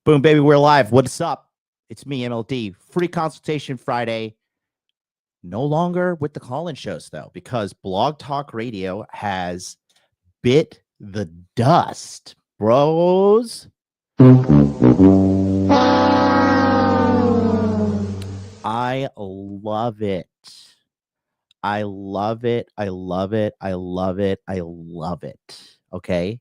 Boom, baby, we're live. What's up? It's me, MLD. Free Consultation Friday. No longer with the call-in shows, though, because Blog Talk Radio has bit the dust, bros. I love it. I love it. I love it. I love it. I love it. Okay?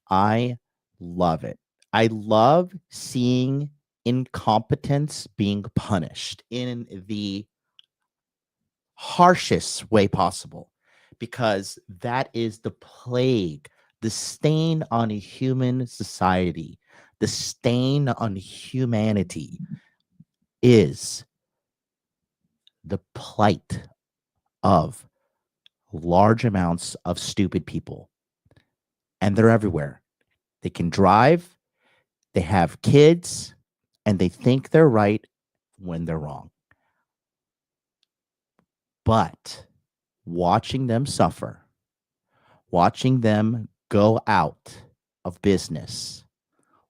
I love it. I love seeing incompetence being punished in the harshest way possible, because that is the plague, the stain on a human society, the stain on humanity is the plight of large amounts of stupid people. And they're everywhere. They can drive, they have kids, and they think they're right when they're wrong. But watching them suffer, watching them go out of business,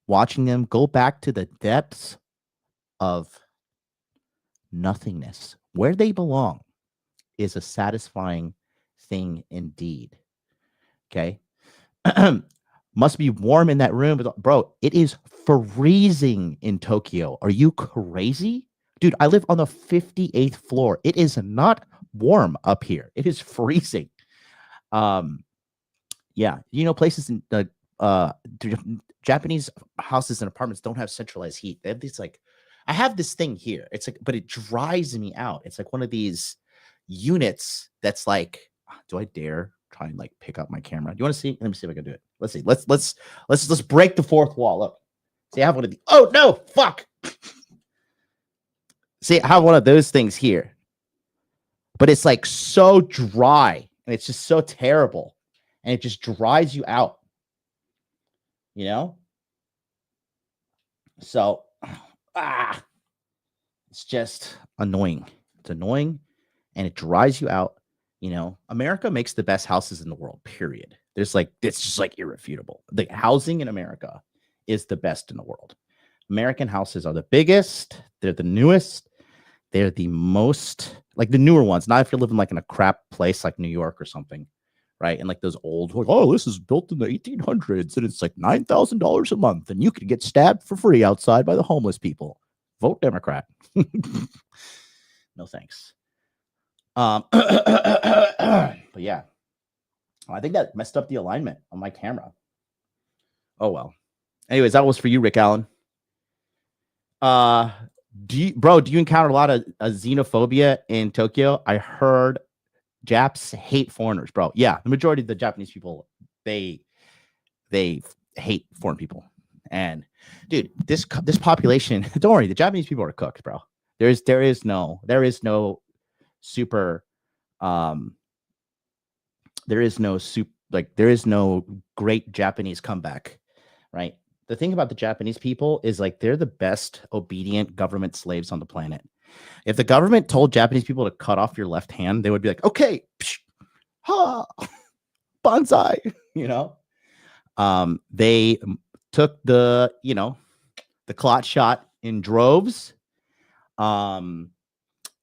watching them go back to the depths of nothingness, where they belong, is a satisfying thing indeed. Okay? Must be warm in that room. Bro, it is freezing in Tokyo. Are you crazy? Dude, I live on the 58th floor. It is not warm up here. It is freezing. Yeah, you know, places in the Japanese houses and apartments don't have centralized heat. They have these, like, I have this thing here. It's like, but it dries me out. It's like one of these units that's like, do I dare try and like pick up my camera? Do you want to see? Let me see if I can do it. Let's see. Let's break the fourth wall. Look. See, I have one of these. Oh no, fuck. See, I have one of those things here. But it's like so dry and it's just so terrible. And it just dries you out. You know? So it's just annoying. It's annoying and it dries you out. You know, America makes the best houses in the world, period. There's like, it's just like irrefutable. The housing in America is the best in the world. American houses are the biggest. They're the newest. They're the most, like the newer ones. Not if you're living like in a crap place like New York or something, right? And like those old, like, oh, this is built in the 1800s and it's like $9,000 a month and you can get stabbed for free outside by the homeless people. Vote Democrat. No thanks. But yeah, I think that messed up the alignment on my camera. Oh well. Anyways, that was for you, Rick Allen. Do you encounter a lot of xenophobia in Tokyo? I heard Japs hate foreigners, bro. Yeah, the majority of the Japanese people, they hate foreign people. And dude, this population, don't worry, the Japanese people are cooked, bro. There is no super there is no great Japanese comeback, right? The thing about the Japanese people is like they're the best obedient government slaves on the planet. If the government told Japanese people to cut off your left hand, they would be like, okay, psh, ha, bonsai, you know. They took the clot shot in droves.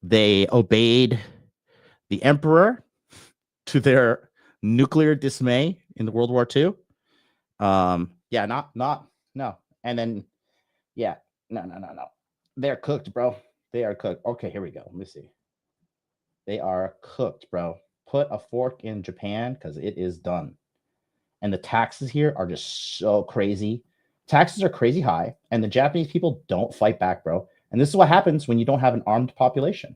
They obeyed the emperor to their nuclear dismay in the World War II. Yeah, no. And then, yeah, no. They're cooked, bro. They are cooked. Okay, here we go. Let me see. They are cooked, bro. Put a fork in Japan because it is done. And the taxes here are just so crazy. Taxes are crazy high, and the Japanese people don't fight back, bro. And this is what happens when you don't have an armed population.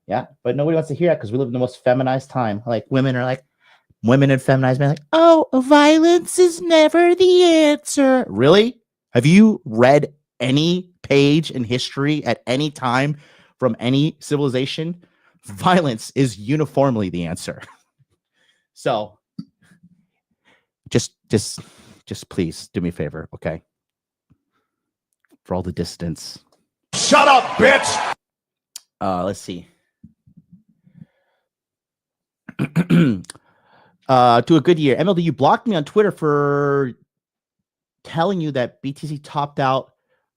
Yeah, but nobody wants to hear that because we live in the most feminized time. Like women and feminized men, like, oh, violence is never the answer. Really? Have you read any page in history at any time from any civilization? Violence is uniformly the answer. So just please do me a favor, okay? For all the distance. Shut up, bitch. Let's see. To a good year. MLD, you blocked me on Twitter for telling you that BTC topped out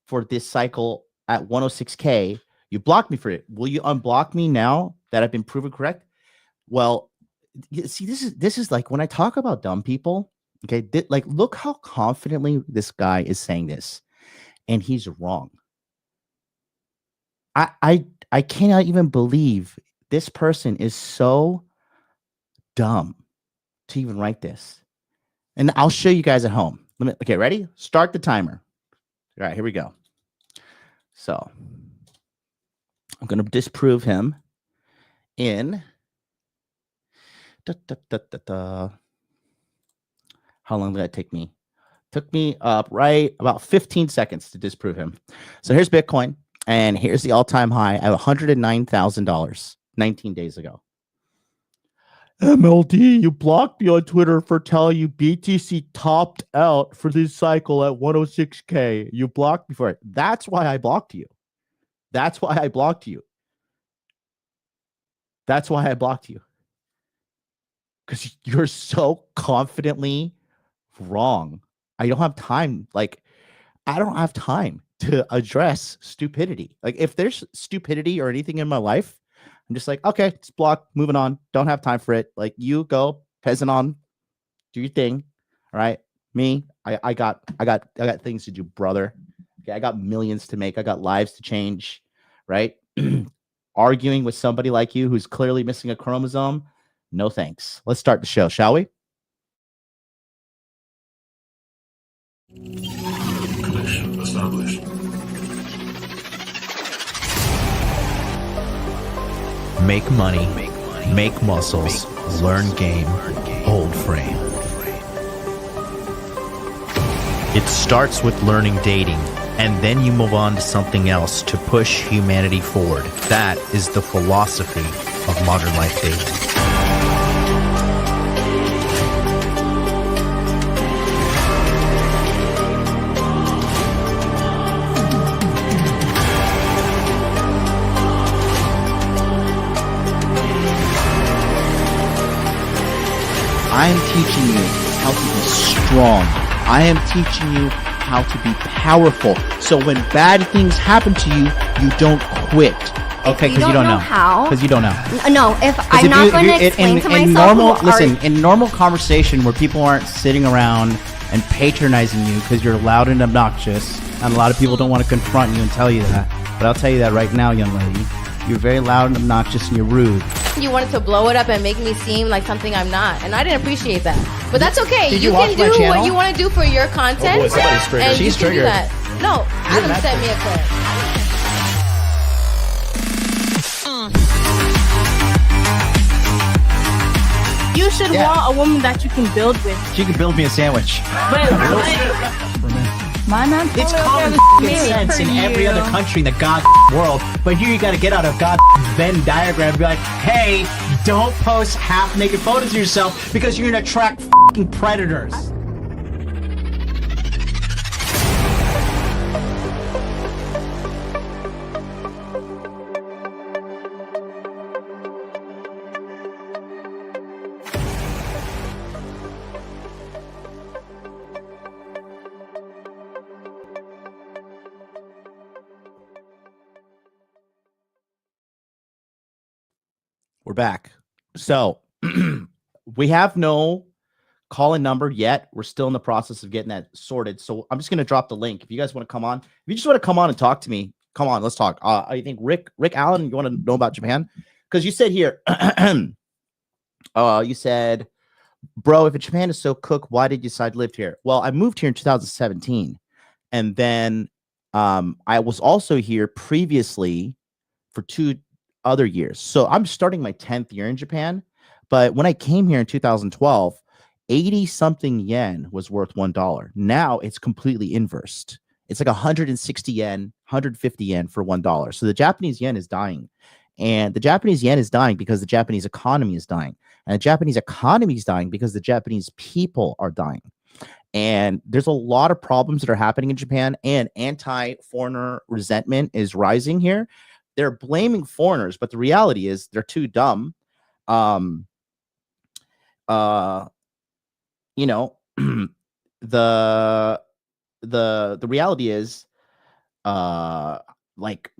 for this cycle at 106K. You blocked me for it. Will you unblock me now that I've been proven correct? Well, see, this is like when I talk about dumb people. Okay, like look how confidently this guy is saying this, and he's wrong. I cannot even believe this person is so dumb to even write this. And I'll show you guys at home. Okay, ready? Start the timer. All right, here we go. So I'm going to disprove him in how long did that take me? Took me up right about 15 seconds to disprove him. So here's Bitcoin, and here's the all-time high at $109,000 19 days ago. MLD, you blocked me on Twitter for telling you BTC topped out for this cycle at 106K. You blocked me for it. That's why I blocked you. That's why I blocked you. That's why I blocked you. Because you're so confidently wrong. I don't have time. Like, I don't have time to address stupidity. Like, if there's stupidity or anything in my life, I'm just like, okay, it's blocked, moving on. Don't have time for it. Like, you go, peasant on, do your thing. All right. Me, I got things to do, brother. Okay, I got millions to make. I got lives to change. Right. Arguing with somebody like you who's clearly missing a chromosome. No thanks. Let's start the show, shall we? Established. Make money, make muscles, learn game, hold frame. It starts with learning dating, and then you move on to something else to push humanity forward. That is the philosophy of modern life dating. I am teaching you how to be strong. I am teaching you how to be powerful. So when bad things happen to you, you don't quit. Okay, because you don't know how. Because you don't know. No, if I'm not going to explain to myself. In normal conversation where people aren't sitting around and patronizing you because you're loud and obnoxious, and a lot of people don't want to confront you and tell you that. But I'll tell you that right now, young lady. You're very loud and obnoxious and you're rude. You wanted to blow it up and make me seem like something I'm not, and I didn't appreciate that. But that's okay. Did you watch can my do channel? what you want to do for your content. Oh boy, somebody's triggered. And She's you can do triggered. that. No, Adam sent me a clip. You should want a woman that you can build with. She can build me a sandwich. My man. It's common sense in every other country in the god world, but here you got to get out of god Venn diagram and be like, hey, don't post half-naked photos of yourself because you're gonna attract fucking predators. We're back. So we have no call-in number yet. We're still in the process of getting that sorted. So I'm just going to drop the link. If you guys want to come on, if you just want to come on and talk to me, come on, let's talk. I think Rick Allen, you want to know about Japan? Because you said here, you said, bro, if Japan is so cooked, why did you decide to live here? Well, I moved here in 2017. And then I was also here previously for 2 other years. So I'm starting my 10th year in Japan. But when I came here in 2012, 80 something yen was worth $1. Now it's completely inversed. It's like 160 yen, 150 yen for $1. So the Japanese yen is dying. And the Japanese yen is dying because the Japanese economy is dying. And the Japanese economy is dying because the Japanese people are dying. And there's a lot of problems that are happening in Japan, and anti-foreigner resentment is rising here. They're blaming foreigners, but the reality is they're too dumb. You know, the the reality is, like,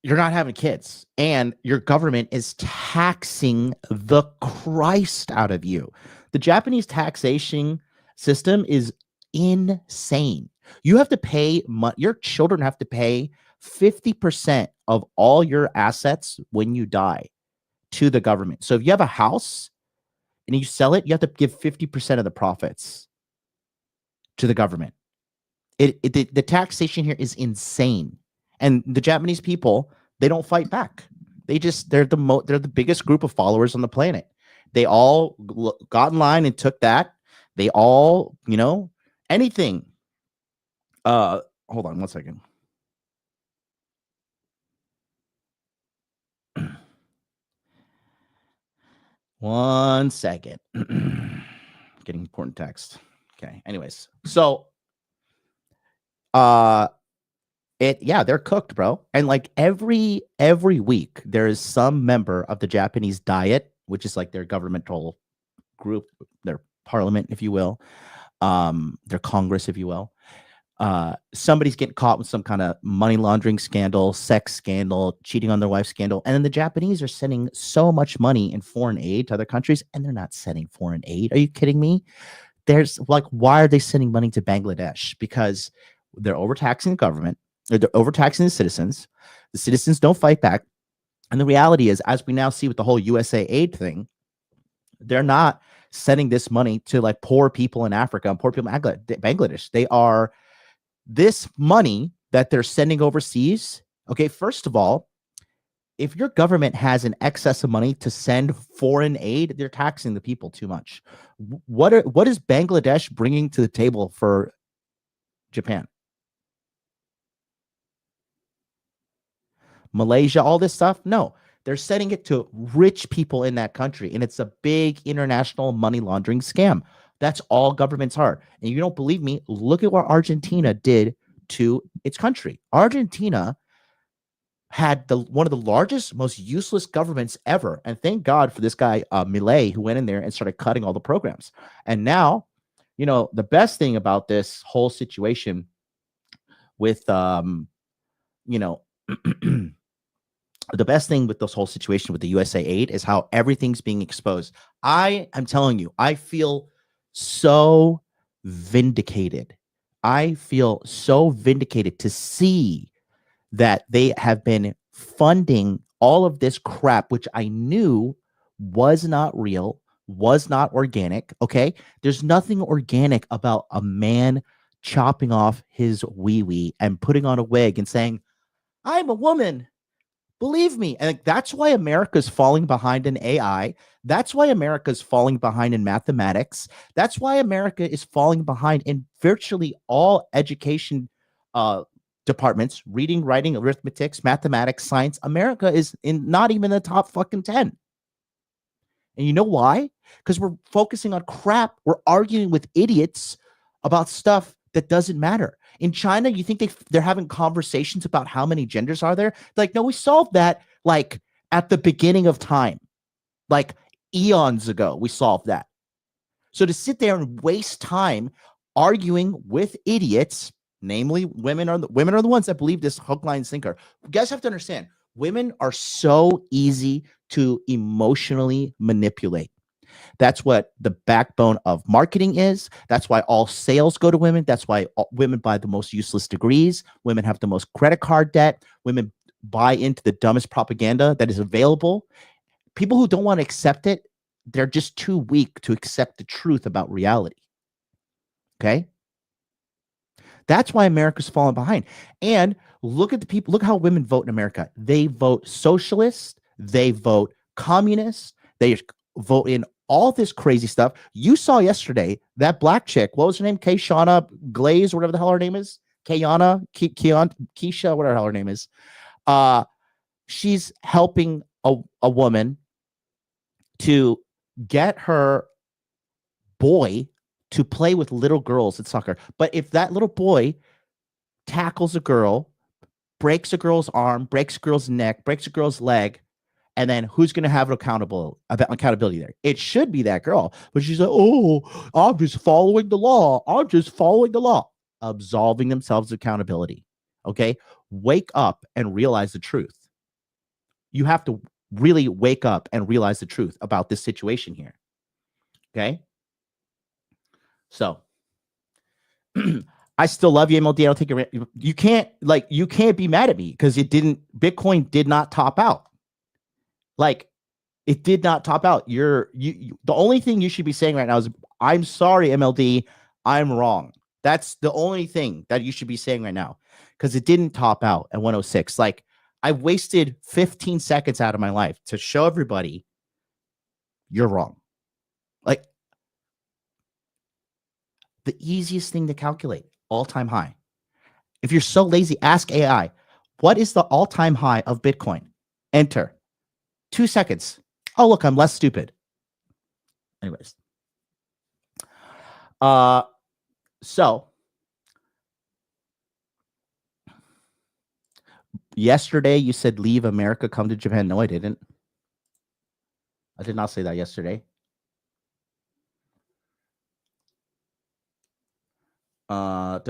you're not having kids, and your government is taxing the Christ out of you. The Japanese taxation system is insane. You have to pay, your children have to pay 50% of all your assets when you die to the government. So if you have a house and you sell it, you have to give 50% of the profits to the government. The taxation here is insane. And the Japanese people, they don't fight back. They're the biggest group of followers on the planet. They all got in line and took that. They all, anything. Hold on 1 second. One second. Getting important text. Okay. Anyways, so they're cooked, bro. And like every week there is some member of the Japanese Diet, which is like their governmental group, their parliament, if you will, their Congress, if you will. Somebody's getting caught with some kind of money laundering scandal, sex scandal, cheating on their wife scandal. And then the Japanese are sending so much money in foreign aid to other countries, and they're not sending foreign aid. Are you kidding me? There's like, why are they sending money to Bangladesh? Because they're overtaxing the government. They're overtaxing the citizens. The citizens don't fight back. And the reality is, as we now see with the whole USAID thing, they're not sending this money to like poor people in Africa and poor people in Bangladesh. They are, this money that they're sending overseas. Okay, first of all, if your government has an excess of money to send foreign aid, they're taxing the people too much. What is Bangladesh bringing to the table for Japan? Malaysia, all this stuff? No, they're sending it to rich people in that country, and it's a big international money laundering scam. That's all governments are. And you don't believe me? Look at what Argentina did to its country. Argentina had one of the largest, most useless governments ever. And thank God for this guy, Milei, who went in there and started cutting all the programs. And now, the best thing about this whole situation with, the best thing with this whole situation with the USAID is how everything's being exposed. I'm telling you, I feel so vindicated. I feel so vindicated to see that they have been funding all of this crap, which I knew was not real, was not organic. Okay. There's nothing organic about a man chopping off his wee-wee and putting on a wig and saying, I'm a woman. Believe me. And that's why America's falling behind in AI. That's why America's falling behind in mathematics. That's why America is falling behind in virtually all education departments, reading, writing, arithmetic, mathematics, science. America is not even the top fucking 10. And you know why? Because we're focusing on crap. We're arguing with idiots about stuff that doesn't matter. In China, you think they're having conversations about how many genders are there? Like, no, we solved that like at the beginning of time, like eons ago. We solved that. So to sit there and waste time arguing with idiots, namely women are the ones that believe this hook, line, sinker. You guys have to understand, women are so easy to emotionally manipulate. That's what the backbone of marketing is. That's why all sales go to women. That's why women buy the most useless degrees. Women have the most credit card debt. Women buy into the dumbest propaganda that is available. People who don't want to accept it, they're just too weak to accept the truth about reality. Okay? That's why America's falling behind. And look at the people. Look how women vote in America. They vote socialist. They vote communist. They vote in all this crazy stuff. You saw yesterday that black chick. What was her name? Keishana Glaze, or whatever the hell her name is. Keisha, whatever the hell her name is. She's helping a woman to get her boy to play with little girls at soccer. But if that little boy tackles a girl, breaks a girl's arm, breaks a girl's neck, breaks a girl's leg, And then who's going to have accountability there? It should be that girl. But she's like, oh, I'm just following the law. I'm just following the law. Absolving themselves of accountability. Okay? Wake up and realize the truth. You have to really wake up and realize the truth about this situation here. Okay? So, I still love you, MLD. I don't take it. You can't be mad at me because Bitcoin did not top out. Like, it did not top out. The only thing you should be saying right now is, I'm sorry, MLD, I'm wrong. That's the only thing that you should be saying right now, because it didn't top out at 106. Like, I wasted 15 seconds out of my life to show everybody you're wrong. Like, the easiest thing to calculate, all-time high. If you're so lazy, ask AI, what is the all-time high of Bitcoin? Enter. 2 seconds. Oh, look, I'm less stupid. Anyways. So yesterday you said leave America, come to Japan. No, I didn't. I did not say that yesterday. So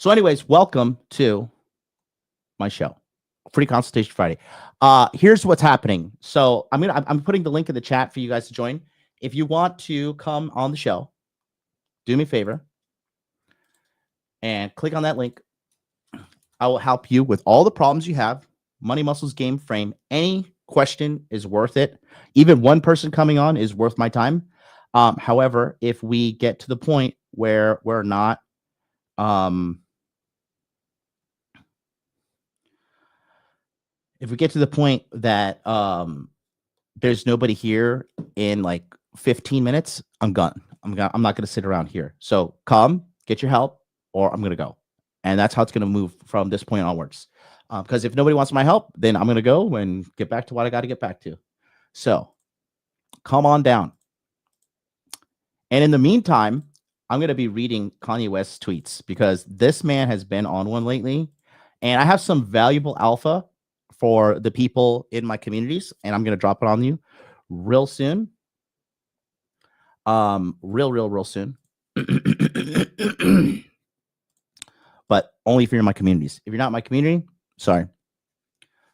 anyways, welcome to my show, Free Consultation Friday. Here's what's happening. So I'm putting the link in the chat for you guys to join. If you want to come on the show, do me a favor and click on that link. I will help you with all the problems you have. Money, muscles, game, frame. Any question is worth it. Even one person coming on is worth my time. However, if we get to the point where we're not if we get to the point that there's nobody here in like 15 minutes, I'm gone. I'm not going to sit around here. So come, get your help, or I'm going to go. And that's how it's going to move from this point onwards. Because if nobody wants my help, then I'm going to go and get back to what I got to get back to. So come on down. And in the meantime, I'm going to be reading Kanye West's tweets because this man has been on one lately. And I have some valuable alpha for the people in my communities, and I'm going to drop it on you real soon. Real soon. But only if you're in my communities. If you're not in my community, sorry.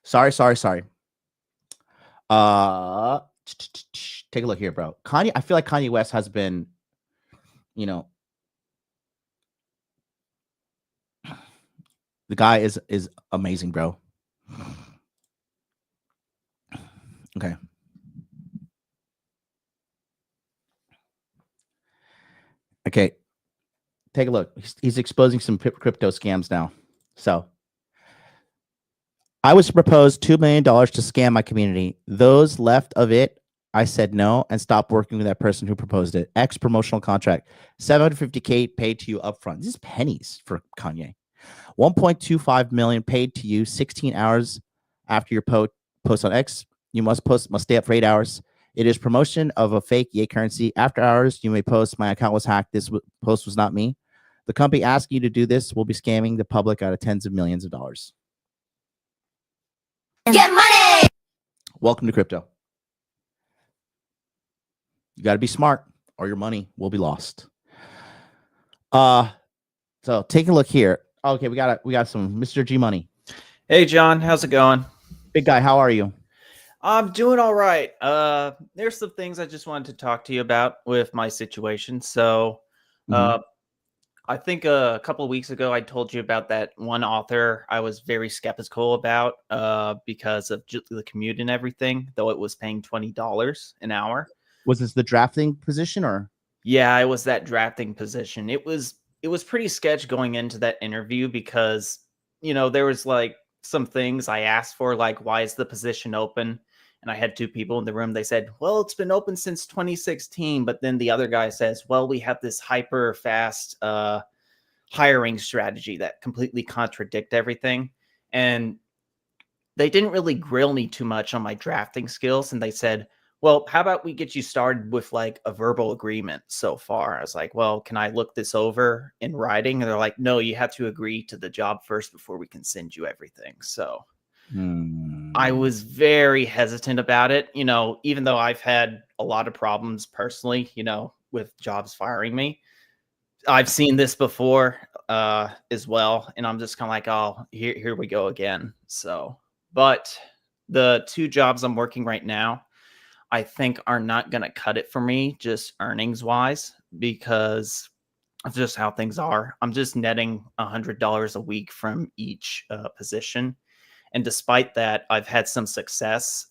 Sorry. Take a look here, bro. Kanye, I feel like Kanye West has been, the guy is amazing, bro. Okay. Okay. Take a look. He's exposing some crypto scams now. So I was proposed $2 million to scam my community. Those left of it, I said no and stopped working with that person who proposed it. X promotional contract, $750K paid to you upfront. This is pennies for Kanye. 1.25 million paid to you 16 hours after your post on X. You must stay up for 8 hours. It is promotion of a fake Ye currency. After hours, you may post, my account was hacked. This post was not me. The company asking you to do this will be scamming the public out of tens of millions of dollars. Get money! Welcome to crypto. You got to be smart or your money will be lost. So take a look here. Okay, we got some Mr. G Money. Hey, John, how's it going? Big guy, how are you? I'm doing all right. There's some things I just wanted to talk to you about with my situation. So I think a couple of weeks ago, I told you about that one author I was very skeptical about because of the commute and everything, though it was paying $20 an hour. Was this the drafting position or? Yeah, it was that drafting position. It was pretty sketch going into that interview because, there was like some things I asked for, like, why is the position open? And I had two people in the room. They said, well, it's been open since 2016. But then the other guy says, well, we have this hyper fast hiring strategy that completely contradict everything. And they didn't really grill me too much on my drafting skills. And they said, well, how about we get you started with like a verbal agreement so far? I was like, well, can I look this over in writing? And they're like, no, you have to agree to the job first before we can send you everything. So I was very hesitant about it. You know, even though I've had a lot of problems personally, you know, with jobs firing me, I've seen this before as well. And I'm just kind of like, oh, here we go again. So, but the 2 jobs I'm working right now, I think are not going to cut it for me, just earnings wise, because of just how things are. I'm just netting $100 a week from each position. And despite that, I've had some success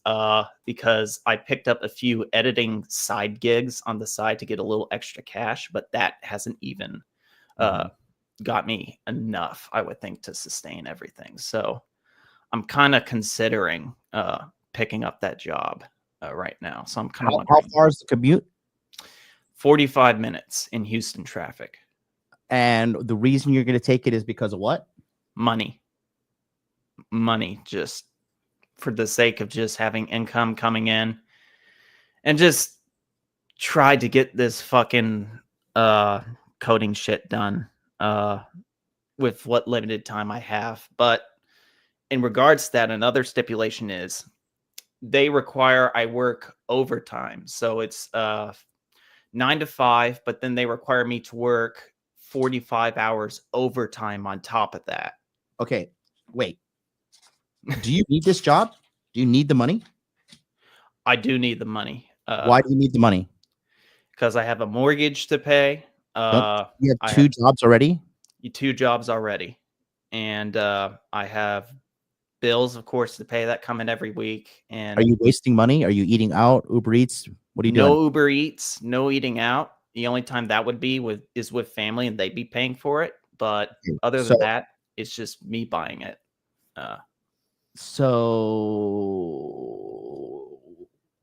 because I picked up a few editing side gigs on the side to get a little extra cash, but that hasn't even got me enough, I would think, to sustain everything. So I'm kind of considering picking up that job right now. So I'm kind of How far is the commute? 45 minutes in Houston traffic. And the reason you're going to take it is because of what? Money, just for the sake of just having income coming in, and just try to get this fucking coding shit done with what limited time I have. But in regards to that, another stipulation is they require I work overtime. So it's 9 to 5, but then they require me to work 45 hours overtime on top of that. Okay, wait. Do you need this job? Do you need the money? I do need the money. Why do you need the money? Because I have a mortgage to pay. You have 2 jobs already? 2 jobs already. And I have bills, of course, to pay that come in every week. And are you wasting money? Are you eating out, Uber Eats? What are you doing? No Uber Eats, no eating out. The only time that would be is with family, and they'd be paying for it. But other than that, it's just me buying it. So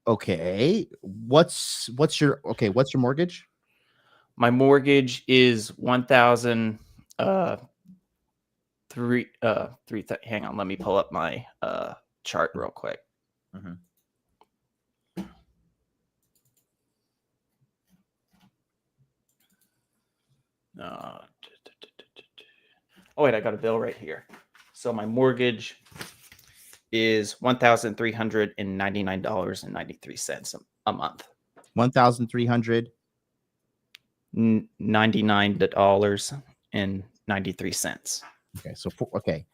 okay, what's your mortgage? My mortgage is 1,000 hang on, let me pull up my chart real quick. Oh wait, I got a bill right here. So my mortgage is $1,399.93 a month. $1,399.93. Okay, so okay,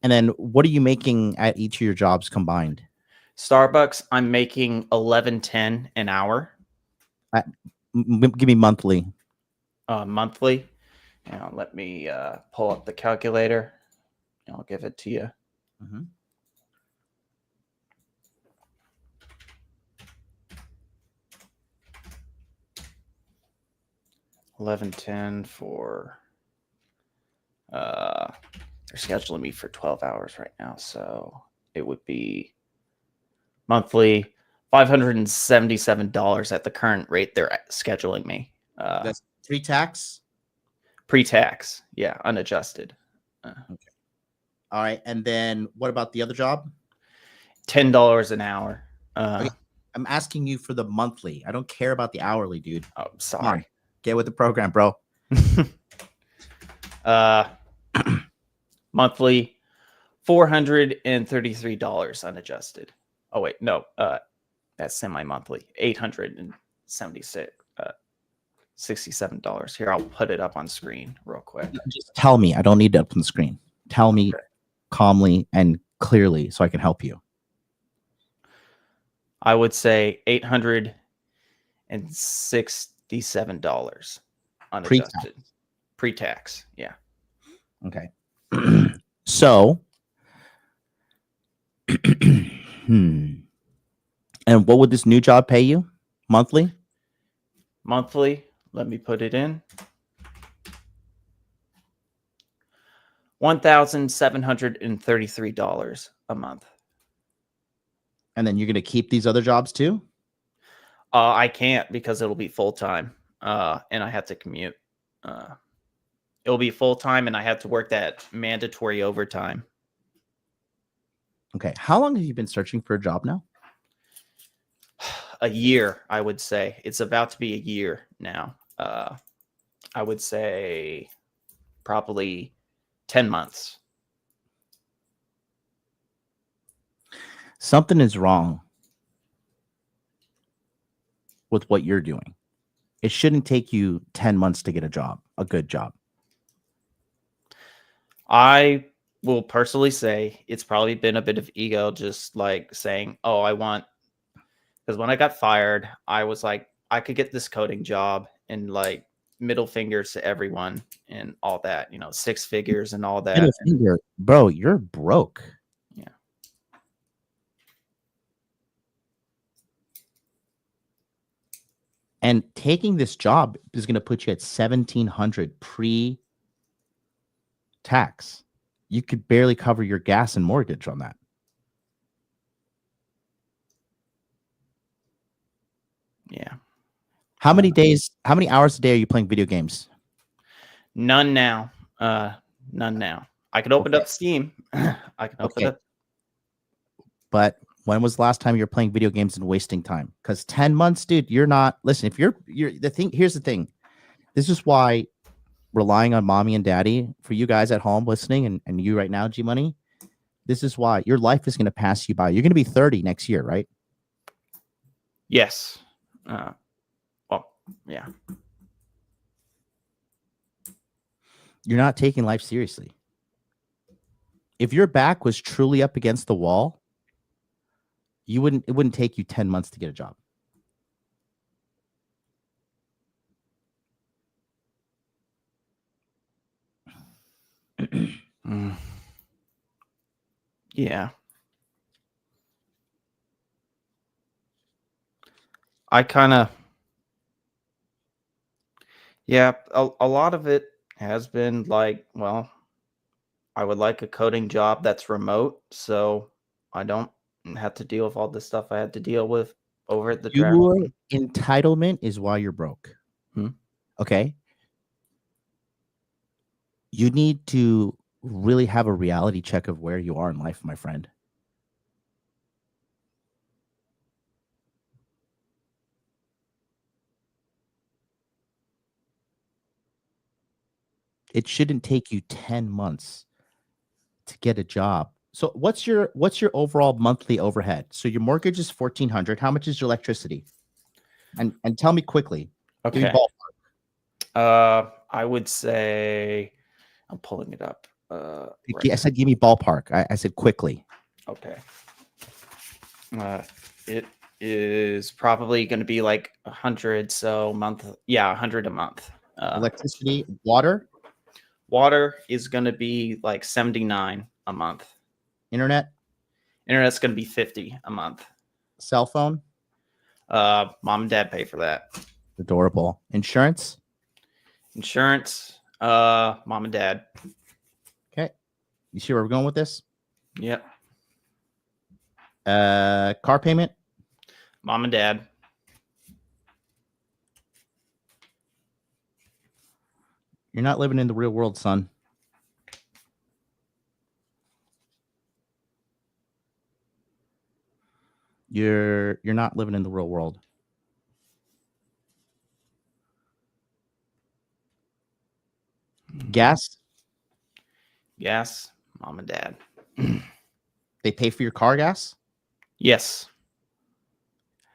and then what are you making at each of your jobs combined? Starbucks, I'm making $11.10 an hour. Give me monthly. Monthly. Now let me pull up the calculator. I'll give it to you. $11.10 for they're scheduling me for 12 hours right now, so it would be monthly $577 at the current rate they're scheduling me. That's pre-tax? Pre-tax, yeah, unadjusted. Okay. All right, and then what about the other job? $10 an hour. Okay. I'm asking you for the monthly. I don't care about the hourly, dude. Oh, sorry. Get with the program, bro. Monthly $433 unadjusted. Oh wait, no, that's semi-monthly. $867. Here, I'll put it up on screen real quick. Just tell me. I don't need it up on the screen. Tell me calmly and clearly so I can help you. I would say $867 unadjusted. Pre-tax, yeah. Okay. So, and what would this new job pay you monthly? Monthly, let me put it in. $1,733 a month. And then you're going to keep these other jobs too? I can't because it'll be full-time and I have to commute. It'll be full-time and I have to work that mandatory overtime. Okay. How long have you been searching for a job now? A year, I would say. It's about to be a year now. I would say probably 10 months. something is wrong with what you're doing. It shouldn't take you 10 months to get a job, a good job. I will personally say it's probably been a bit of ego, just like saying, oh, I want, because when I got fired, I was like, I could get this coding job, and like middle fingers to everyone and all that, 6 figures and all that. Middle finger, bro, you're broke. Yeah. And taking this job is going to put you at 1,700 pre-tax. You could barely cover your gas and mortgage on that. Yeah. How many hours a day are you playing video games? None now. None now. I could open up Steam. I can open up. But when was the last time you were playing video games and wasting time? Because 10 months, dude, you're not. Listen, if you're the thing. Here's the thing. This is why relying on mommy and daddy for you guys at home listening, and you right now, G Money. This is why your life is going to pass you by. You're going to be 30 next year, right? Yes. Well, yeah. You're not taking life seriously. If your back was truly up against the wall, it wouldn't take you 10 months to get a job. Yeah. I kind of, yeah, a lot of it has been like, well, I would like a coding job that's remote, so I don't have to deal with all the stuff I had to deal with over at the draft. Your entitlement is why you're broke. Okay. You need to really have a reality check of where you are in life, my friend. It shouldn't take you 10 months to get a job. So what's your overall monthly overhead? So your mortgage is $1,400. How much is your electricity? And tell me quickly. Give me Okay. I would say, I'm pulling it up. I said give me ballpark. I said quickly. Okay. It is probably going to be like 100 so month. Yeah, 100 a month. Electricity, water. Water is going to be like 79 a month. Internet's going to be 50 a month. Cell phone. Mom and dad pay for that. Adorable. Insurance. Mom and dad. Okay. You see where we're going with this? Yep. Car payment. Mom and dad. You're not living in the real world, son. You're not living in the real world. Gas. Mom and dad. They pay for your car gas? Yes.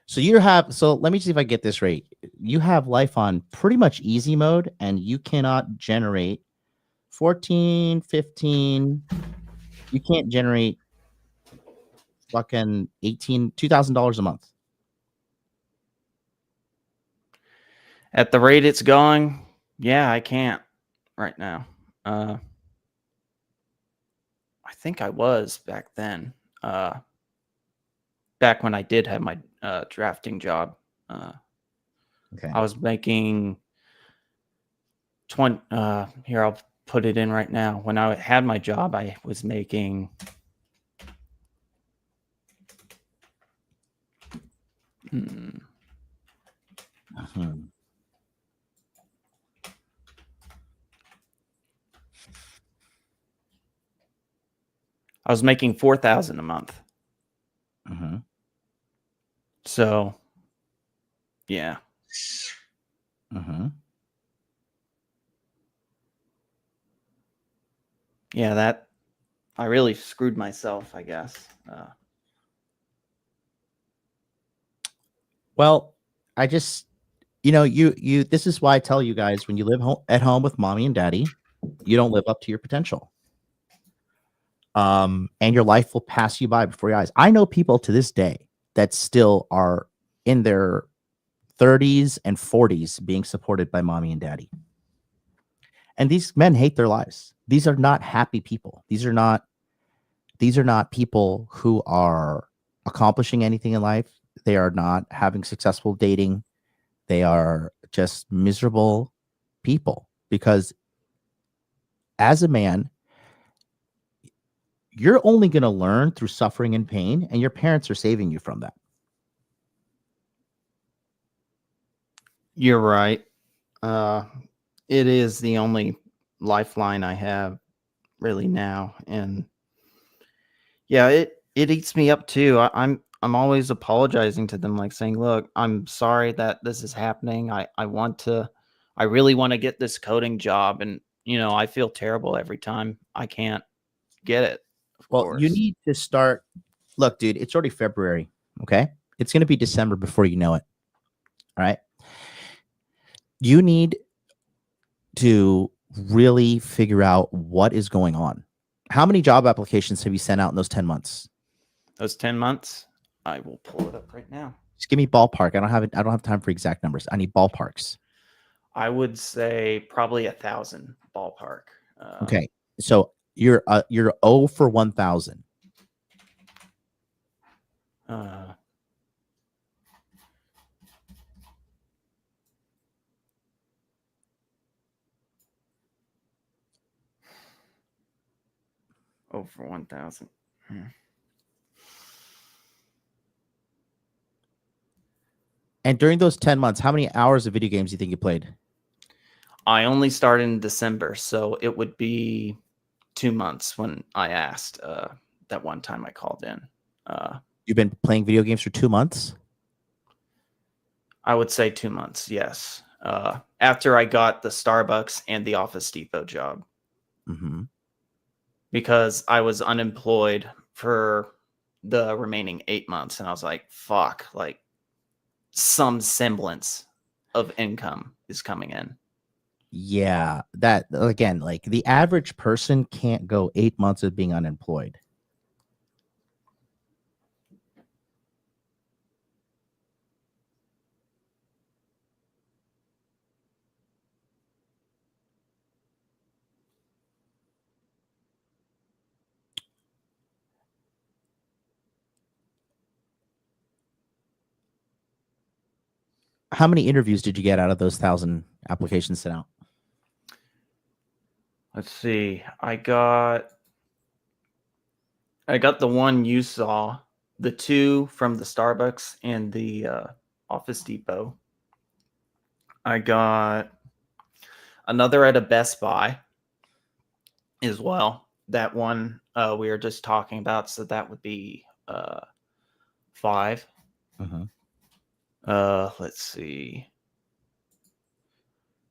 So let me see if I get this right. You have life on pretty much easy mode, and you cannot generate 14, 15. You can't generate fucking $2,000 a month. At the rate it's going, yeah, I can't right now. I think I was back then. Back when I did have my drafting job. Okay. I was making 20. Here, I'll put it in right now. When I had my job, I was making. I was making $4,000 a month. So, yeah. Yeah, that I really screwed myself, I guess. Well, I just, you. This is why I tell you guys, when you live at home with mommy and daddy, you don't live up to your potential. And your life will pass you by before your eyes. I know people to this day that still are in their 30s and 40s being supported by mommy and daddy. And these men hate their lives. These are not happy people. These are not people who are accomplishing anything in life. They are not having successful dating. They are just miserable people, because as a man, you're only going to learn through suffering and pain, and your parents are saving you from that. You're right. It is the only lifeline I have really now, and yeah, it eats me up too. I'm always apologizing to them, like saying, "Look, I'm sorry that this is happening. I really want to get this coding job, and I feel terrible every time I can't get it." Of course. You need to start. Look, dude, it's already February. Okay, it's going to be December before you know it. All right. You need to really figure out what is going on. How many job applications have you sent out in those 10 months? Those 10 months? I will pull it up right now. Just give me ballpark. I don't have time for exact numbers. I need ballparks. I would say probably 1,000 ballpark. Okay. So you're 0 for 1,000. For 1,000. And during those 10 months, how many hours of video games do you think you played? I only started in December, so it would be 2 months when I asked that one time I called in. You've been playing video games for 2 months? I would say 2 months, yes. After I got the Starbucks and the Office Depot job. Mm-hmm. Because I was unemployed for the remaining 8 months. And I was like, fuck, like some semblance of income is coming in. Yeah, that again, like the average person can't go 8 months of being unemployed. How many interviews did you get out of those 1,000 applications sent out? Let's see. I got the one you saw, the 2 from the Starbucks and the Office Depot. I got another at a Best Buy as well. That one we were just talking about, so that would be 5. Let's see.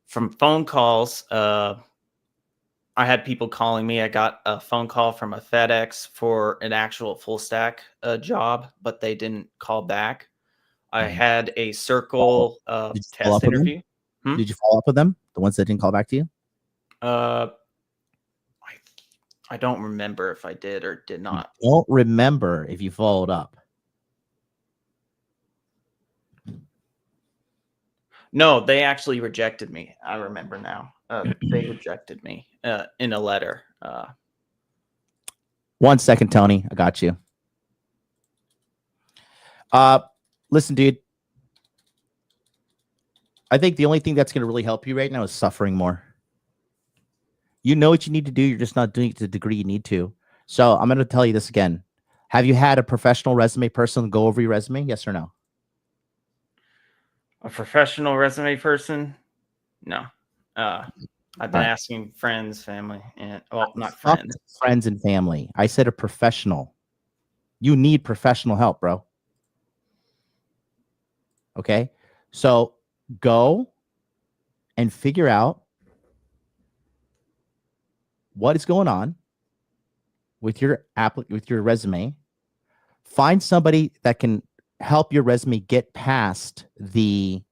From phone calls, I had people calling me. I got a phone call from a FedEx for an actual full stack job, but they didn't call back. I had a Circle test interview. Did you follow up with them? The ones that didn't call back to you? I don't remember if I did or did not. You don't remember if you followed up. No, they actually rejected me. I remember now. They rejected me in a letter. 1 second, Tony. I got you. Listen, dude. I think the only thing that's going to really help you right now is suffering more. You know what you need to do. You're just not doing it to the degree you need to. So I'm going to tell you this again. Have you had a professional resume person go over your resume? Yes or no? A professional resume person? No. I've been asking friends, family, and not friends. Friends and family. I said a professional. You need professional help, bro. Okay? So go and figure out what is going on with your resume. Find somebody that can help your resume get past the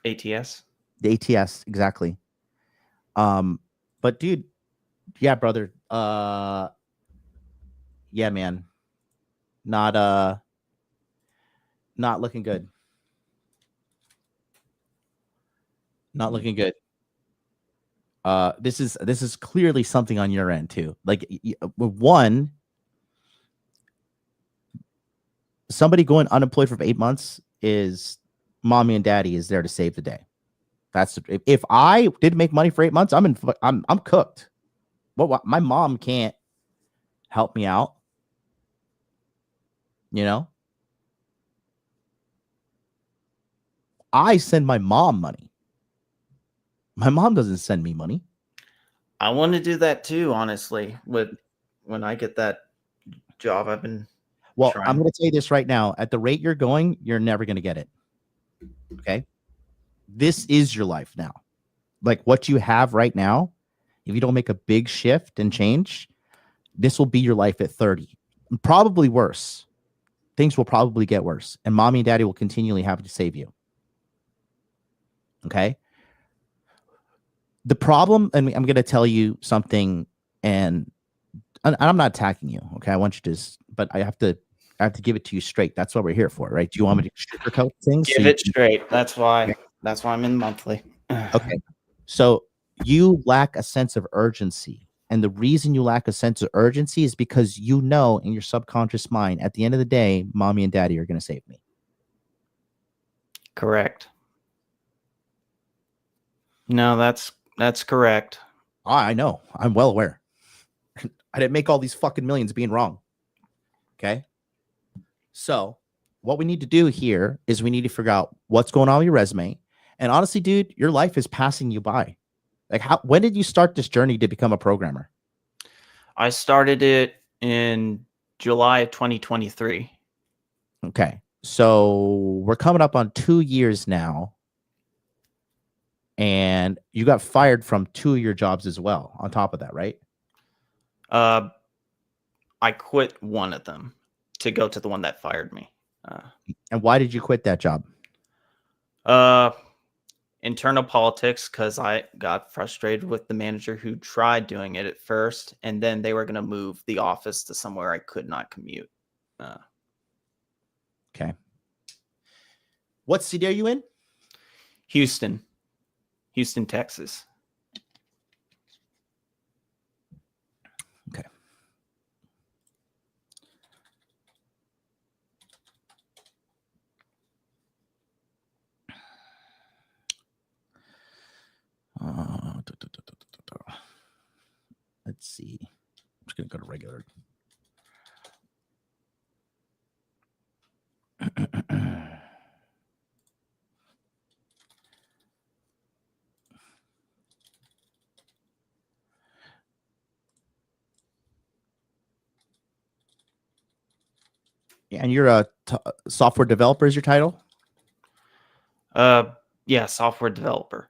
ATS. the ATS, exactly. But dude, yeah, brother. Yeah, man. Not looking good. Not looking good. This is clearly something on your end too. Like one, somebody going unemployed for 8 months is mommy and daddy is there to save the day. That's if I didn't make money for 8 months, I'm cooked. What my mom can't help me out. You know, I send my mom money. My mom doesn't send me money. I want to do that too, honestly. When I get that job, I've been trying. I'm going to tell you this right now. At the rate you're going, you're never going to get it. Okay, this is your life now. Like what you have right now, if you don't make a big shift and change, this will be your life at 30. Probably worse. Things will probably get worse, and mommy and daddy will continually have to save you. Okay. The problem, and I'm going to tell you something, and I'm not attacking you. Okay. I want you to, but I have to give it to you straight. That's what we're here for, right? Do you want me to sugarcoat things? Give it straight. That's why I'm in monthly. Okay. So you lack a sense of urgency. And the reason you lack a sense of urgency is because you know in your subconscious mind, at the end of the day, mommy and daddy are going to save me. Correct. No, that's correct. I know. I'm well aware. I didn't make all these fucking millions being wrong. Okay. So what we need to do here is we need to figure out what's going on with your resume. And honestly, dude, your life is passing you by. Like when did you start this journey to become a programmer? I started it in July of 2023. Okay. So we're coming up on 2 years now. And you got fired from 2 of your jobs as well on top of that, right? I quit one of them to go to the one that fired me. And why did you quit that job? Internal politics, because I got frustrated with the manager who tried doing it at first, and then they were going to move the office to somewhere I could not commute. Okay. What city are you in? Houston, Texas. Okay. Let's see. I'm just going to go to regular. And you're a software developer is your title? Yeah, software developer.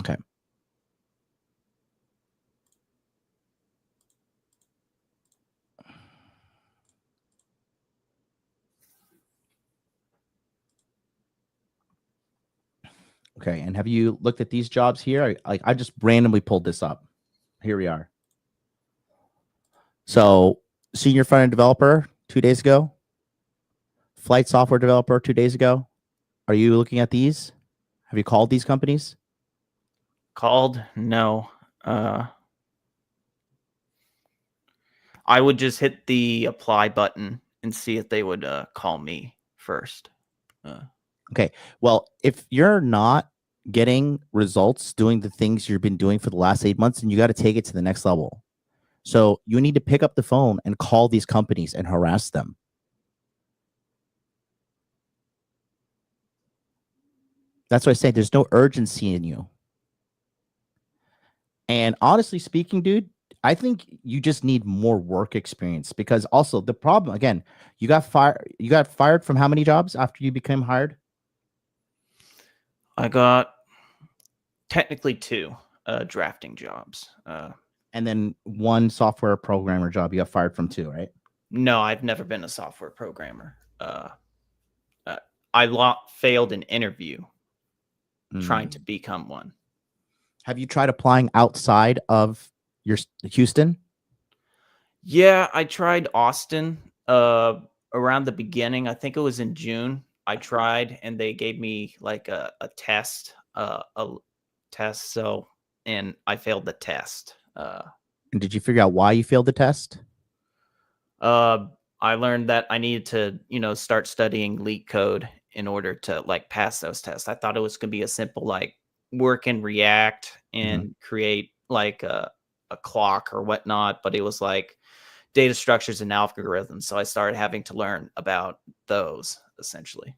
Okay. Okay. And have you looked at these jobs here? I just randomly pulled this up. Here we are. So senior front-end developer 2 days ago. Flight software developer 2 days ago. Are you looking at these? Have you called these companies? Called? No. I would just hit the apply button and see if they would call me first. Okay. Well, if you're not getting results doing the things you've been doing for the last 8 months, then you got to take it to the next level. So you need to pick up the phone and call these companies and harass them. That's what I say. There's no urgency in you. And honestly speaking, dude, I think you just need more work experience, because also the problem, again, you got fired from how many jobs after you became hired? I got technically 2 drafting jobs. And then 1 software programmer job you got fired from too, right? No, I've never been a software programmer. I failed an interview trying to become one. Have you tried applying outside of your Houston? Yeah, I tried Austin around the beginning. I think it was in June. I tried, and they gave me like a test, So, and I failed the test. And did you figure out why you failed the test? I learned that I needed to, start studying leak code in order to like pass those tests. I thought it was going to be a simple like work in React and create like a clock or whatnot, but it was like data structures and algorithms. So I started having to learn about those essentially.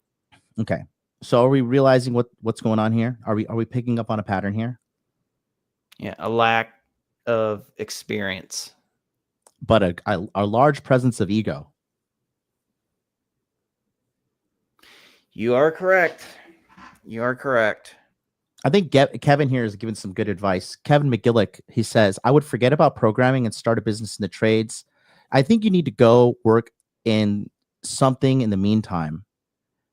Okay. So are we realizing what's going on here? Are we picking up on a pattern here? Yeah, a lack of experience, but a large presence of ego. You are correct. You are correct. I think Kevin here is giving some good advice. Kevin McGillick, he says, I would forget about programming and start a business in the trades. I think you need to go work in something in the meantime,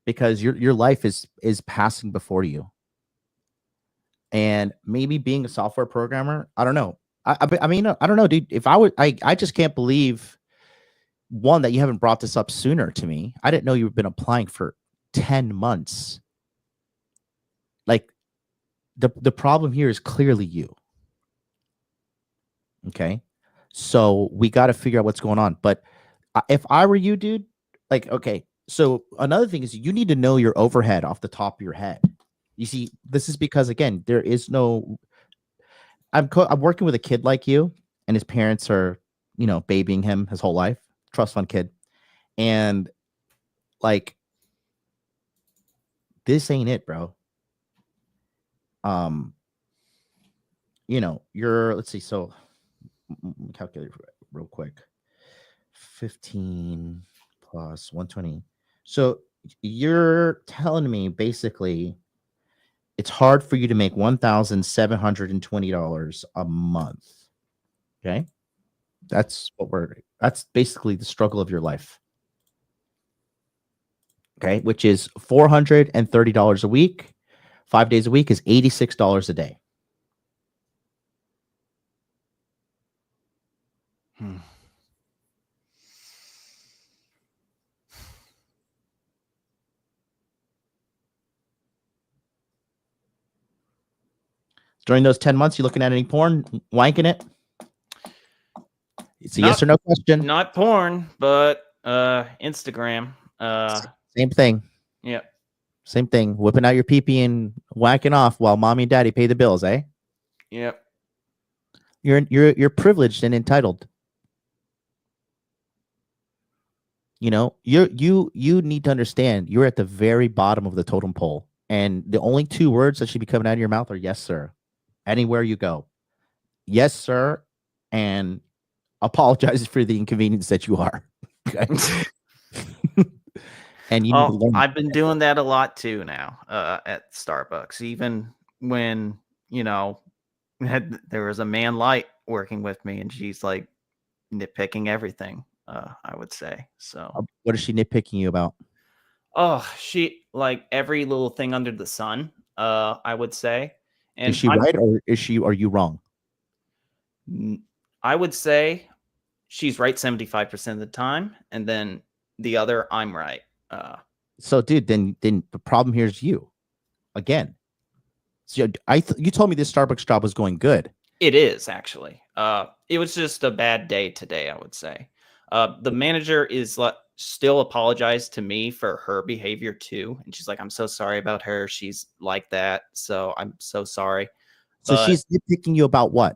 because your life is passing before you. And maybe being a software programmer, I don't know. I mean, I don't know, dude. If I would, I just can't believe, one, that you haven't brought this up sooner to me. I didn't know you've been applying for 10 months. Like, the problem here is clearly you. Okay. So we got to figure out what's going on. But if I were you, dude, like, okay. So another thing is you need to know your overhead off the top of your head. You see, this is because, again, there is no, I'm working with a kid like you, and his parents are, babying him his whole life. Trust fund kid. And like, this ain't it, bro. Let's see. So calculate real quick. 15 plus 120. So you're telling me basically it's hard for you to make $1,720 a month. Okay. That's basically the struggle of your life. Okay. Which is $430 a week. 5 days a week is $86 a day. During those 10 months, you looking at any porn, wanking it? It's a yes or no question. Not porn, but Instagram. Same thing. Yeah. Same thing. Whipping out your pee-pee and whacking off while mommy and daddy pay the bills, eh? Yep. You're privileged and entitled. You need to understand you're at the very bottom of the totem pole. And the only 2 words that should be coming out of your mouth are yes, sir. Anywhere you go. Yes, sir. And apologize for the inconvenience that you are. Okay. And you need to learn. I've been doing that a lot too now at Starbucks. Even when, there was a man light working with me, and she's like nitpicking everything, I would say. So what is she nitpicking you about? Oh, she like every little thing under the sun, I would say. And is she right, or are you wrong? I would say she's right 75% of the time, and then the other, I'm right. So, dude, then the problem here is you again. So you told me this Starbucks job was going good. It is actually. It was just a bad day today, I would say. The manager is still apologized to me for her behavior too, and she's like, I'm so sorry about her. She's like that, so I'm so sorry. So she's nitpicking you about what?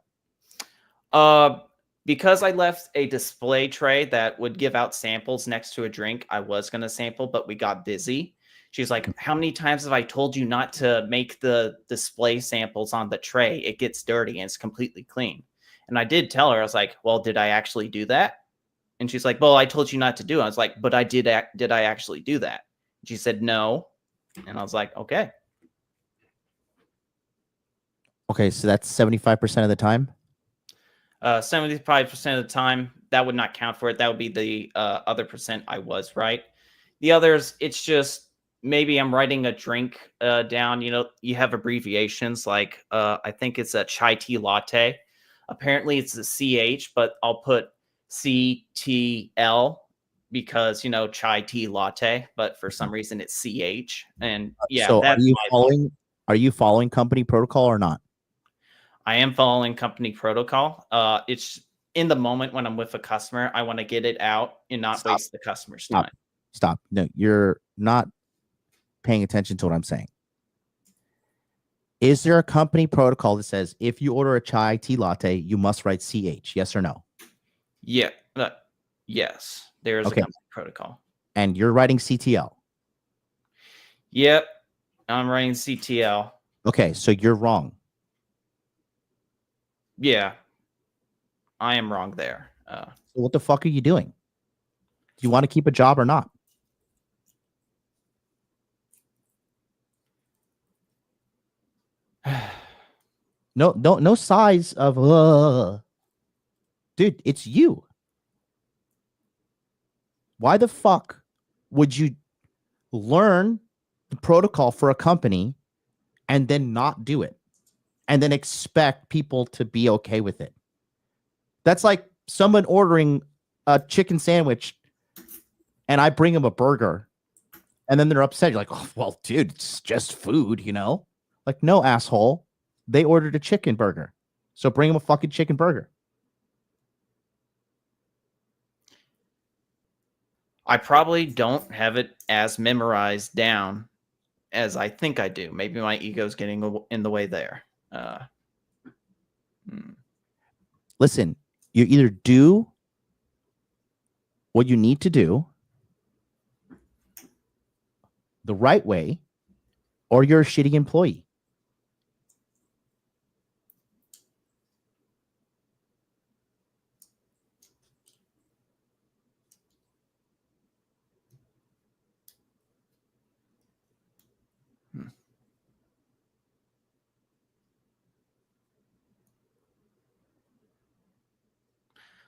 Because I left a display tray that would give out samples next to a drink I was going to sample, but we got busy. She's like, how many times have I told you not to make the display samples on the tray? It gets dirty and it's completely clean. And I did tell her, I was like, well, did I actually do that? And she's like, well, I told you not to do it. I was like, but did I actually do that? She said, no. And I was like, okay. Okay, so that's 75% of the time. 75% of the time, that would not count for it. That would be the other percent I was right. The others, it's just maybe I'm writing a drink down. You know, you have abbreviations like I think it's a chai tea latte. Apparently it's a CH, but I'll put CTL because, you know, chai tea latte, but for some reason it's CH. And yeah, So that's are you following company protocol or not? I am following company protocol. It's in the moment when I'm with a customer, I want to get it out and not waste the customer's time. Stop. No, you're not paying attention to what I'm saying. Is there a company protocol that says if you order a chai tea latte, you must write CH? Yes or no? Yeah. Yes. There is a company protocol. And you're writing CTL. Yep. I'm writing CTL. Okay, so you're wrong. Yeah. I am wrong there. So what the fuck are you doing? Do you want to keep a job or not? No size of dude, it's you. Why the fuck would you learn the protocol for a company and then not do it and then expect people to be okay with it? That's like someone ordering a chicken sandwich and I bring them a burger and then they're upset. You're like, oh, well, dude, it's just food, you know? Like, no, asshole. They ordered a chicken burger. So bring them a fucking chicken burger. I probably don't have it as memorized down as I think I do. Maybe my ego's getting in the way there. Listen, you either do what you need to do the right way or you're a shitty employee.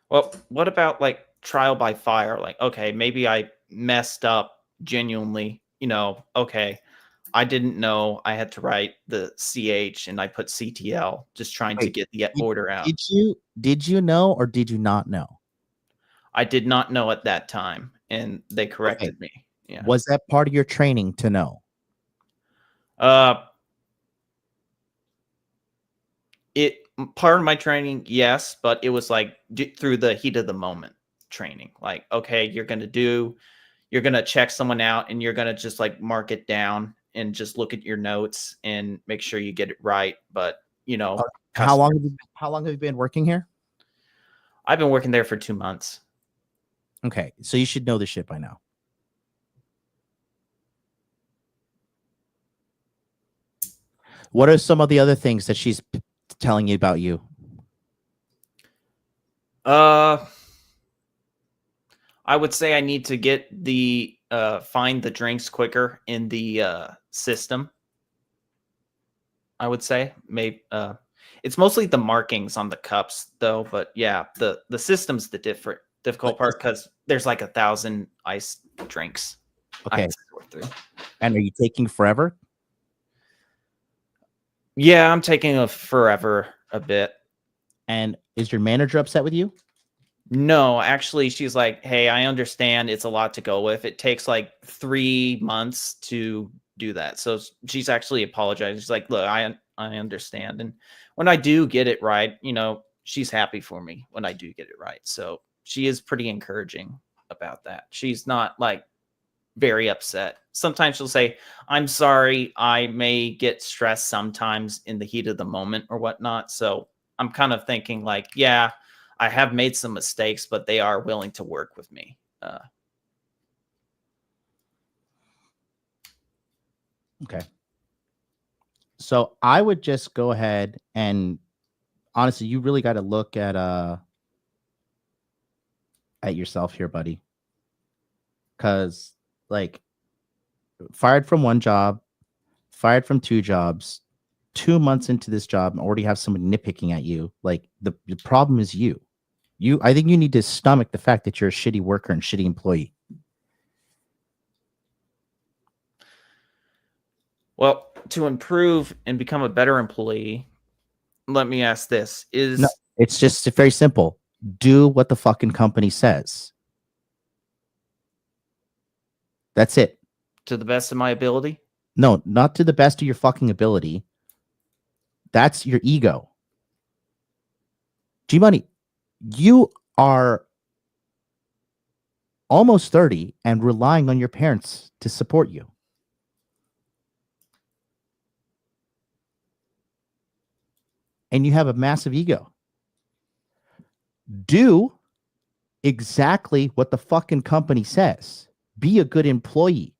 Well, what about like trial by fire? Like, okay, maybe I messed up genuinely, you know, okay, I didn't know I had to write the CH and I put CTL, just trying to get the order out. Did you know or did you not know? I did not know at that time and they corrected me. Yeah. Was that part of your training to know? Part of my training, yes, but it was like through the heat of the moment training. Like, okay, you're gonna check someone out and you're gonna just like mark it down and just look at your notes and make sure you get it right. But you know, how long have you been working here? I've been working there for 2 months. Okay, so you should know this shit by now. What are some of the other things that she's telling you about you? I would say I need to get the find the drinks quicker in the system. I would say maybe it's mostly the markings on the cups though, but yeah, the system's the difficult part because there's like 1,000 iced drinks. Okay. And are you taking forever? Yeah, I'm taking forever a bit. And is your manager upset with you? No, actually, she's like, hey, I understand it's a lot to go with. It takes like 3 months to do that. So she's actually apologizing. She's like, look, I understand. And when I do get it right, you know, she's happy for me when I do get it right. So she is pretty encouraging about that. She's not like very upset. Sometimes she'll say, I'm sorry, I may get stressed sometimes in the heat of the moment or whatnot. So I'm kind of thinking like, yeah, I have made some mistakes, but they are willing to work with me. Okay. So I would just go ahead and honestly, you really got to look at yourself here, buddy. Because like, fired from one job, fired from two jobs, 2 months into this job, and already have someone nitpicking at you. Like the problem is you. I think you need to stomach the fact that you're a shitty worker and shitty employee. Well, to improve and become a better employee, let me ask this: No, it's just very simple. Do what the fucking company says. That's it. to the best of my ability? No, not to the best of your fucking ability. That's your ego. G-Money, you are almost 30 and relying on your parents to support you. And you have a massive ego. Do exactly what the fucking company says. Be a good employee.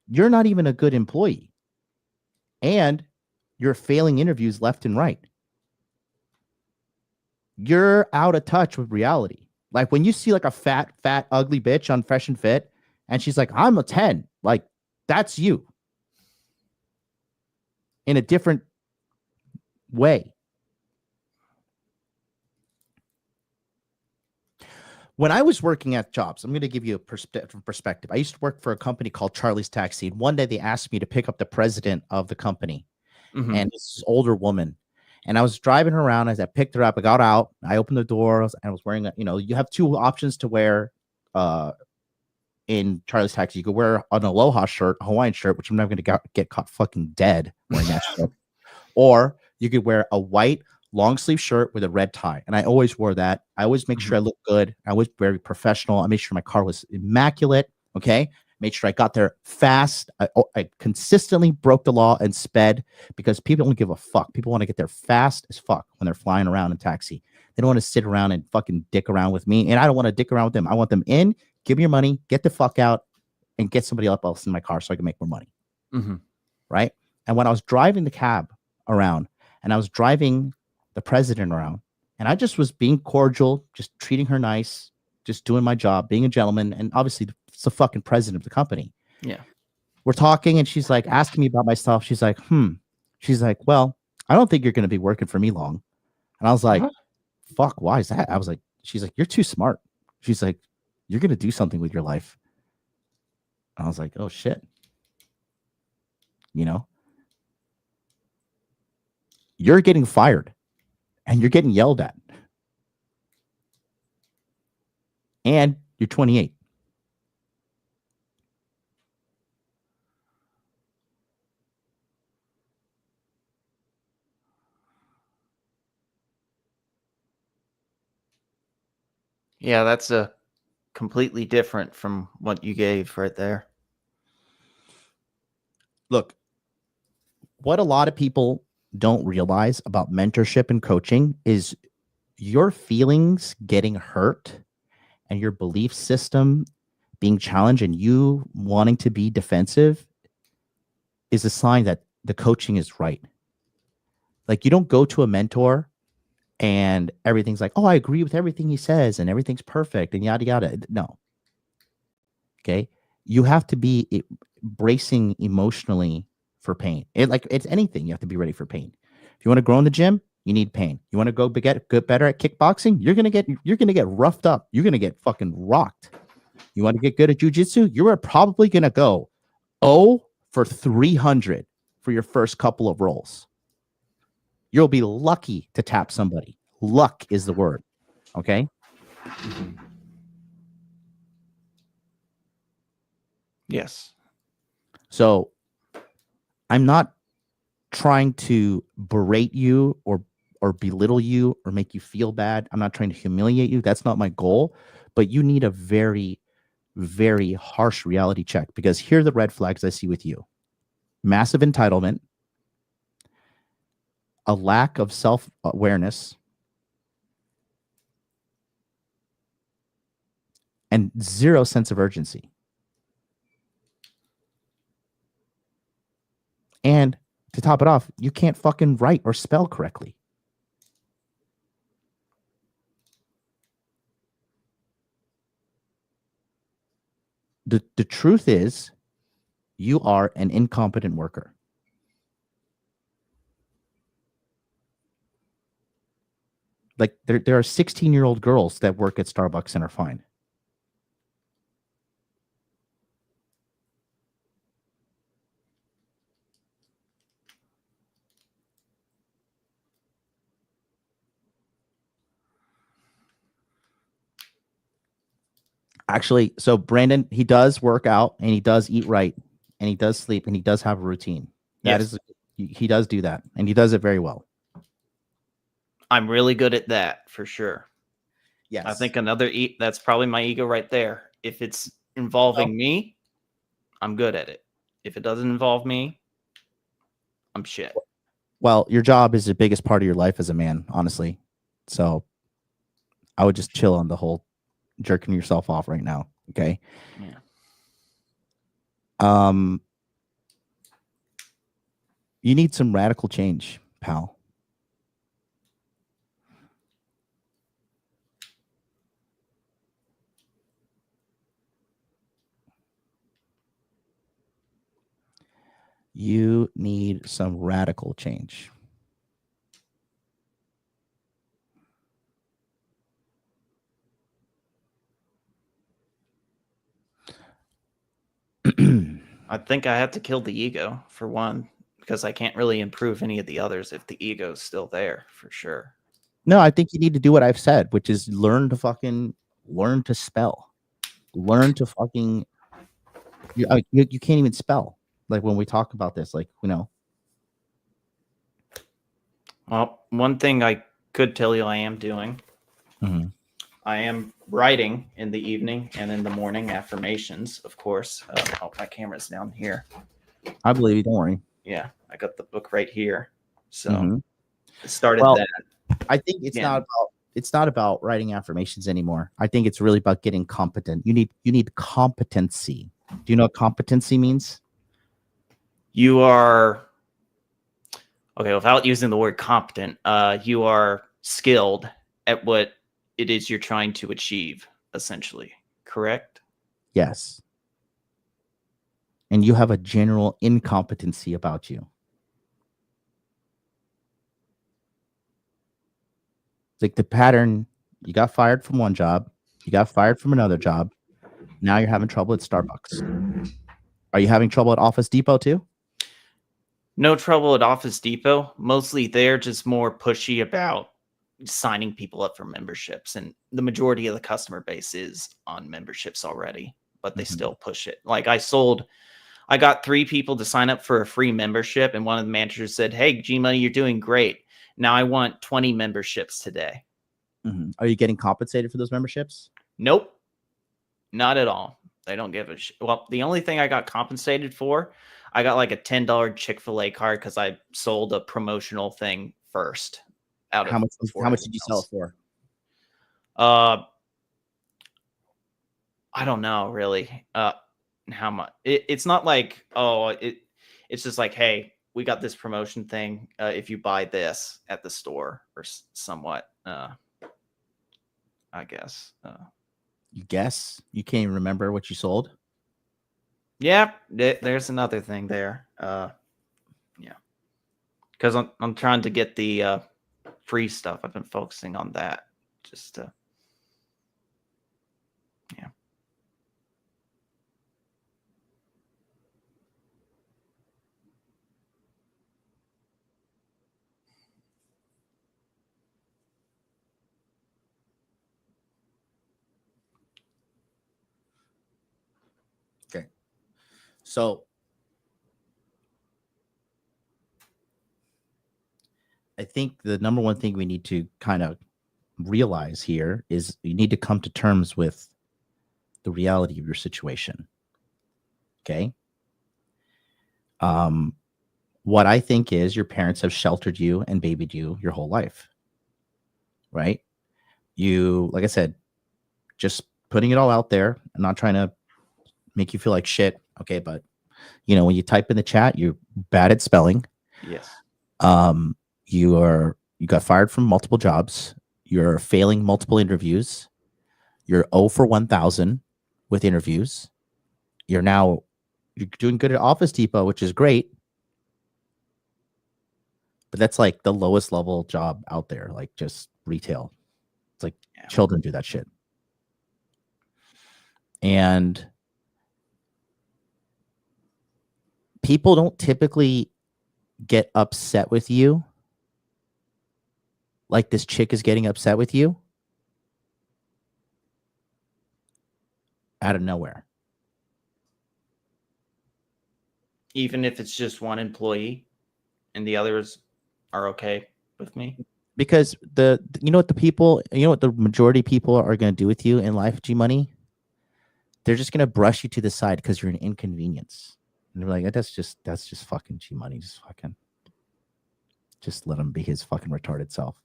You're not even a good employee. And you're failing interviews left and right. You're out of touch with reality. Like when you see like a fat, ugly bitch on Fresh and Fit, and she's like, I'm a 10. Like, that's you. In a different way. When I was working at jobs, I'm going to give you a perspective. I used to work for a company called Charlie's Taxi. And one day they asked me to pick up the president of the company. Mm-hmm. And this older woman. And I was driving her around. As I picked her up, I got out. I opened the door. And I was wearing, you have two options to wear in Charlie's Taxi. You could wear an Aloha shirt, a Hawaiian shirt, which I'm never going to get caught fucking dead wearing that shit. Or you could wear a white long sleeve shirt with a red tie. And I always wore that. I always make sure I look good. I was very professional. I made sure my car was immaculate. Okay. Made sure I got there fast. I consistently broke the law and sped because people don't give a fuck. People want to get there fast as fuck when they're flying around in taxi. They don't want to sit around and fucking dick around with me. And I don't want to dick around with them. I want them in, give me your money, get the fuck out, and get somebody else in my car so I can make more money. Mm-hmm. Right. And when I was driving the cab around and I was driving the president around and I just was being cordial, just treating her nice, just doing my job, being a gentleman. And obviously it's the fucking president of the company. Yeah. We're talking and she's like asking me about myself. She's like, She's like, well, I don't think you're going to be working for me long. And I was like, fuck, why is that? I was like, she's like, you're too smart. She's like, you're going to do something with your life. And I was like, oh shit. You're getting fired and you're getting yelled at. And you're 28. Yeah, that's a completely different from what you gave right there. Look, what a lot of people don't realize about mentorship and coaching is your feelings getting hurt and your belief system being challenged and you wanting to be defensive is a sign that the coaching is right. Like you don't go to a mentor and everything's like, oh, I agree with everything he says and everything's perfect and yada, yada. No. Okay. You have to be bracing emotionally for pain. It's anything. You have to be ready for pain. If you want to grow in the gym, you need pain. You want to go get better at kickboxing, you're gonna get roughed up. You're gonna get fucking rocked. You want to get good at jujitsu, you're probably gonna go 0 for 300 for your first couple of rolls. You'll be lucky to tap somebody. Luck is the word. Okay. Yes. So I'm not trying to berate you or belittle you or make you feel bad. I'm not trying to humiliate you. That's not my goal. But you need a very, very harsh reality check because here are the red flags I see with you. Massive entitlement, a lack of self-awareness, and zero sense of urgency. And to top it off, you can't fucking write or spell correctly. the truth is, you are an incompetent worker. Like there are 16-year-old girls that work at Starbucks and are fine. Actually, so Brandon, he does work out and he does eat right and he does sleep and he does have a routine. That Yes. is, he does do that and he does it very well. I'm really good at that for sure. Yes. I think that's probably my ego right there. If it's involving me, I'm good at it. If it doesn't involve me, I'm shit. Well, your job is the biggest part of your life as a man, honestly. So I would just chill on the whole jerking yourself off right now. Okay. Yeah. You need some radical change, pal. You need some radical change. I think I have to kill the ego for one, because I can't really improve any of the others if the ego's still there for sure. No, I think you need to do what I've said, which is learn to spell. Learn to fucking you can't even spell. Like when we talk about this, like, you know. Well, one thing I could tell you I am doing. Mm-hmm. I am writing in the evening and in the morning, affirmations, of course. Oh, my camera's down here. I believe you. Don't worry. Yeah, I got the book right here. So Mm-hmm. I started that. I think it's not about writing affirmations anymore. I think it's really about getting competent. You need competency. Do you know what competency means? You are okay, without using the word competent, you are skilled at what it is you're trying to achieve, essentially. Correct? Yes. And you have a general incompetency about you. Like the pattern, you got fired from one job, you got fired from another job. Now you're having trouble at Starbucks. Are you having trouble at Office Depot too? No trouble at Office Depot. Mostly they're just more pushy about signing people up for memberships. And the majority of the customer base is on memberships already, but they still push it. Like I got 3 people to sign up for a free membership. And one of the managers said, "Hey, G-Money, you're doing great. Now I want 20 memberships today." Mm-hmm. Are you getting compensated for those memberships? Nope. Not at all. They don't give a shit. Well, the only thing I got compensated for, I got like a $10 Chick-fil-A card because I sold a promotional thing first. How much did you sell it for? I don't know really. How much? It's not like, it's just like, hey, we got this promotion thing. If you buy this at the store, or somewhat. I guess. You guess? You can't even remember what you sold? Yeah, there's another thing there. Yeah, because I'm trying to get the free stuff. I've been focusing on that. Just yeah. Okay. So I think the number one thing we need to kind of realize here is you need to come to terms with the reality of your situation. Okay. What I think is your parents have sheltered you and babied you your whole life. Right? You, like I said, just putting it all out there. I'm not trying to make you feel like shit. Okay. But you know, when you type in the chat, you're bad at spelling. Yes. You got fired from multiple jobs. You're failing multiple interviews. You're 0 for 1,000 with interviews. you're doing good at Office Depot, which is great. But that's like the lowest level job out there, like just retail. It's like children do that shit. And people don't typically get upset with you like this chick is getting upset with you out of nowhere. Even if it's just one employee and the others are okay with me. Because you know what the majority of people are going to do with you in life, G Money? They're just going to brush you to the side because you're an inconvenience. And they're like, that's just fucking G Money. Just let him be his fucking retarded self.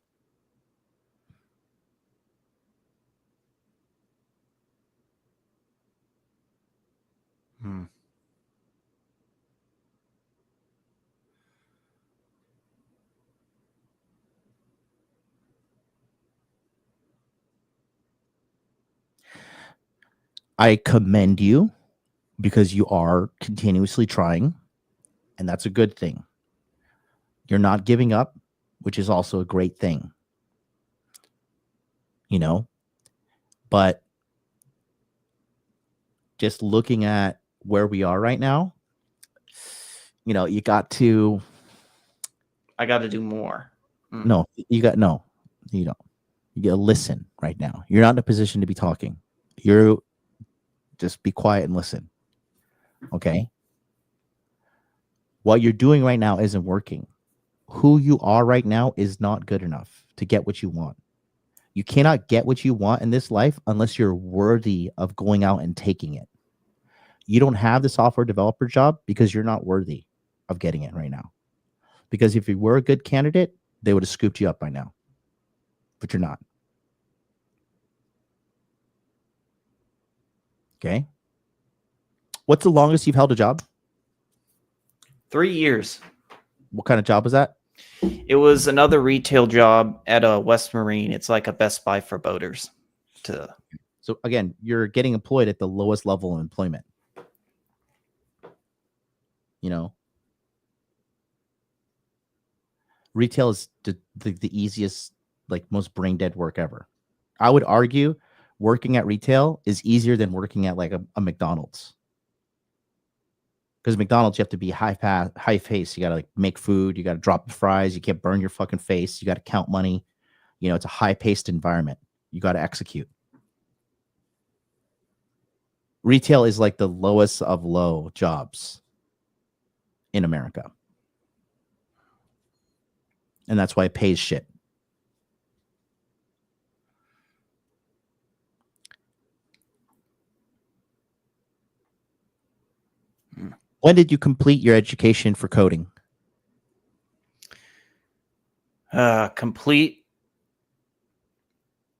I commend you because you are continuously trying, and that's a good thing. You're not giving up, which is also a great thing. You know, but just looking at where we are right now, you know, I got to do more. No, you don't. You got to listen right now. You're not in a position to be talking. Just be quiet and listen. Okay. What you're doing right now isn't working. Who you are right now is not good enough to get what you want. You cannot get what you want in this life unless you're worthy of going out and taking it. You don't have the software developer job because you're not worthy of getting it right now. Because if you were a good candidate, they would have scooped you up by now. But you're not. Okay. What's the longest you've held a job? 3 years. What kind of job was that? It was another retail job at a West Marine. It's like a Best Buy for boaters. So again, you're getting employed at the lowest level of employment. You know, retail is the easiest, like most brain dead work ever. I would argue working at retail is easier than working at like a McDonald's. Because McDonald's, you have to be high pace. You got to like make food. You got to drop the fries. You can't burn your fucking face. You got to count money. You know, it's a high paced environment. You got to execute. Retail is like the lowest of low jobs in America. And that's why it pays shit. When did you complete your education for coding? Complete.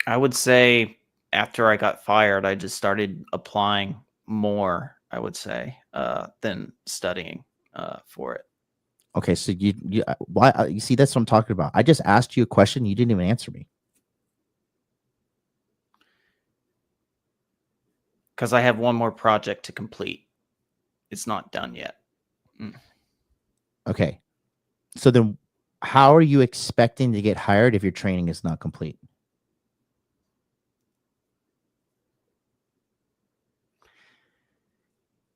I would say after I got fired, I just started applying more, I would say, than studying for it. Okay, so you see, that's what I'm talking about. I just asked you a question. You didn't even answer me. Because I have one more project to complete. It's not done yet. Okay. So then how are you expecting to get hired if your training is not complete?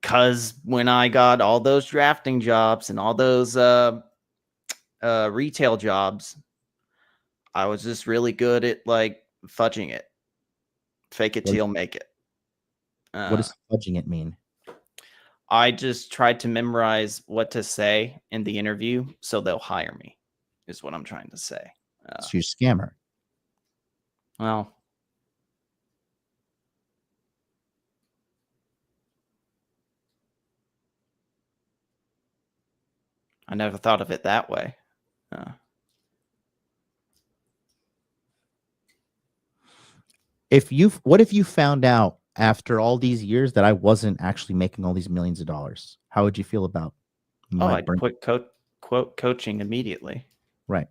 Because when I got all those drafting jobs and all those retail jobs, I was just really good at like fudging it. Fake it till you'll make it. What does fudging it mean? I just tried to memorize what to say in the interview so they'll hire me, is what I'm trying to say. So you're a scammer. Well, I never thought of it that way. What if you found out after all these years that I wasn't actually making all these millions of dollars? How would you feel about? I'd quit coaching immediately. Right.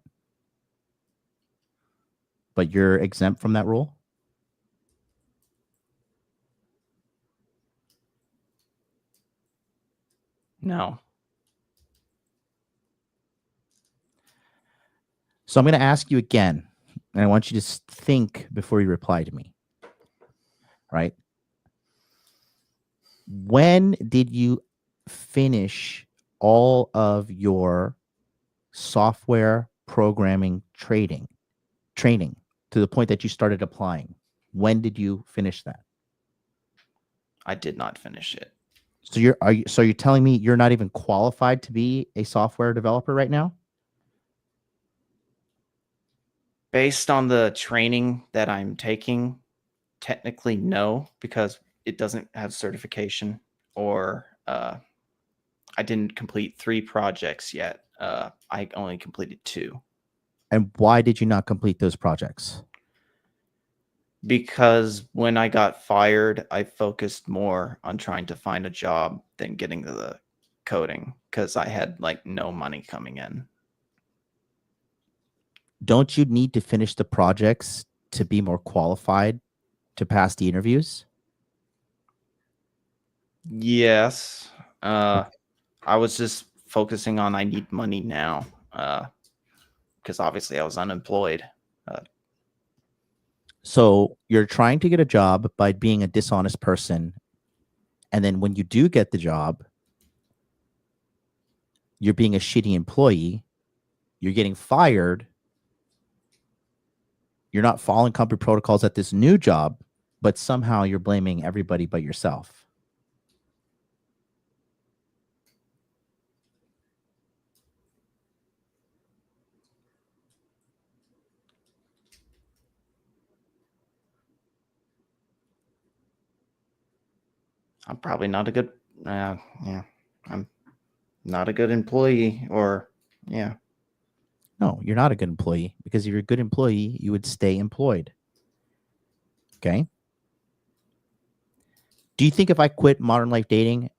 But you're exempt from that rule? No. So I'm going to ask you again, and I want you to think before you reply to me. Right? When did you finish all of your software programming training to the point that you started applying? When did you finish that? I did not finish it. So you're telling me you're not even qualified to be a software developer right now? Based on the training that I'm taking, technically no, because it doesn't have certification, or I didn't complete 3 projects yet. I only completed 2. And why did you not complete those projects? Because when I got fired, I focused more on trying to find a job than getting to the coding, because I had like no money coming in. Don't you need to finish the projects to be more qualified to pass the interviews? Yes. I was just focusing on I need money now, because obviously I was unemployed. So you're trying to get a job by being a dishonest person. And then when you do get the job, you're being a shitty employee. You're getting fired. You're not following company protocols at this new job, but somehow you're blaming everybody but yourself. I'm probably not a good, yeah, I'm not a good employee, or yeah. No, you're not a good employee, because if you're a good employee, you would stay employed. Okay. Do you think if I quit Modern Life Dating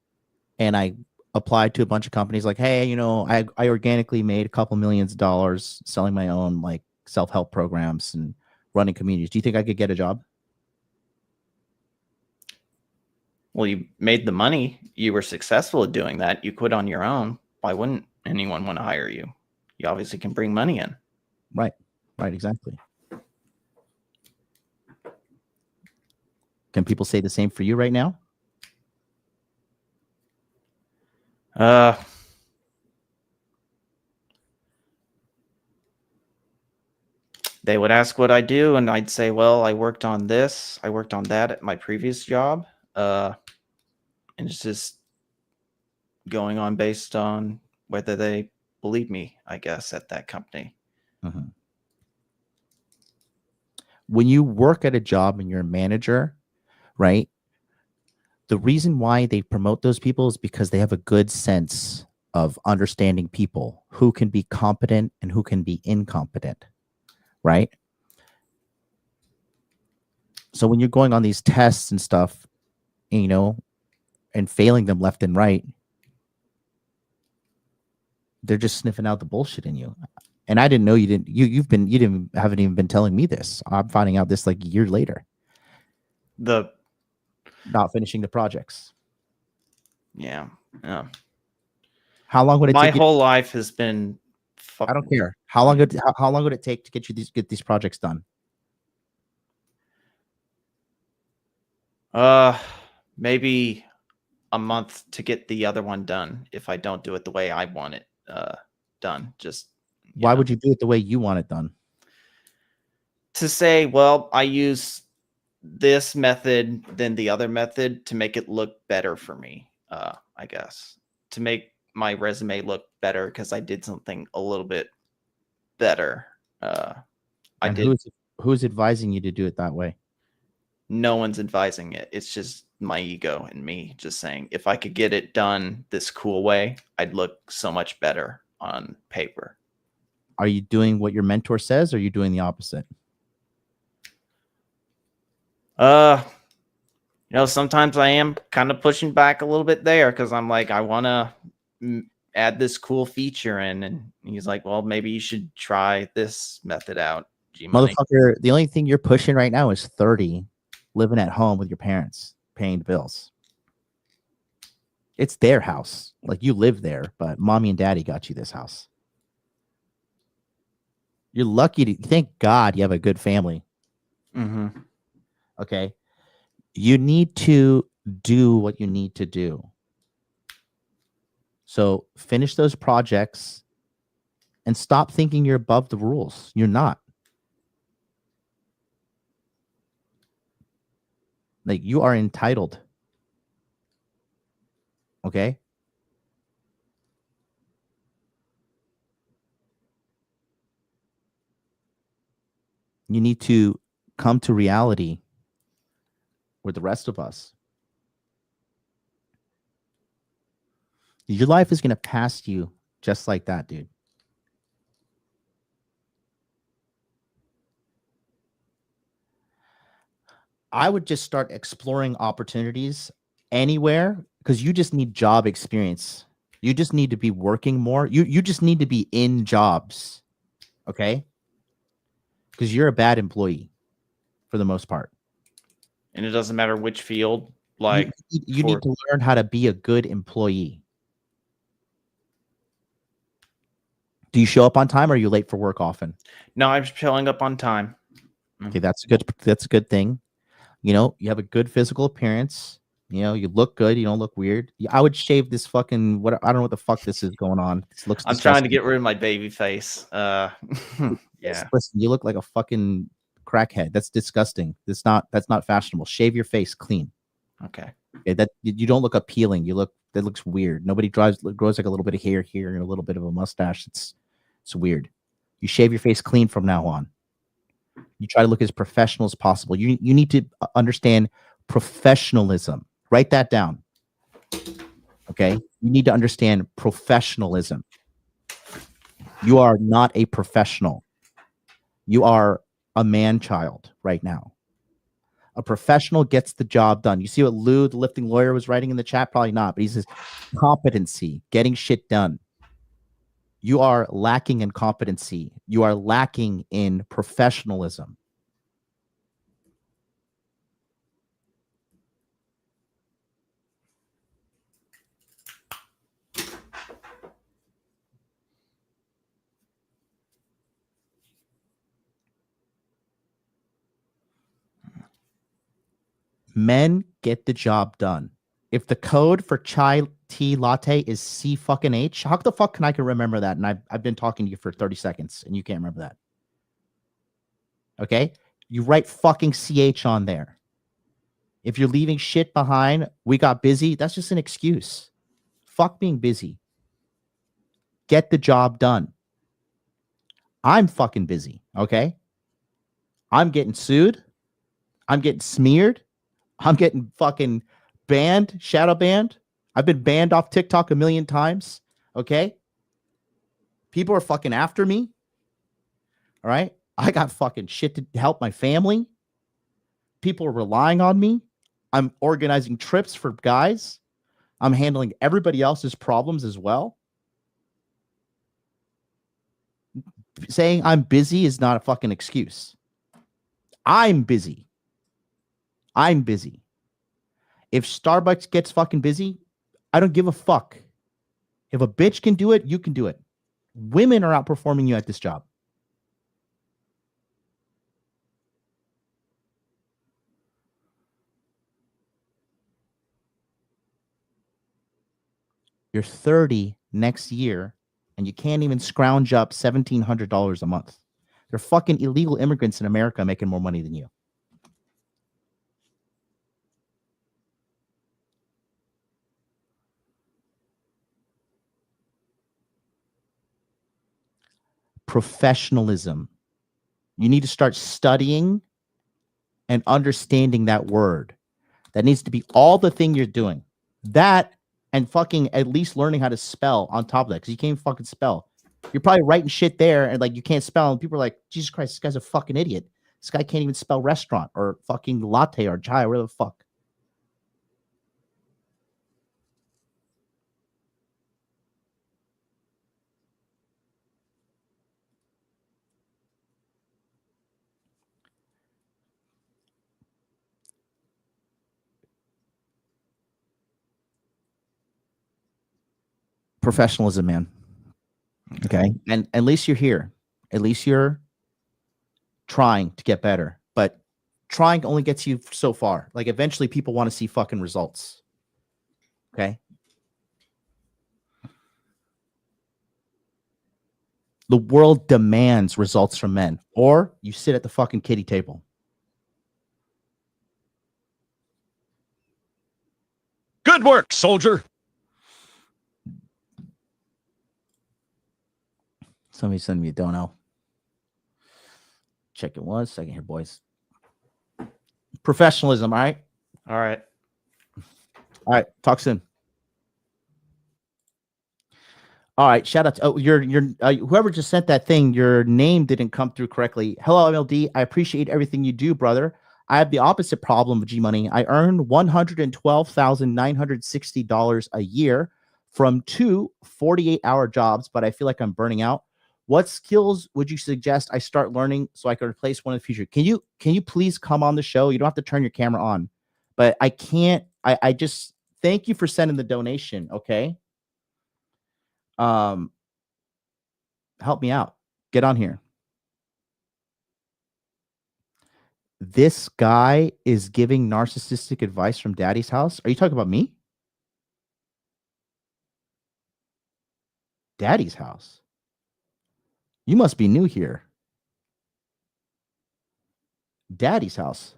and I applied to a bunch of companies like, hey, you know, I organically made a couple millions of dollars selling my own like self-help programs and running communities, do you think I could get a job? Well, you made the money. You were successful at doing that. You quit on your own. Why wouldn't anyone want to hire you? You obviously can bring money in. Right. Right. Exactly. Can people say the same for you right now? They would ask what I do, and I'd say, well, I worked on this, I worked on that at my previous job. And it's just going on based on whether they believe me, I guess, at that company. Mm-hmm. When you work at a job and you're a manager, right? The reason why they promote those people is because they have a good sense of understanding people who can be competent and who can be incompetent, right? So when you're going on these tests and stuff, you know, and failing them left and right, they're just sniffing out the bullshit in you. And I didn't know you didn't. You haven't even been telling me this. I'm finding out this like a year later. Not finishing the projects. Yeah. How long would it take? My whole life has been. I don't care. How long would it take to get these projects done? Maybe a month to get the other one done if I don't do it the way I want it done. Just why would you do it the way you want it done? To say, well, I use this method than the other method to make it look better for me, I guess. To make my resume look better because I did something a little bit better. Who's advising you to do it that way? No one's advising it. It's just my ego and me just saying, if I could get it done this cool way, I'd look so much better on paper. Are you doing what your mentor says, or are you doing the opposite? You know, sometimes I am kind of pushing back a little bit there because I'm like, I want to add this cool feature in, and he's like, well, maybe you should try this method out. Motherfucker, the only thing you're pushing right now is 30, living at home with your parents, paying the bills. It's their house. Like, you live there, but mommy and daddy got you this house. You're lucky to thank God you have a good family. Mm-hmm. Okay. You need to do what you need to do. So finish those projects and stop thinking you're above the rules. You're not. Like, you are entitled. Okay. You need to come to reality with the rest of us. Your life is going to pass you just like that, dude. I would just start exploring opportunities anywhere, because you just need job experience. You just need to be working more. You just need to be in jobs. Okay? Because you're a bad employee for the most part. And it doesn't matter which field. Like, you need to learn how to be a good employee. Do you show up on time, or are you late for work often? No, I'm showing up on time. Okay, that's a good thing. You know, you have a good physical appearance. You know, you look good. You don't look weird. I would shave this fucking I don't know what the fuck this is going on. This looks I'm disgusting. trying to get rid of my baby face. Yeah. Listen, you look like a fucking crackhead. That's disgusting. That's not fashionable. Shave your face clean. Okay. That you don't look appealing. That looks weird. Nobody grows like a little bit of hair here and a little bit of a mustache. It's weird. You shave your face clean from now on. You try to look as professional as possible. You need to understand professionalism. Write that down. Okay? You need to understand professionalism. You are not a professional. You are a man-child right now. A professional gets the job done. You see what Lou, the lifting lawyer, was writing in the chat? Probably not, but he says competency, getting shit done. You are lacking in competency. You are lacking in professionalism. Men get the job done. If the code for chai tea latte is C fucking H, how the fuck can I remember that? And I've been talking to you for 30 seconds and you can't remember that. Okay? You write fucking CH on there. If you're leaving shit behind, we got busy, that's just an excuse. Fuck being busy. Get the job done. I'm fucking busy, okay? I'm getting sued. I'm getting smeared. I'm getting fucking banned, shadow banned. I've been banned off TikTok a million times, okay? People are fucking after me, all right? I got fucking shit to help my family. People are relying on me. I'm organizing trips for guys. I'm handling everybody else's problems as well. Saying I'm busy is not a fucking excuse. I'm busy. I'm busy. If Starbucks gets fucking busy, I don't give a fuck. If a bitch can do it, you can do it. Women are outperforming you at this job. You're 30 next year, and you can't even scrounge up $1,700 a month. There are fucking illegal immigrants in America making more money than you. Professionalism. You need to start studying and understanding that word. That needs to be all the thing you're doing. That and fucking at least learning how to spell on top of that, because you can't even fucking spell. You're probably writing shit there and like you can't spell, and people are like, Jesus Christ, this guy's a fucking idiot. This guy can't even spell restaurant or fucking latte or chai or whatever the fuck. Professionalism, man. Okay. And at least you're here. At least you're trying to get better. But trying only gets you so far. Like eventually people want to see fucking results. Okay. The world demands results from men, or you sit at the fucking kiddie table. Good work, soldier. Somebody send me a dono. Check it 1 second here, boys. Professionalism, all right? All right. All right, talk soon. All right, shout out to whoever just sent that thing, your name didn't come through correctly. Hello, MLD. I appreciate everything you do, brother. I have the opposite problem of G Money. I earn $112,960 a year from 2 48-hour jobs, but I feel like I'm burning out. What skills would you suggest I start learning so I can replace one in the future? Can you please come on the show? You don't have to turn your camera on, but I can't. I just thank you for sending the donation. Okay. Help me out. Get on here. This guy is giving narcissistic advice from daddy's house. Are you talking about me? Daddy's house. You must be new here. Daddy's house.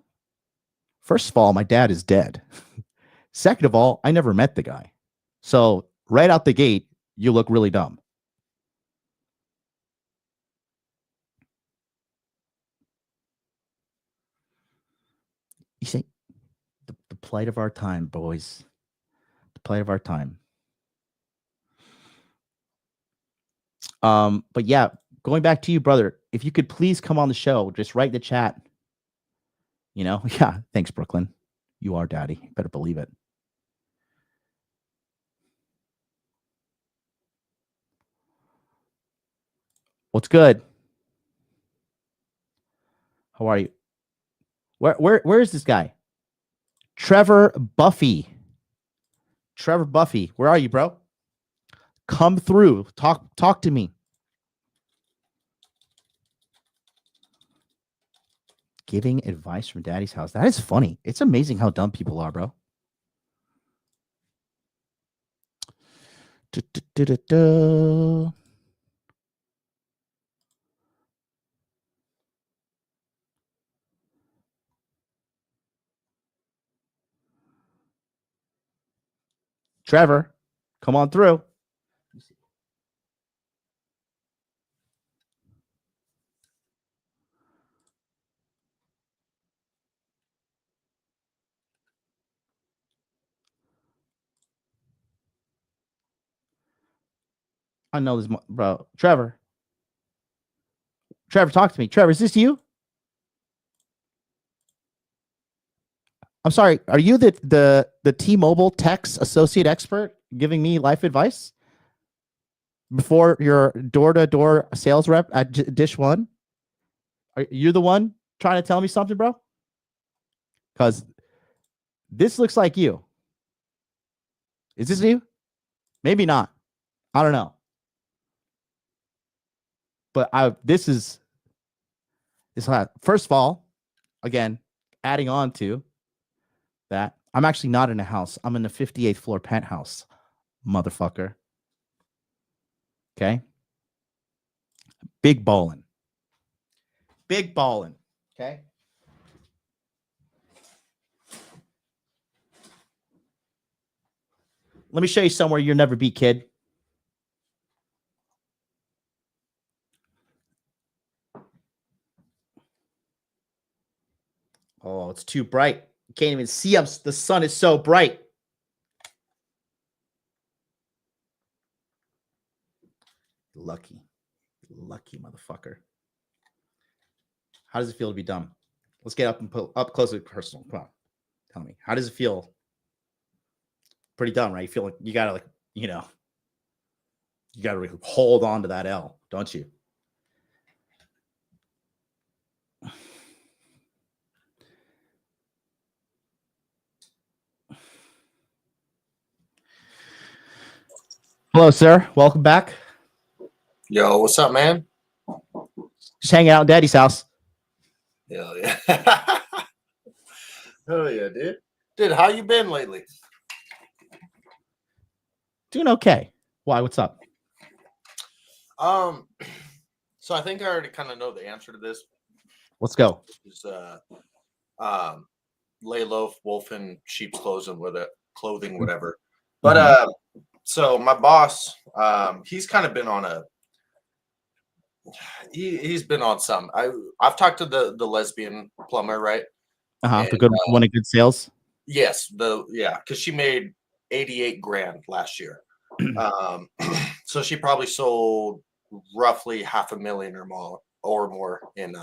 First of all, my dad is dead. Second of all, I never met the guy. So right out the gate, you look really dumb. You see, the plight of our time, boys. The plight of our time. But yeah, going back to you, brother, if you could please come on the show, just write in the chat. You know, yeah, thanks, Brooklyn. You are daddy. Better believe it. What's good? How are you? Where is this guy? Trevor Buffy. Trevor Buffy, where are you, bro? Come through. Talk to me. Giving advice from daddy's house. That is funny. It's amazing how dumb people are, bro. Trevor, come on through. I know this, bro. Trevor, talk to me. Trevor, is this you? I'm sorry. Are you the T-Mobile Tech's associate expert giving me life advice before your door-to-door sales rep at Dish One? Are you the one trying to tell me something, bro? Because this looks like you. Is this you? Maybe not. I don't know. But this is first of all, again, adding on to that, I'm actually not in a house. I'm in a 58th floor penthouse, motherfucker. Okay. Big ballin'. Big ballin'. Okay. Let me show you somewhere you'll never be, kid. Oh, it's too bright. You can't even see us. The sun is so bright. Lucky motherfucker. How does it feel to be dumb? Let's get up close and personal. Come on. Tell me. How does it feel? Pretty dumb, right? You feel like you gotta you gotta hold on to that L, don't you? Hello, sir. Welcome back. Yo, what's up, man? Just hanging out at Daddy's house. Hell yeah. Hell yeah, dude. Dude, how you been lately? Doing okay. Why? What's up? So I think I already kind of know the answer to this. Let's go. Is lay low, wolf in sheep's clothing, whatever. But so my boss, he's kind of been on a he's been on some. I've talked to the lesbian plumber, right? The good one of good sales. Yes, because she made 88 grand last year. So she probably sold roughly $500,000 or more in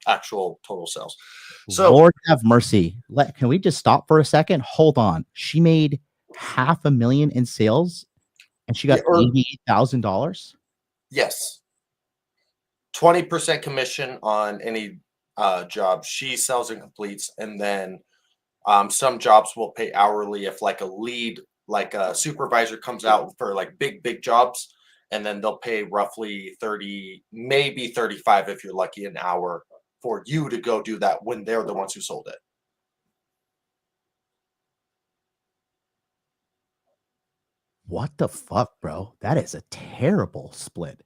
actual total sales. So Lord have mercy. Can we just stop for a second? Hold on. She made $500,000 in sales and she got $88,000. Yes. 20% commission on any job she sells and completes, and then some jobs will pay hourly if like a lead, like a supervisor comes out for like big jobs, and then they'll pay roughly 30, maybe 35 if you're lucky, an hour for you to go do that when they're the ones who sold it. What the fuck, bro? That is a terrible split.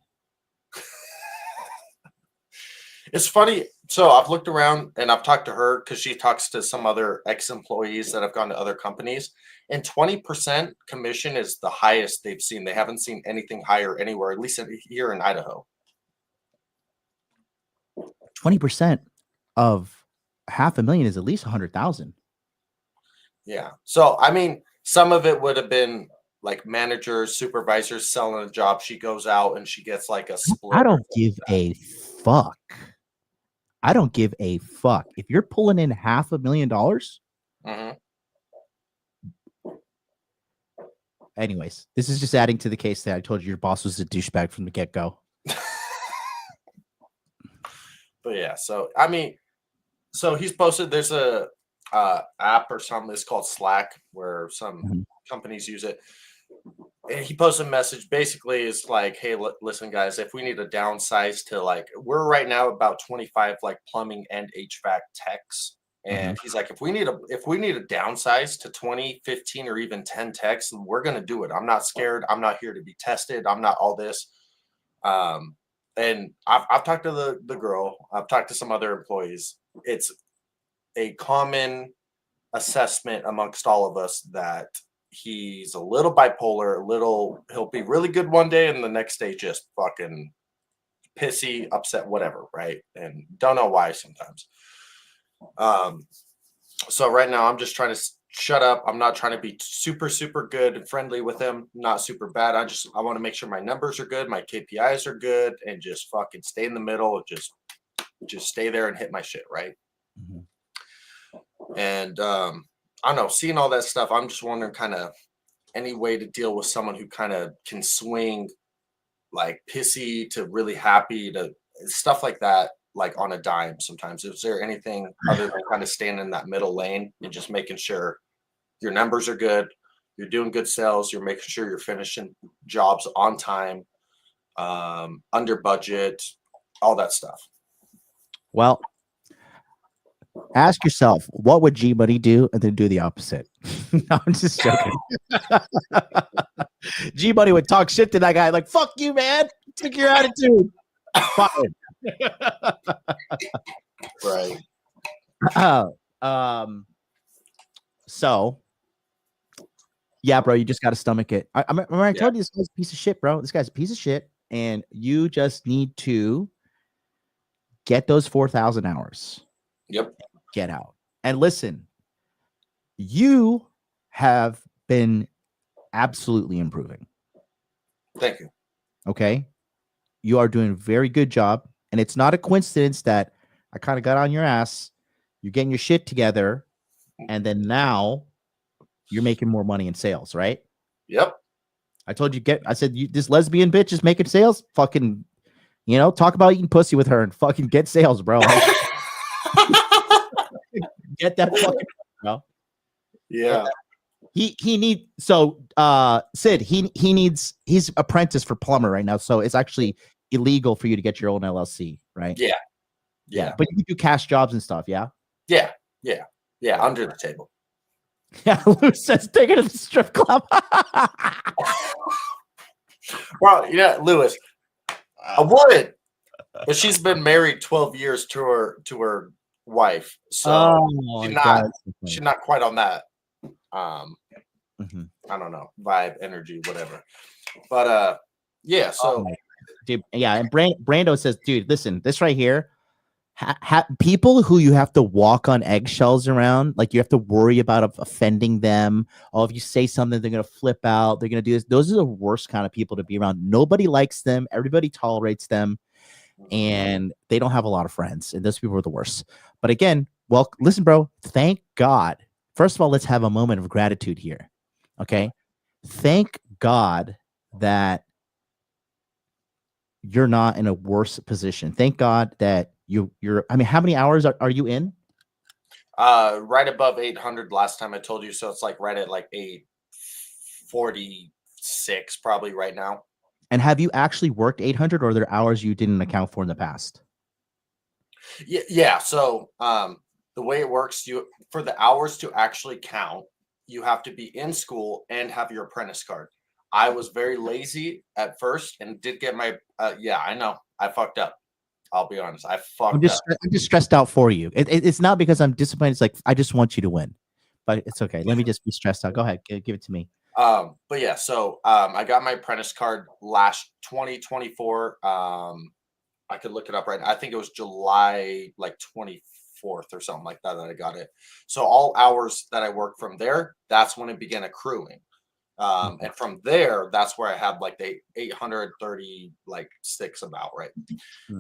It's funny. So I've looked around and I've talked to her because she talks to some other ex-employees that have gone to other companies, and 20% commission is the highest they've seen. They haven't seen anything higher anywhere, at least here in Idaho. 20% of $500,000 is at least 100,000. Yeah. So, I mean, some of it would have been like managers, supervisors selling a job. She goes out and she gets like a split. I don't give a fuck. I don't give a fuck. If you're pulling in $500,000. Anyways, this is just adding to the case that I told you your boss was a douchebag from the get-go. But yeah, so I mean, so he's posted, there's a app or something that's called Slack where some companies use it. And he posted a message, basically is like, hey, listen guys, if we need to downsize to like, we're right now about 25 like plumbing and HVAC techs. And he's like, if we need a downsize to 20, 15, or even 10 techs, we're going to do it. I'm not scared. I'm not here to be tested. I'm not all this. And I've talked to the girl. I've talked to some other employees. It's a common assessment amongst all of us that he's a little bipolar, he'll be really good one day and the next day just fucking pissy, upset, whatever, right? And don't know why sometimes. So right now I'm just trying to shut up. I'm not trying to be super good and friendly with him, not super bad. I want to make sure my numbers are good, my KPIs are good, and just fucking stay in the middle, just stay there and hit my shit, right? And I don't know, seeing all that stuff, I'm just wondering kind of any way to deal with someone who kind of can swing like pissy to really happy to stuff like that, like on a dime sometimes. Is there anything other than kind of staying in that middle lane and just making sure your numbers are good, you're doing good sales, you're making sure you're finishing jobs on time, under budget, all that stuff? Well, ask yourself, what would G Money do, and then do the opposite. No, I'm just joking. G Money would talk shit to that guy, like, fuck you, man. Take your attitude. Fine. Right. So yeah, bro, you just got to stomach it. I told you this guy's a piece of shit, bro. This guy's a piece of shit, and you just need to get those 4,000 hours. Yep. Get out. And listen, you have been absolutely improving. Thank you. Okay. You are doing a very good job. And it's not a coincidence that I kind of got on your ass. You're getting your shit together. And then now you're making more money in sales, right? Yep. I told you, I said, this lesbian bitch is making sales. Fucking, talk about eating pussy with her and fucking get sales, bro. Get that fucking, bro. Yeah. He need Sid, he's apprentice for plumber right now, so it's actually illegal for you to get your own LLC, right? Yeah. But you do cash jobs and stuff, yeah. Yeah. Under the table. Yeah, Lou says take it to the strip club. Well, yeah, Lewis, I would, but she's been married 12 years to her wife, so she's not quite on that. I don't know, vibe, energy, whatever. But yeah, so dude, yeah, and Brando says, dude, listen, this right here. People who you have to walk on eggshells around, like you have to worry about offending them. Oh, if you say something, they're gonna flip out. They're gonna do this. Those are the worst kind of people to be around. Nobody likes them. Everybody tolerates them, and they don't have a lot of friends. And those people are the worst. But again, well, listen, bro. Thank God. First of all, let's have a moment of gratitude here. Okay, thank God that you're not in a worse position. Thank God that you're. I mean, how many hours are you in? Right above 800 last time I told you, so it's like right at like 846 probably right now. And have you actually worked 800, or are there hours you didn't account for in the past? Yeah. So the way it works, for the hours to actually count, you have to be in school and have your apprentice card. I was very lazy at first and did get my yeah, I know I fucked up. I'll be honest. I'm just stressed out for you. It's not because I'm disappointed. It's like I just want you to win, but it's okay. Let me just be stressed out. Go ahead, give it to me. But yeah, so I got my apprentice card last 2024. I could look it up right now. I think it was July like 24th or something like that I got it. So all hours that I worked from there, that's when it began accruing. And from there, that's where I had like the 830 like sticks about, right?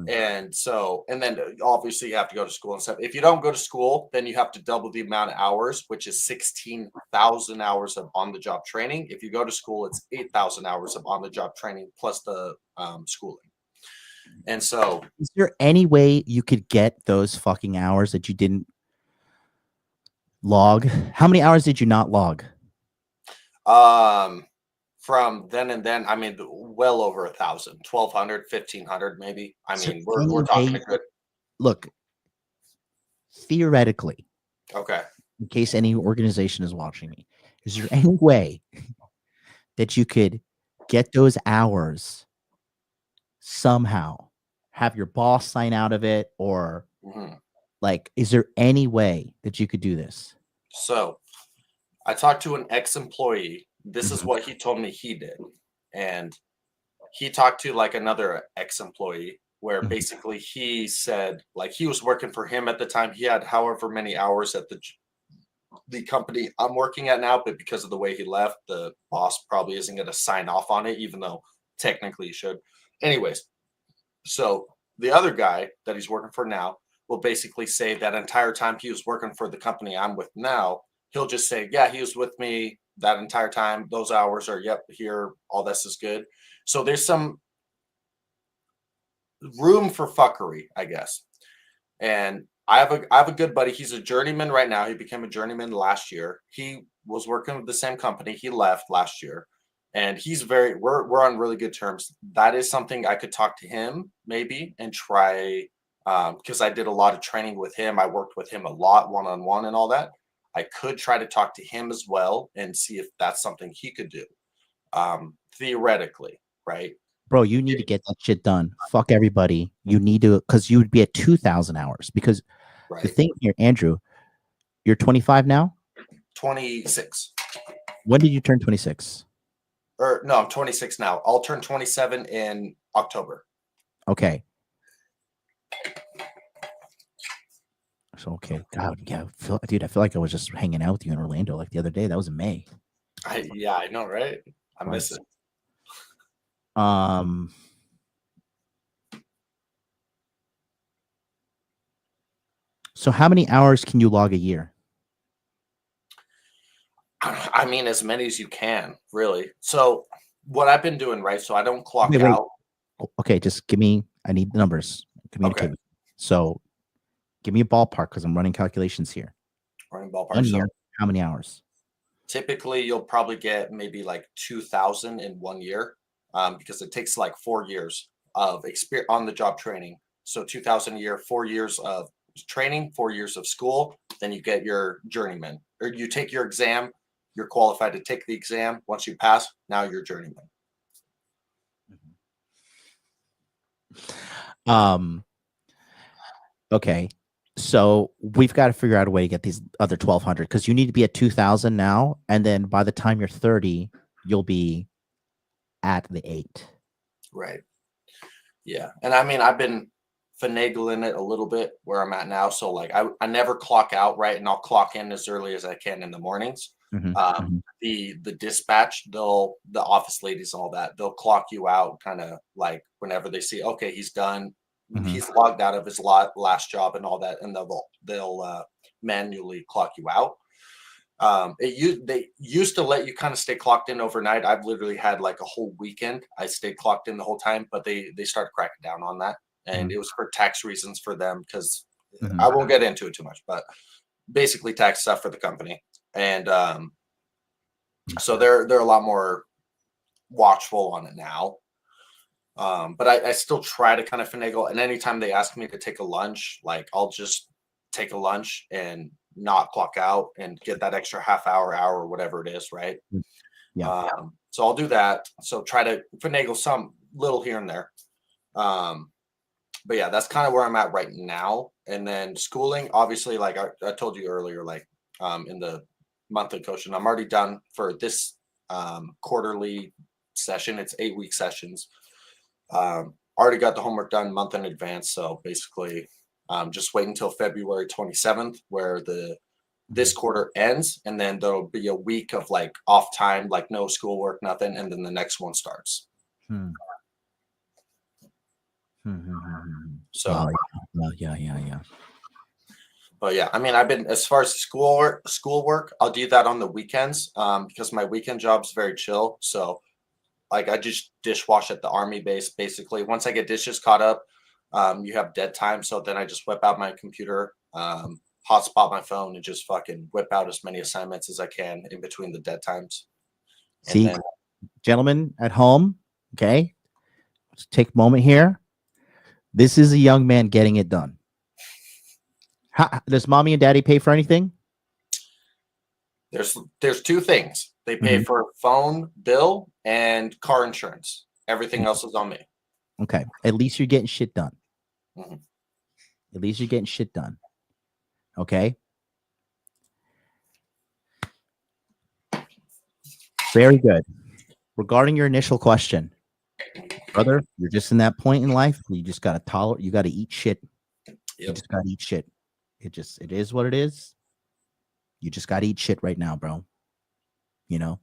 And so, and then obviously you have to go to school and stuff. If you don't go to school, then you have to double the amount of hours, which is 16,000 hours of on-the-job training. If you go to school, it's 8,000 hours of on-the-job training plus the schooling. And so, is there any way you could get those fucking hours that you didn't log? How many hours did you not log? From then and then, I mean, well over 1,000, 1,200, 1,500, maybe. I mean, we're talking a good. Look, theoretically, okay, in case any organization is watching me, is there any way that you could get those hours somehow, have your boss sign out of it, or like, is there any way that you could do this? So I talked to an ex-employee. This is what he told me he did. And he talked to like another ex-employee where basically he said like he was working for him at the time. He had however many hours at the company I'm working at now, but because of the way he left, the boss probably isn't going to sign off on it, even though technically he should. Anyways, so the other guy that he's working for now will basically say that entire time he was working for the company I'm with now, he'll just say, yeah, he was with me that entire time. Those hours are, yep, here, all this is good. So there's some room for fuckery, I guess. And I have a good buddy. He's a journeyman right now. He became a journeyman last year. He was working with the same company. He left last year. And he's we're on really good terms. That is something I could talk to him maybe and try, because I did a lot of training with him. I worked with him a lot one-on-one and all that. I could try to talk to him as well and see if that's something he could do. Theoretically, right? Bro, you need to get that shit done. Fuck everybody. You need to, because you would be at 2,000 hours. Because the thing here, Andrew, you're 25 now? 26. When did you turn 26? Or no, I'm 26 now. I'll turn 27 in October. Okay. So, okay. God, yeah. Dude, I feel like I was just hanging out with you in Orlando like the other day. That was in May. Yeah, I know, right? I miss it. So how many hours can you log a year? I mean, as many as you can, really. So what I've been doing, right? So I don't clock out. Okay, just give me, I need the numbers. Communicate. Okay. So give me a ballpark because I'm running calculations here. Running ballpark. 1 year, how many hours? typically you'll probably get maybe like 2,000 in 1 year, because it takes like 4 years of experience on the job training. So 2,000 a year, 4 years of training, 4 years of school, then you get your journeyman, or you take your exam. You're qualified to take the exam. Once you pass, now you're journeyman. Okay. So we've got to figure out a way to get these other 1,200, because you need to be at 2,000 now, and then by the time you're 30, you'll be at the 8. Right. Yeah. And I mean, I've been finagling it a little bit where I'm at now. So like I never clock out, right? And I'll clock in as early as I can in the mornings. The dispatch, the office ladies and all that, they'll clock you out kind of like whenever they see, okay, he's done. He's logged out of his last job and all that, and they'll manually clock you out. They used to let you kind of stay clocked in overnight. I've literally had like a whole weekend I stayed clocked in the whole time, but they started cracking down on that, and it was for tax reasons for them, because I won't get into it too much, but basically tax stuff for the company, and so they're a lot more watchful on it now. But I still try to kind of finagle, and anytime they ask me to take a lunch, like I'll just take a lunch and not clock out and get that extra half hour, or whatever it is, right? Yeah. So I'll do that. So try to finagle some little here and there. But yeah, that's kind of where I'm at right now. And then schooling, obviously, like I told you earlier, like in the monthly coaching, I'm already done for this quarterly session. It's 8-week sessions. Already got the homework done month in advance. So basically, just wait until February 27th, where this quarter ends, and then there'll be a week of like off time, like no schoolwork, nothing, and then the next one starts. So yeah. But yeah, I mean, I've been, as far as schoolwork, I'll do that on the weekends, because my weekend job's very chill. So like I just dishwash at the army base. Basically, once I get dishes caught up, you have dead time. So then I just whip out my computer, hotspot my phone, and just fucking whip out as many assignments as I can in between the dead times. See, gentlemen at home, okay, let's take a moment here. This is a young man getting it done. Does mommy and daddy pay for anything? There's two things. They pay for phone bill and car insurance. Everything else is on me. Okay. At least you're getting shit done. At least you're getting shit done. Okay. Very good. Regarding your initial question, brother, you're just in that point in life where you just gotta tolerate. You gotta eat shit. You just gotta eat shit. It is what it is. You just gotta eat shit right now, bro. You know,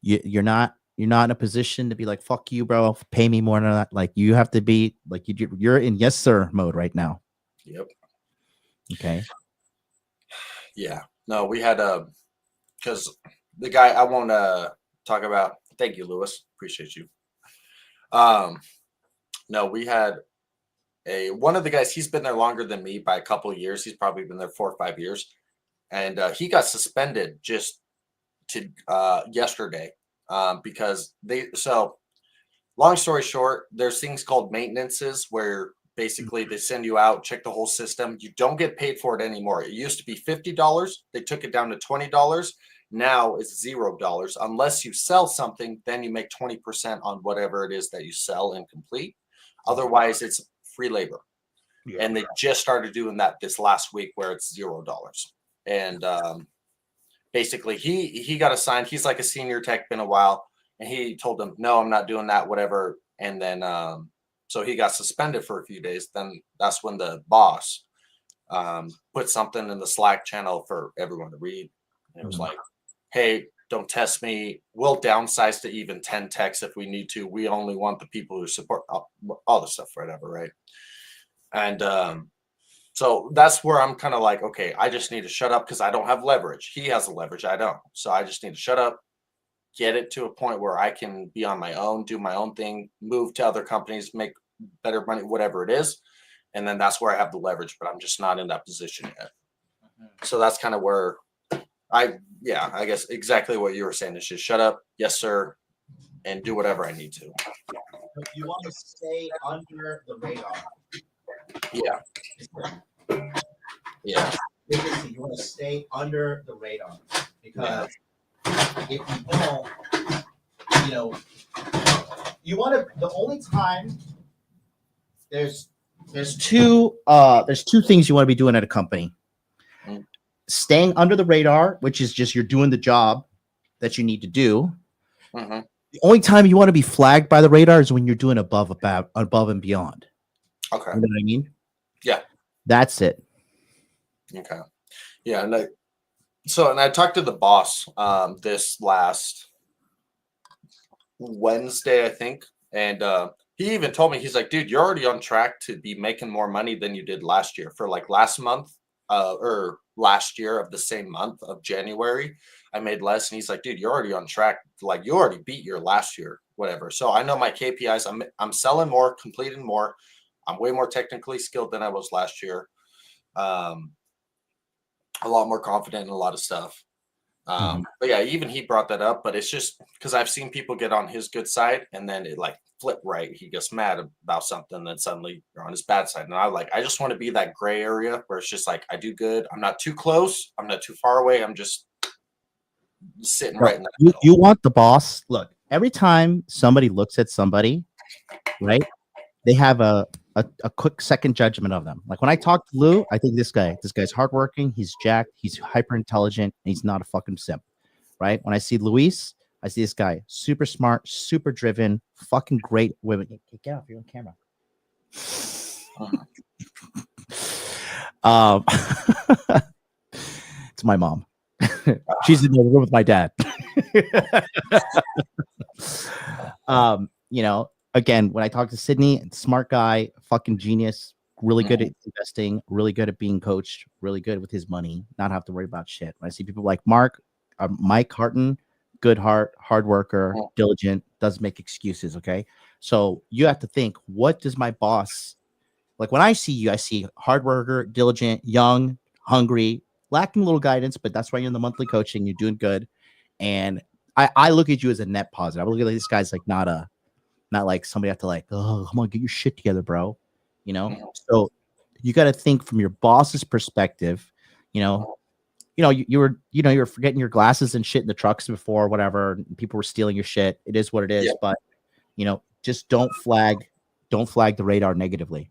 you're not in a position to be like, fuck you, bro, pay me more than that. Like, you have to be like, you're in yes sir mode right now. Yep. Okay. Yeah. No, we had because the guy, I won't talk about. Thank you, Lewis. Appreciate you. No, we had one of the guys, he's been there longer than me by a couple of years. He's probably been there 4 or 5 years. And he got suspended just yesterday, because so long story short, there's things called maintenances where basically they send you out, check the whole system. You don't get paid for it anymore. It used to be $50. They took it down to $20. Now it's $0. Unless you sell something, then you make 20% on whatever it is that you sell and complete. Otherwise, it's free labor. And they just started doing that this last week, where it's $0. And basically he got assigned. He's like a senior tech, been a while, and he told them, no, I'm not doing that, whatever. And then so he got suspended for a few days. Then that's when the boss put something in the Slack channel for everyone to read. And it was like, hey, don't test me. We'll downsize to even 10 techs if we need to. We only want the people who support all the stuff, whatever, right? And so that's where I'm kind of like, okay, I just need to shut up, because I don't have leverage. He has the leverage, I don't. So I just need to shut up, get it to a point where I can be on my own, do my own thing, move to other companies, make better money, whatever it is. And then that's where I have the leverage, but I'm just not in that position yet. So that's kind of where I guess exactly what you were saying is just shut up, yes sir, and do whatever I need to. But you want to stay under the radar. Yeah. Yeah. You want to stay under the radar because if you don't, you want to. The only time there's two things you want to be doing at a company. Staying under the radar, which is just you're doing the job that you need to do. The only time you want to be flagged by the radar is when you're doing above and beyond. Okay. You know what I mean? Yeah. That's it. Okay. Yeah, and I talked to the boss this last Wednesday, I think, and he even told me, he's like, dude, you're already on track to be making more money than you did last year. For like last month or last year of the same month of January, I made less. And he's like, dude, you're already on track. Like you already beat your last year, whatever. So I know my KPIs. I'm selling more, completing more. I'm way more technically skilled than I was last year. A lot more confident in a lot of stuff. But yeah, even he brought that up, but it's just because I've seen people get on his good side and then it like flip right. He gets mad about something, then suddenly you're on his bad side. And I just want to be that gray area where it's just like, I do good. I'm not too close. I'm not too far away. I'm just sitting right in that middle. You want the boss. Look, every time somebody looks at somebody, right, they have a quick second judgment of them. Like when I talk to Lou, I think this guy's hardworking, he's jacked, he's hyper intelligent, and he's not a fucking simp. Right? When I see Luis, I see this guy super smart, super driven, fucking great women. Get off, you're on camera. It's my mom. She's in the room with my dad. Again, when I talk to Sydney, smart guy, fucking genius, really good at investing, really good at being coached, really good with his money, not have to worry about shit. When I see people like Mike Harton, good heart, hard worker, diligent, doesn't make excuses. Okay. So you have to think, what does my boss like? When I see you, I see hard worker, diligent, young, hungry, lacking a little guidance, but that's why you're in the monthly coaching. You're doing good. And I look at you as a net positive. I look at this guy's like not like somebody have to like, oh, come on, get your shit together, bro. So you got to think from your boss's perspective. You were forgetting your glasses and shit in the trucks before, whatever. And people were stealing your shit. It is what it is. But just don't flag the radar negatively.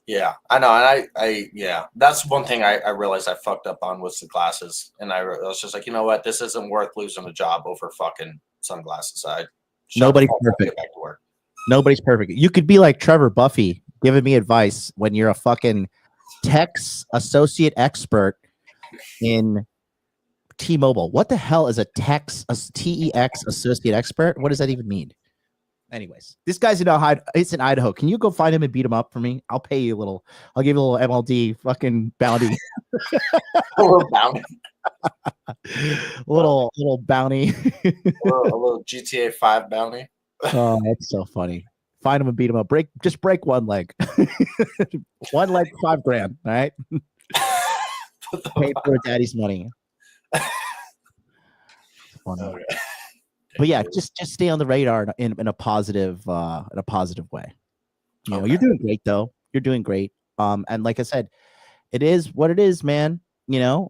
Yeah, I know. And that's one thing I realized I fucked up on was the glasses. And I was just like, you know what? This isn't worth losing a job over fucking sunglasses. Nobody's perfect. Back to work. Nobody's perfect. You could be like Trevor Buffy giving me advice when you're a fucking techs associate expert in T-Mobile. What the hell is a TEX associate expert? What does that even mean? Anyways, this guy's in Ohio. It's in Idaho. Can you go find him and beat him up for me? I'll pay you a little. I'll give you a little MLD fucking bounty. A little bounty. little bounty. a little GTA 5 bounty. Oh, that's so funny. Find him and beat him up. Just break one leg. One leg, $5,000. All right. Pay for daddy's money. Okay. But yeah, just stay on the radar in a positive way. You're doing great though. You're doing great. And like I said, it is what it is, man. You're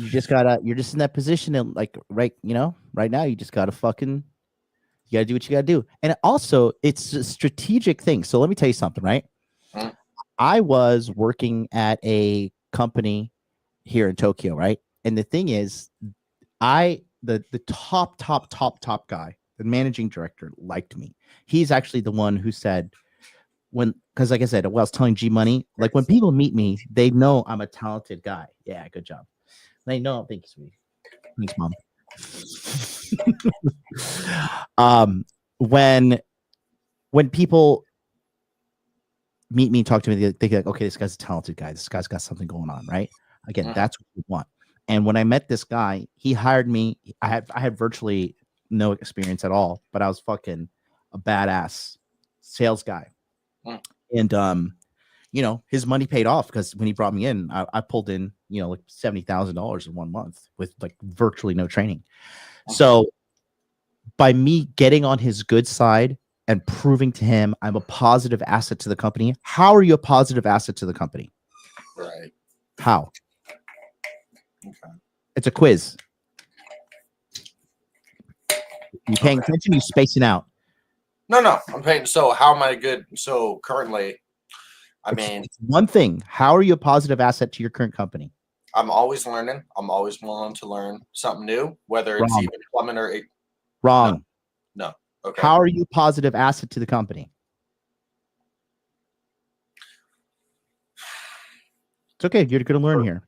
just in that position and like right now you just gotta do what you gotta do. And also it's a strategic thing. So let me tell you something, right? I was working at a company here in Tokyo, right? And the thing is, the top guy, the managing director, liked me. He's actually the one who said, because like I said, I was telling G Money, like when people meet me, they know I'm a talented guy. Yeah, good job. They know. Thank you, sweetie. Thanks, Mom. When people meet me and talk to me, they think like, okay, this guy's a talented guy. This guy's got something going on, right? Again, that's what we want. And when I met this guy, he hired me. I had virtually no experience at all, but I was fucking a badass sales guy. And his money paid off because when he brought me in, I pulled in, like $70,000 in 1 month with like virtually no training. So by me getting on his good side and proving to him I'm a positive asset to the company. How are you a positive asset to the company? Right. How? Okay. It's a quiz. You paying attention? You spacing out? No, I'm paying. So how am I good? So currently, It's one thing. How are you a positive asset to your current company? I'm always learning. I'm always willing to learn something new, whether it's Wrong. even plumbing or Wrong. No. Okay. How are you a positive asset to the company? It's okay. You're going to learn here.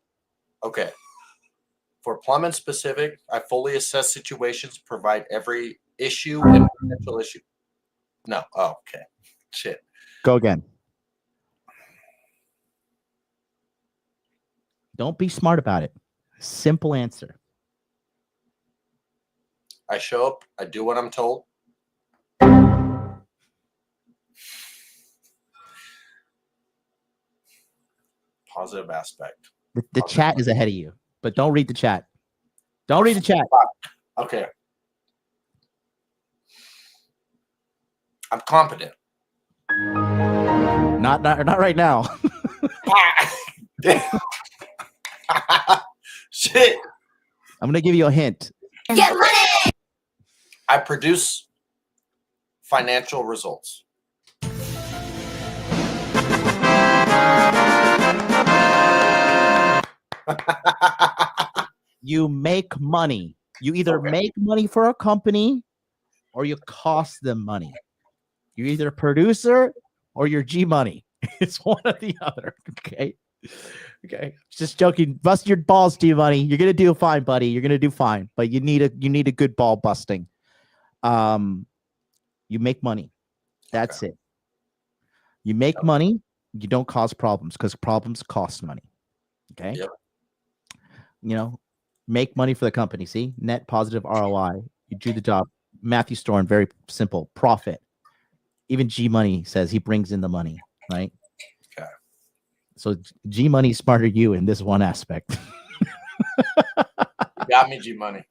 Okay. For plumbing specific, I fully assess situations, provide every issue and potential issue. No. Oh, okay. Shit. Go again. Don't be smart about it. Simple answer. I show up. I do what I'm told. Positive aspect. The chat is ahead of you, but don't read the chat. Don't read the chat. Okay. I'm competent. Not right now. Shit. I'm gonna give you a hint. Get money. I produce financial results. You make money. You either make money for a company or you cost them money. You're either a producer or you're G money. It's one or the other. Okay. Just joking. Bust your balls, G money. You're gonna do fine, buddy. You're gonna do fine. But you need a good ball busting. You make money. That's it. You make money. You don't cause problems because problems cost money. Okay. Yep. Make money for the company. See, net positive ROI. You do the job. Matthew Storm, very simple. Profit. Even G Money says he brings in the money, right? Okay. So G Money smarter you in this one aspect. You got me, G Money.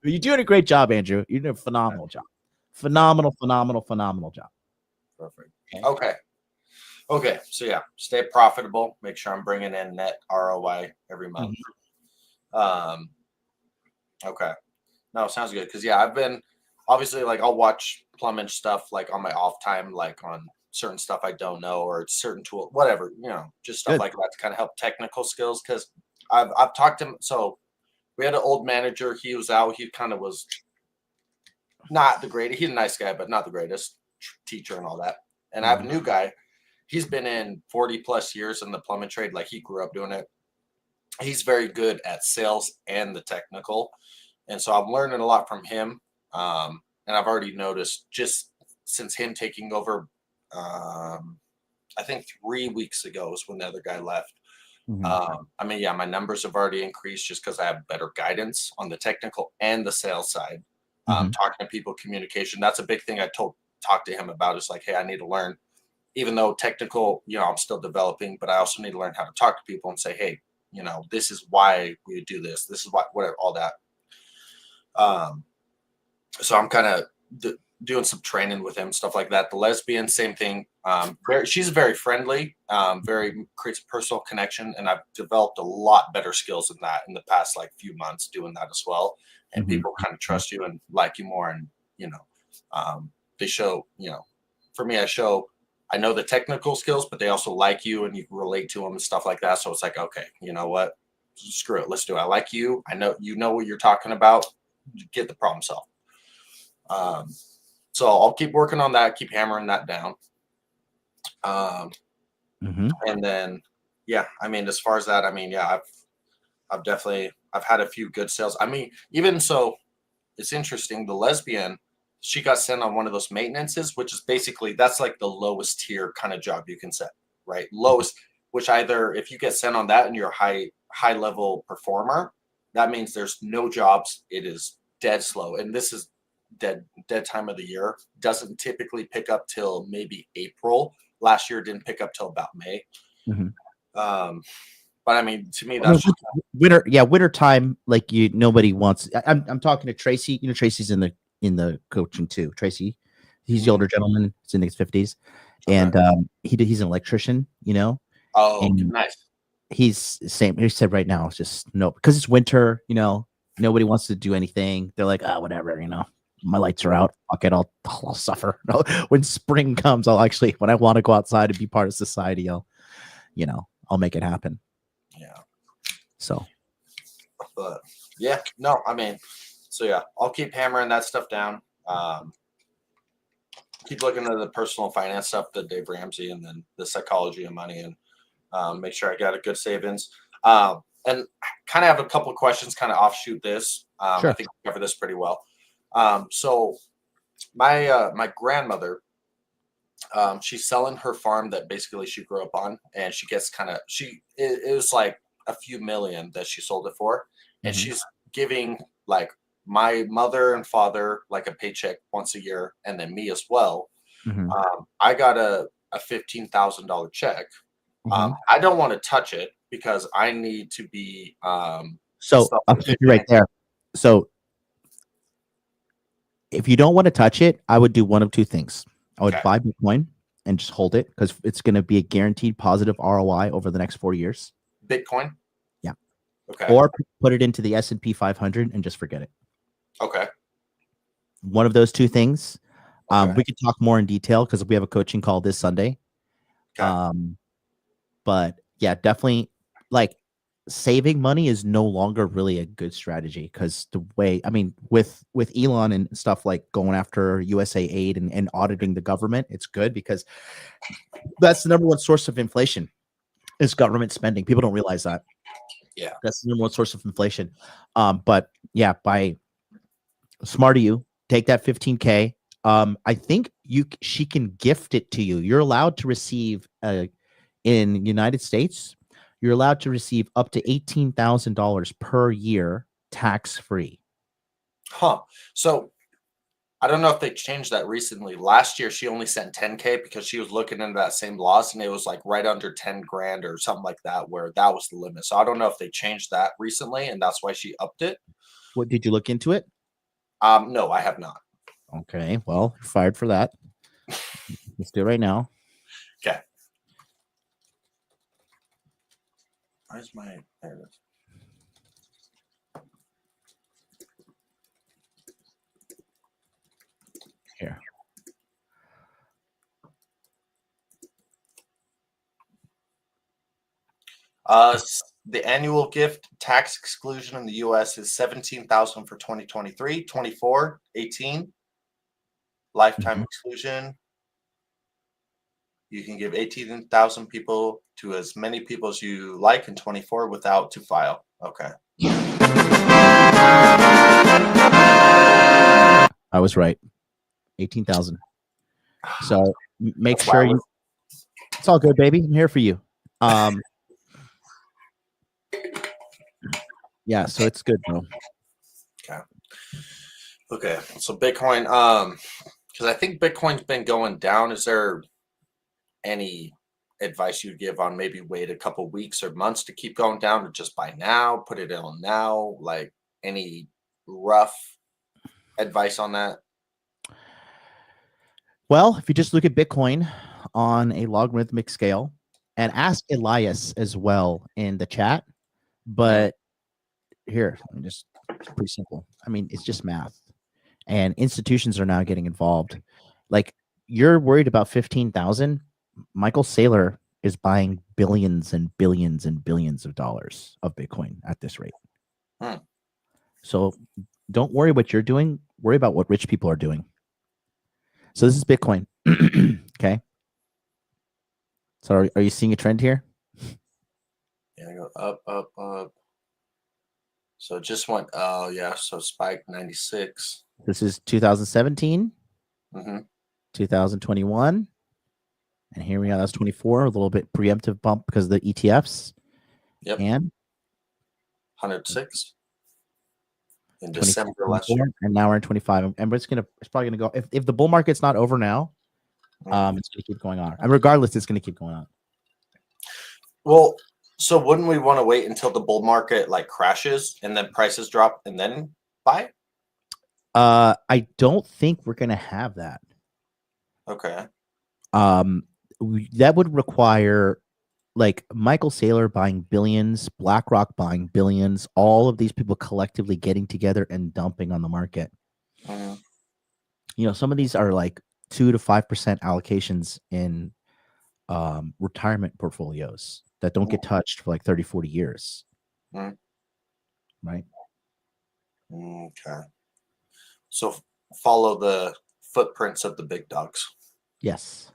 You're doing a great job, Andrew. You're doing a phenomenal job. Phenomenal job. Perfect. Okay. So yeah, stay profitable. Make sure I'm bringing in net ROI every month. Okay. No, sounds good. Because I've been obviously like I'll watch plumbing stuff like on my off time, like on certain stuff I don't know or certain tool, whatever, just stuff like that to kind of help technical skills. Because I've talked to him. So we had an old manager. He was out. He kind of was not the greatest. He's a nice guy, but not the greatest teacher and all that. And I have a new guy. He's been in 40 plus years in the plumbing trade. Like he grew up doing it. He's very good at sales and the technical. And so I'm learning a lot from him. And I've already noticed just since him taking over, I think 3 weeks ago is when the other guy left. My numbers have already increased just because I have better guidance on the technical and the sales side. Talking to people, communication. That's a big thing I talk to him about is like, hey, I need to learn. Even though technical, I'm still developing, but I also need to learn how to talk to people and say, hey, this is why we do this. This is why, whatever, all that. So I'm kind of doing some training with him, stuff like that. The lesbian, same thing. She's very friendly, creates a personal connection. And I've developed a lot better skills in that in the past, like few months doing that as well. And people kind of trust you and like you more. And, they show, for me, I know the technical skills, but they also like you and you can relate to them and stuff like that. So it's like, okay, you know what? Screw it. Let's do it. I like you. I know, what you're talking about. Get the problem solved. So I'll keep working on that, keep hammering that down. And then, as far as that, I've had a few good sales. Even so, it's interesting. The lesbian, she got sent on one of those maintenances, which is basically, that's like the lowest tier kind of job you can set, right? Lowest, which either if you get sent on that and you're a high level performer, that means there's no jobs. It is dead slow. And this is dead time of the year. Doesn't typically pick up till maybe April last year didn't pick up till about May. Mhm. But I mean, to me, I mean, that's winter time. Like nobody wants. I'm talking to Tracy. You know, Tracy's in the coaching too. Tracy, he's the older gentleman. He's in his 50s, and he's an electrician. You know, Oh, and nice. he's same. He said right now it's just no, because it's winter. You know, nobody wants to do anything. They're like, whatever. You know, my lights are out. Fuck it. I'll suffer. No, when spring comes, when I want to go outside and be part of society, I'll make it happen. Yeah. So, but yeah, no, I mean, so yeah, I'll keep hammering that stuff down. Keep looking at the personal finance stuff, the Dave Ramsey, and then the psychology of money, and make sure I got a good savings. And kind of have a couple of questions, kind of offshoot this. Sure. I think we cover this pretty well. So my grandmother, she's selling her farm that basically she grew up on, and she gets it was like a few million that she sold it for, and she's giving like my mother and father like a paycheck once a year, and then me as well. I got a $15,000 check. I don't want to touch it because I need to be so I'll keep you right there. So if you don't want to touch it, I would do one of two things. I would buy Bitcoin and just hold it because it's going to be a guaranteed positive ROI over the next 4 years. Bitcoin? Yeah. Okay. Or put it into the S&P 500 and just forget it. Okay. One of those two things. We could talk more in detail because we have a coaching call this Sunday. Okay. But yeah, definitely like saving money is no longer really a good strategy because the way, I mean, with Elon and stuff like going after USAID and auditing the government, it's good because that's the number one source of inflation is government spending. People don't realize that. Yeah. That's the number one source of inflation. But yeah, by smart of you, take that 15K. I think she can gift it to you. You're allowed to receive in the United States, you're allowed to receive up to $18,000 per year tax-free. Huh. So I don't know if they changed that recently. Last year, she only sent 10K because she was looking into that same loss, and it was like right under 10 grand or something like that, where that was the limit. So I don't know if they changed that recently, and that's why she upped it. What did you look into it? No, I have not. Okay, well, you're fired for that. Let's do it right now. Okay. Where's my? There it is. Here. The annual gift tax exclusion in the U.S. is $17,000 for 2023, 24, 18. Lifetime exclusion. You can give 18,000 people to as many people as you like in 24 without to file. Okay. I was right. 18,000. So make sure you. It's all good, baby. I'm here for you. Yeah, so it's good, bro. Okay. So Bitcoin, because I think Bitcoin's been going down. Is there any advice you'd give on maybe wait a couple weeks or months to keep going down, or just buy now, put it on now? Like any rough advice on that? Well, if you just look at Bitcoin on a logarithmic scale, and ask Elias as well in the chat, but here, it's pretty simple. I mean, it's just math, and institutions are now getting involved. Like, you're worried about 15,000. Michael Saylor is buying billions and billions and billions of dollars of Bitcoin at this rate. So don't worry what you're doing. Worry about what rich people are doing. So this is Bitcoin. Okay. So are you seeing a trend here? Yeah, go up, up, up. So it just went, oh yeah, so spike 96. This is 2017, 2021, and here we are. That's 24, a little bit preemptive bump because of the ETFs. Yep. And 106 in December last year. And now we're in 25. And it's probably gonna go if the bull market's not over now, It's going to keep going on, and regardless, it's going to keep going on. Well, so wouldn't we want to wait until the bull market like crashes and then prices drop and then buy? I don't think we're going to have that. Okay. That would require like Michael Saylor buying billions, BlackRock buying billions, all of these people collectively getting together and dumping on the market. You know, some of these are like 2 to 5% allocations in retirement portfolios that don't get touched for like 30, 40 years. Right? Okay. So follow the footprints of the big dogs. Yes.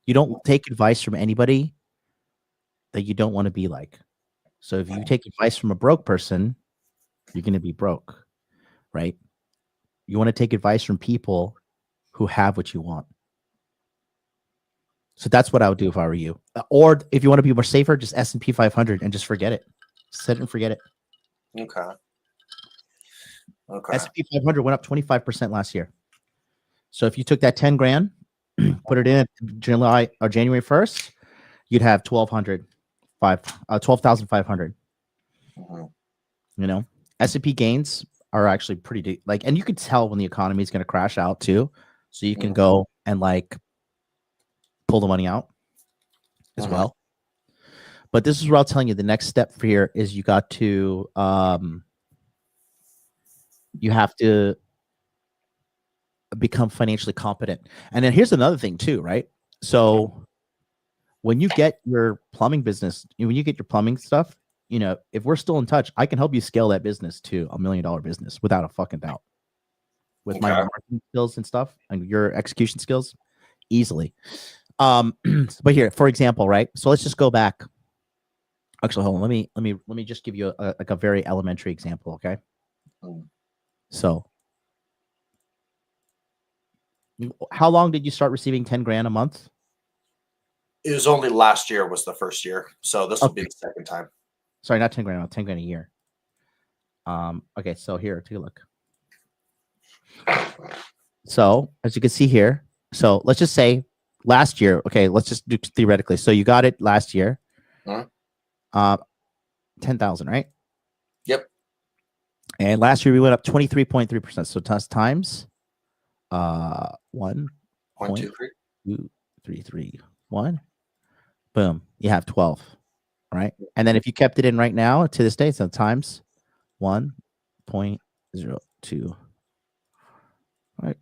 You don't take advice from anybody that you don't want to be like. So if you take advice from a broke person, you're going to be broke, right? You want to take advice from people who have what you want. So that's what I would do if I were you. Or if you want to be more safer, just S&P 500 and just forget it. Set it and forget it. Okay. Okay. S&P 500 went up 25% last year. So if you took that 10 grand, put it in July or January 1st, you'd have 12,500. You know, S&P gains are actually pretty deep. Like, and you can tell when the economy is going to crash out too. So you can go and like pull the money out as well. But this is where I'll tell you the next step for here is you got to you have to become financially competent. And then here's another thing too, right? So when you get your plumbing business, when you get your plumbing stuff, you know, if we're still in touch, I can help you scale that business to $1 million business without a fucking doubt. With my marketing skills and stuff and your execution skills, easily. But here, for example, right? So let's just go back. Actually, hold on. Let me just give you a very elementary example, okay? So, how long did you start receiving 10 grand a month? It was only last year was the first year, so this will be the second time. Sorry, not 10 grand, 10 grand a year. Okay, so here, take a look. So as you can see here, so let's just say last year, okay, let's just do theoretically. So you got it last year, 10,000, right? Yep. And last year we went up 23.3%. So times 1.2331. Boom, you have 12, right? And then if you kept it in right now to this day, so times 1.02. Right.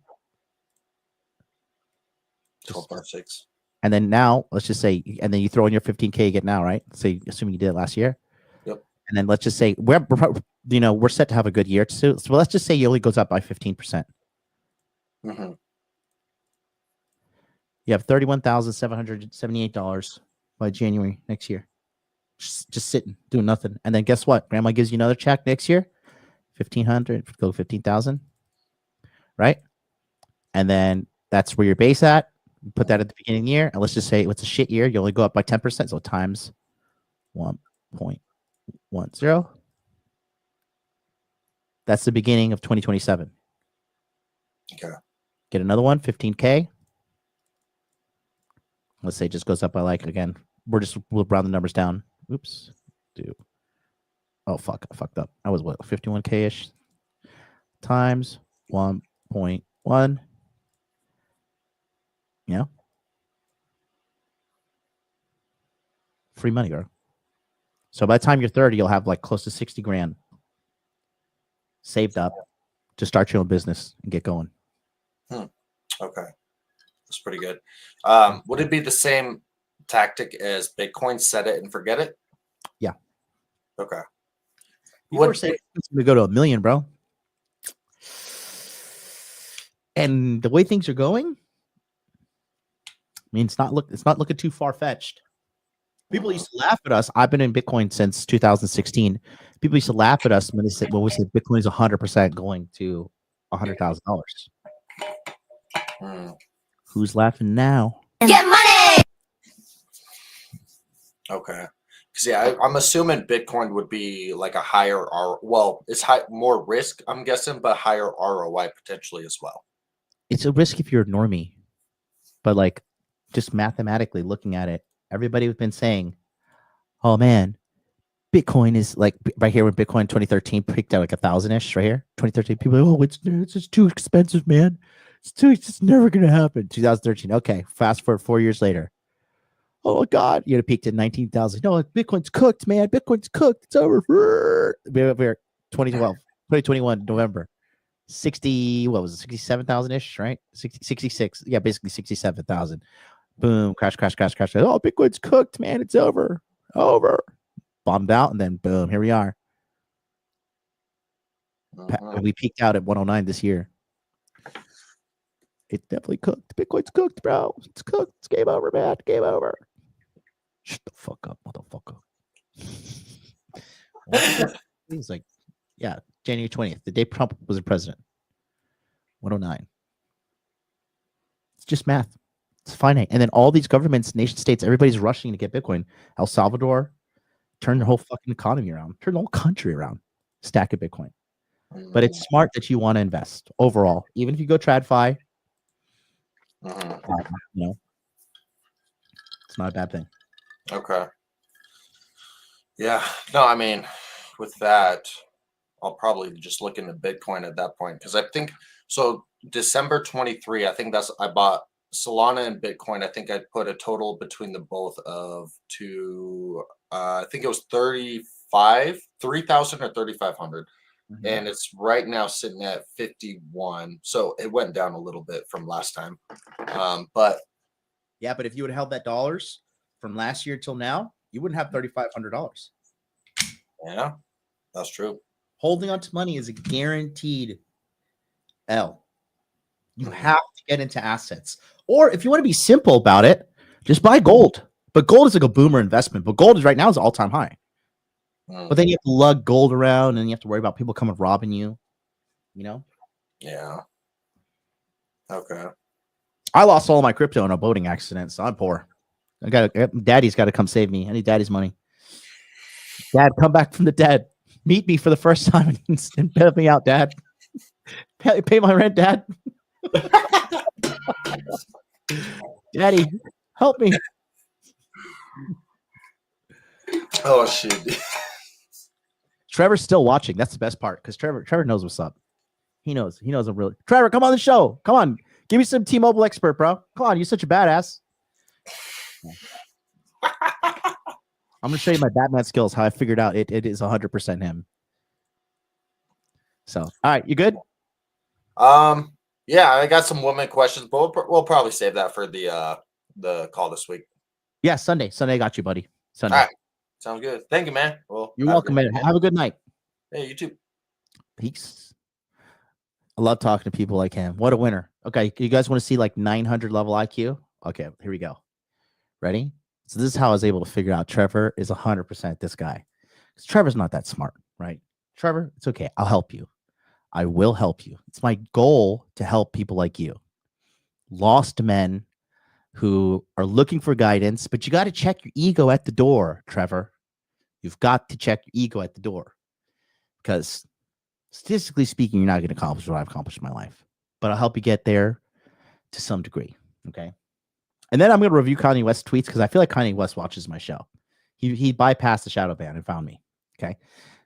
12.6. And then now let's just say, and then you throw in your 15K you get now, right? So assuming you did it last year. Yep. And then let's just say we're set to have a good year too. So let's just say it only goes up by 15%. You have $31,778 by January next year. Just sitting, doing nothing. And then guess what? Grandma gives you another check next year. 1,500, go 15,000. Right? And then that's where your base at. You put that at the beginning of the year. And let's just say it's a shit year. You only go up by 10%. So times 1.10. That's the beginning of 2027. Okay. Get another one, 15K. Let's say it just goes up by like, again, we'll round the numbers down. Oops. Oh, fuck. I fucked up. I was what, 51K-ish times 1.1. Yeah. Free money, girl. So by the time you're 30, you'll have like close to 60 grand saved up to start your own business and get going. Okay. That's pretty good. Would it be the same tactic as Bitcoin, set it and forget it? Yeah. Okay. People are saying it's going to go to 1 million, bro. And the way things are going, I mean, it's not looking too far-fetched. People used to laugh at us. I've been in Bitcoin since 2016. People used to laugh at us when we said Bitcoin is 100% going to $100,000. Who's laughing now? Get money. Okay. Because yeah, I'm assuming Bitcoin would be like a higher it's more risk, I'm guessing, but higher ROI potentially as well. It's a risk if you're a normie, but like just mathematically looking at it, everybody has been saying, oh man, Bitcoin is like right here when Bitcoin 2013 peaked at like 1,000-ish right here. 2013, people are like, oh, it's just too expensive, man. It's never gonna happen. 2013. Okay, fast forward 4 years later. Oh God, you know, peaked at 19,000. No, Bitcoin's cooked, man. Bitcoin's cooked. It's over. We're 2021 November. 60, what was it? 67,000-ish, right? 66. Yeah, basically 67,000. Boom, crash. Oh, Bitcoin's cooked, man. It's over. Bombed out, and then boom, here we are. We peaked out at 109 this year. It's definitely cooked. Bitcoin's cooked, bro. It's cooked. It's game over, man. Game over. Shut the fuck up, motherfucker. He's like, yeah, January 20th, the day Trump was the president. 109. It's just math. It's finite. And then all these governments, nation states, everybody's rushing to get Bitcoin. El Salvador, turn their whole fucking economy around. Turn the whole country around. Stack of Bitcoin. But it's smart that you want to invest overall. Even if you go TradFi, you know, it's not a bad thing. Okay. Yeah. No, I mean, with that, I'll probably just look into Bitcoin at that point, because I think so. December 23, I think I bought Solana and Bitcoin. I think I put a total between the both of I think it was 3,000 or 3,500. And it's right now sitting at 51. So it went down a little bit from last time. But yeah, but if you would have held that dollars from last year till now, you wouldn't have $3,500. Yeah, that's true. Holding on to money is a guaranteed L. You have to get into assets. Or if you want to be simple about it, just buy gold. But gold is like a boomer investment. But gold is right now is all-time high. But then you have to lug gold around, and you have to worry about people coming robbing you. You know? Yeah. Okay. I lost all my crypto in a boating accident, so I'm poor. Daddy's got to come save me. I need daddy's money. Dad, come back from the dead. Meet me for the first time and bail me out, Dad. Pay my rent, Dad. Daddy, help me. Oh shit. Trevor's still watching. That's the best part, because Trevor knows what's up. He knows I'm really. Trevor, come on the show. Come on. Give me some T-Mobile expert, bro. Come on, you're such a badass. I'm gonna show you my Batman skills, how I figured out it is 100% him. So, all right, you good? Yeah, I got some woman questions, but we'll probably save that for the call this week. Yeah, Sunday I got you, buddy. Sunday. All right. Sounds good. Thank you, man. Well, You're welcome, man. Have a good night. Hey, you too. Peace. I love talking to people like him. What a winner. Okay, you guys want to see like 900 level IQ? Okay, here we go. Ready? So this is how I was able to figure out Trevor is 100% this guy. Because Trevor's not that smart, right? Trevor, it's okay. I'll help you. I will help you. It's my goal to help people like you. Lost men who are looking for guidance, but you got to check your ego at the door, Trevor. You've got to check your ego at the door, because statistically speaking, you're not going to accomplish what I've accomplished in my life, but I'll help you get there to some degree. Okay. And then I'm going to review Kanye West tweets, because I feel like Kanye West watches my show. He bypassed the shadow ban and found me. Okay.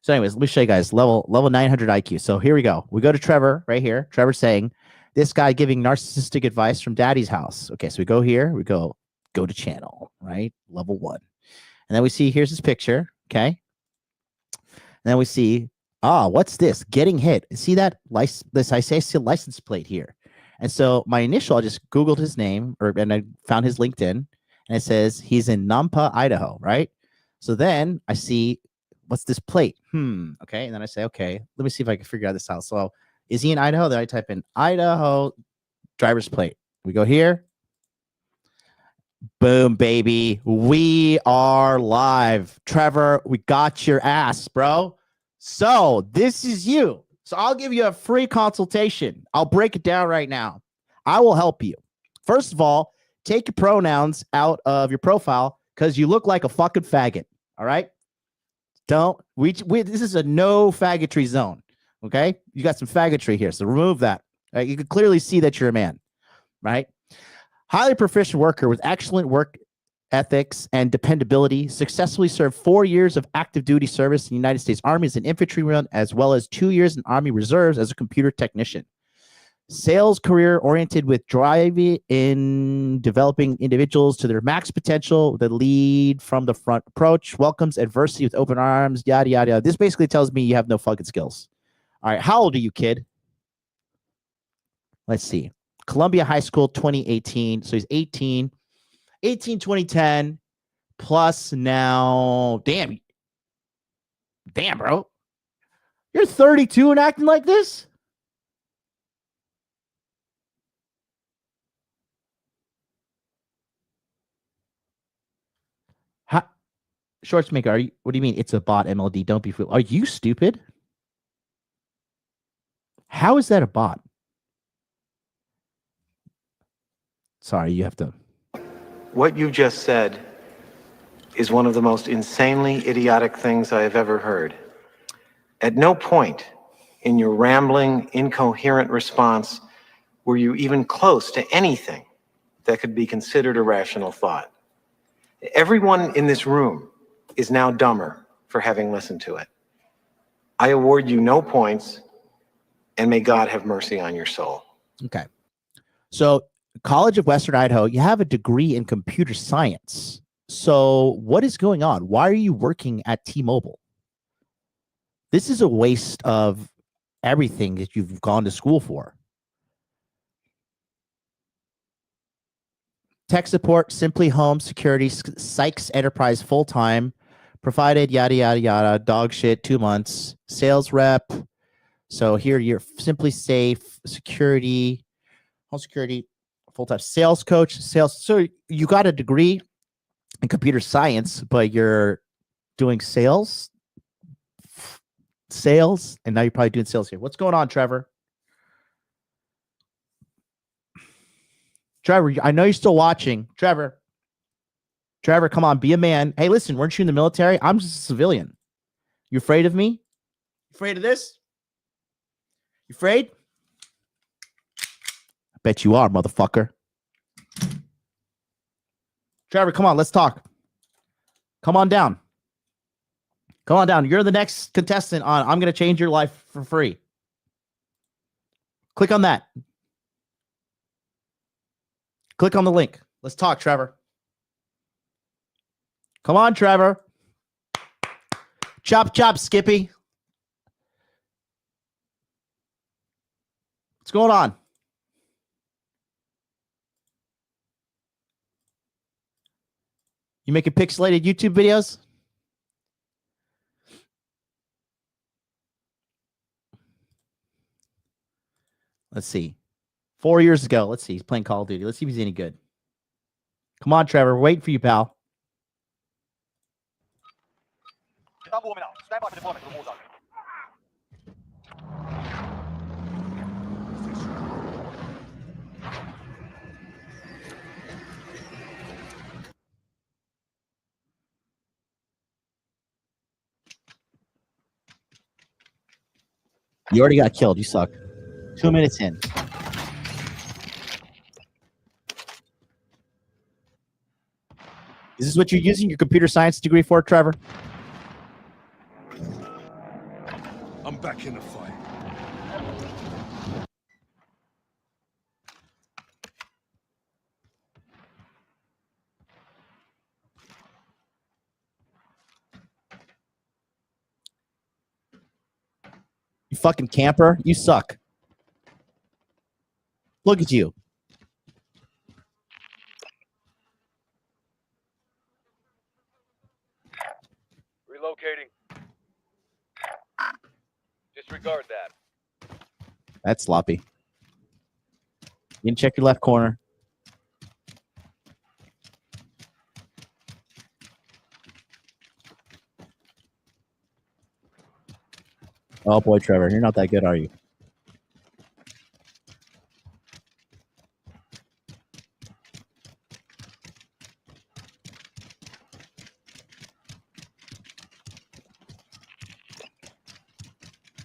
So anyways, let me show you guys level 900 IQ. So here we go. We go to Trevor right here. Trevor saying, this guy giving narcissistic advice from daddy's house. Okay, so we go here. We go to channel, right? Level 1. And then we see, here's his picture. Okay. And then we see, what's this? Getting hit. See that? This I say license plate here. And so my initial, I just Googled his name, and I found his LinkedIn, and it says he's in Nampa, Idaho, right? So then I see, what's this plate? Okay. And then I say, okay, let me see if I can figure out this out. So is he in Idaho? Then I type in Idaho driver's plate. We go here. Boom, baby. We are live. Trevor, we got your ass, bro. So this is you. So I'll give you a free consultation. I'll break it down right now. I will help you. First of all, take your pronouns out of your profile, because you look like a fucking faggot. All right? This is a no faggotry zone. Okay? You got some faggotry here, so remove that. Right? You can clearly see that you're a man. Right? Highly proficient worker with excellent work ethics and dependability, successfully served 4 years of active duty service in the United States Army as an infantryman, as well as 2 years in Army Reserves as a computer technician. Sales career oriented with drive in developing individuals to their max potential, the lead from the front approach, welcomes adversity with open arms, yada, yada, yada. This basically tells me you have no fucking skills. All right. How old are you, kid? Let's see. Columbia High School, 2018. So he's 18, 2010 plus now. Damn, bro. You're 32 and acting like this? Shorts maker, what do you mean it's a bot, MLD? Don't be fooled. Are you stupid? How is that a bot? Sorry, you have to. What you just said is one of the most insanely idiotic things I have ever heard. At no point in your rambling, incoherent response were you even close to anything that could be considered a rational thought. Everyone in this room is now dumber for having listened to it. I award you no points, and may God have mercy on your soul. Okay. So, College of Western Idaho, you have a degree in computer science. So, what is going on? Why are you working at T-Mobile? This is a waste of everything that you've gone to school for. Tech support, Simply Home Security, Sykes Enterprise full-time, provided, yada, yada, yada, dog shit, 2 months, sales rep. So here you're Simply Safe, security, home security, full-time sales coach, sales. So you got a degree in computer science, but you're doing sales, and now you're probably doing sales here. What's going on, Trevor? Trevor, I know you're still watching. Trevor, come on, be a man. Hey, listen, weren't you in the military? I'm just a civilian. You afraid of me? You afraid of this? You afraid? I bet you are, motherfucker. Trevor, come on, let's talk. Come on down. Come on down. You're the next contestant on I'm going to change your life for free. Click on that. Click on the link. Let's talk, Trevor. Come on, Trevor. Chop, chop, Skippy. What's going on? You making pixelated YouTube videos? Let's see. 4 years ago. Let's see. He's playing Call of Duty. Let's see if he's any good. Come on, Trevor. We're waiting for you, pal. You already got killed. You suck. 2 minutes in. Is this what you're using your computer science degree for, Trevor? I'm back in the fight. You fucking camper. You suck. Look at you. Relocating. Disregard that. That's sloppy. You can check your left corner. Oh boy, Trevor, you're not that good, are you?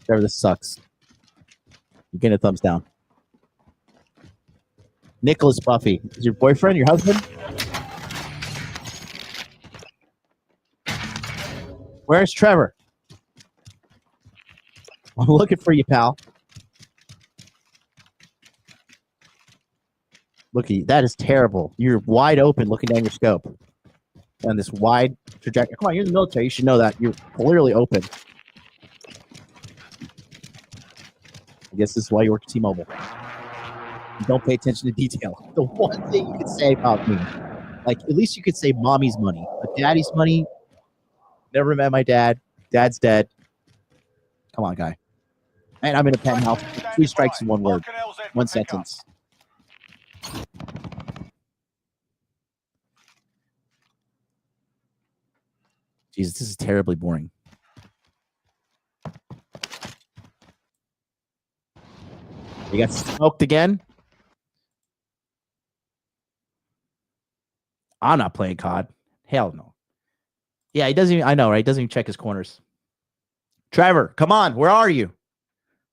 Trevor, this sucks. You're getting a thumbs down. Nicholas Buffy is your boyfriend, your husband? Where's Trevor? I'm looking for you, pal. Look at you. That is terrible. You're wide open looking down your scope. On this wide trajectory. Come on, you're in the military. You should know that. You're clearly open. I guess this is why you work at T-Mobile. You don't pay attention to detail. The one thing you could say about me, like, at least you could say mommy's money. But daddy's money, never met my dad. Dad's dead. Come on, guy. And I'm in a penthouse. 3 strikes in 1 word. 1 sentence. Jesus, this is terribly boring. You got smoked again? I'm not playing COD. Hell no. Yeah, he doesn't even, I know, right? He doesn't even check his corners. Trevor, come on. Where are you?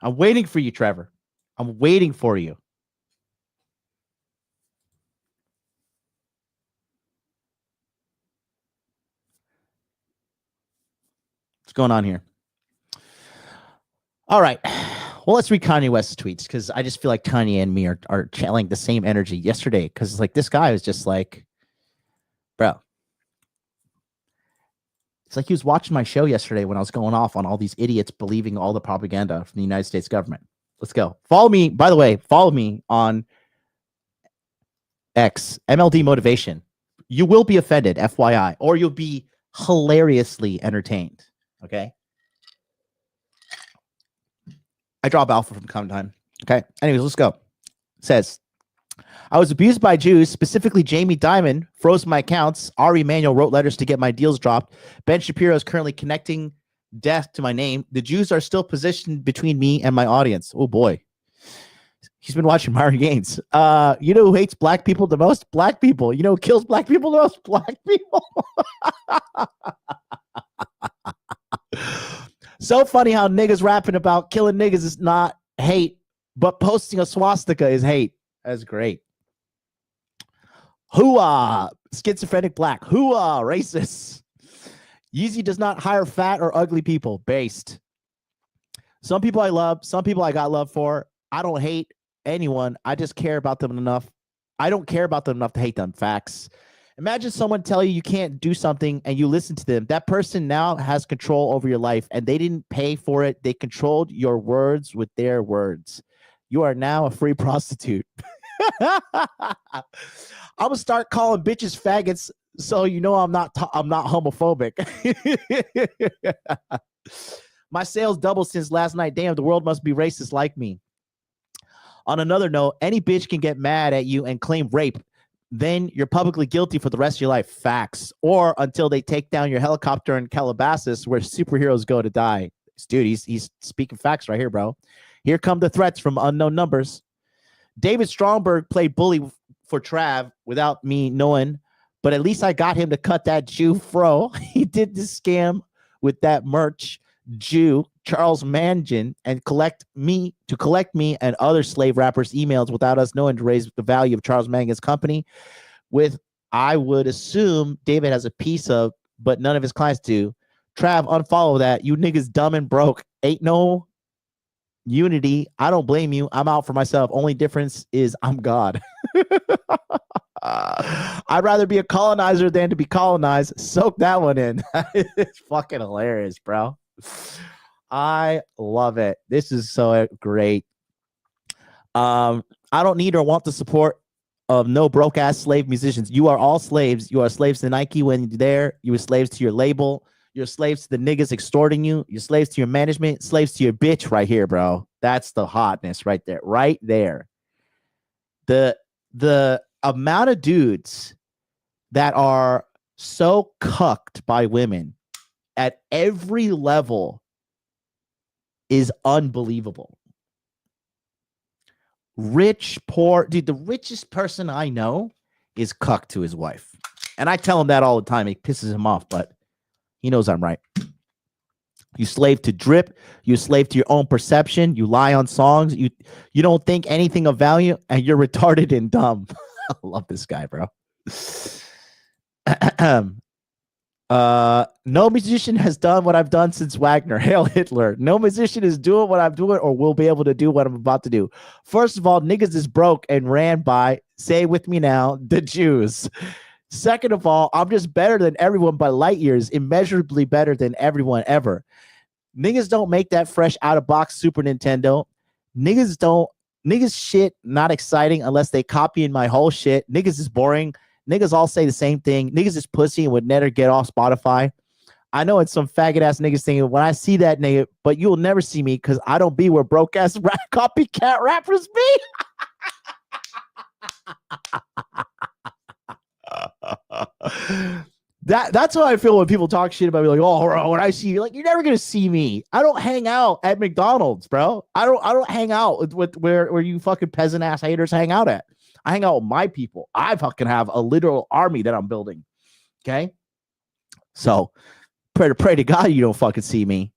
I'm waiting for you, Trevor. I'm waiting for you. What's going on here? All right. Well, let's read Kanye West's tweets because I just feel like Kanye and me are channeling the same energy yesterday because like this guy was just like, bro. It's like he was watching my show yesterday when I was going off on all these idiots believing all the propaganda from the United States government. Let's go. Follow me. By the way, follow me on X, MLD Motivation. You will be offended, FYI, or you'll be hilariously entertained. Okay. I drop alpha from time to time. Okay. Anyways, let's go. It says, I was abused by Jews, specifically Jamie Dimon, froze my accounts. Ari Emanuel wrote letters to get my deals dropped. Ben Shapiro is currently connecting death to my name. The Jews are still positioned between me and my audience. Oh boy. He's been watching Myron Gaines. You know who hates black people the most? Black people. You know who kills black people the most? Black people. So funny how niggas rapping about killing niggas is not hate, but posting a swastika is hate. That's great. Hooah, schizophrenic black. Hooah, racist. Yeezy does not hire fat or ugly people. Based. Some people I love, some people I got love for. I don't hate anyone. I just care about them enough. I don't care about them enough to hate them. Facts. Imagine someone tell you can't do something and you listen to them. That person now has control over your life and they didn't pay for it. They controlled your words with their words. You are now a free prostitute. I'm gonna start calling bitches faggots so you know I'm not homophobic. My sales doubled since last night. Damn, the world must be racist like me. On another note, any bitch can get mad at you and claim rape. Then you're publicly guilty for the rest of your life. Facts. Or until they take down your helicopter in Calabasas where superheroes go to die. Dude, he's speaking facts right here, bro. Here come the threats from unknown numbers. David Stromberg played bully for Trav without me knowing, but at least I got him to cut that Jew fro. He did this scam with that merch Jew, Charles Mangan, and collect me and other slave rappers' emails without us knowing to raise the value of Charles Mangan's company. With, I would assume David has a piece of, but none of his clients do. Trav, unfollow that. You niggas dumb and broke. Ain't no unity. I don't blame you. I'm out for myself. Only difference is I'm God. I'd rather be a colonizer than to be colonized. Soak that one in. It's fucking hilarious, bro. I love it. This is so great. I don't need or want the support of no broke ass slave musicians. You are all slaves. You are slaves to Nike when you're there. You are slaves to your label. You're slaves to the niggas extorting you. You're slaves to your management. Slaves to your bitch right here, bro. That's the hotness right there. Right there. The amount of dudes that are so cucked by women at every level is unbelievable. Rich, poor, dude, the richest person I know is cucked to his wife. And I tell him that all the time. It pisses him off, but he knows I'm right. You slave to drip. You slave to your own perception. You lie on songs. You don't think anything of value, and you're retarded and dumb. I love this guy, bro. No musician has done what I've done since Wagner. Hail Hitler. No musician is doing what I'm doing or will be able to do what I'm about to do. First of all, niggas is broke and ran by, say it with me now, the Jews. Second of all, I'm just better than everyone by light years, immeasurably better than everyone ever. Niggas don't make that fresh out of box Super Nintendo. Niggas shit not exciting unless they copying my whole shit. Niggas is boring. Niggas all say the same thing. Niggas is pussy and would never get off Spotify. I know it's some faggot ass niggas thinking when I see that nigga, but you'll never see me because I don't be where broke ass copycat rappers be. That's how I feel when people talk shit about me, like, oh, bro, when I see you, like, you're never gonna see me. I don't hang out at McDonald's, bro. I don't hang out with where you fucking peasant ass haters hang out at. I hang out with my people. I fucking have a literal army that I'm building. Okay, so pray to God you don't fucking see me.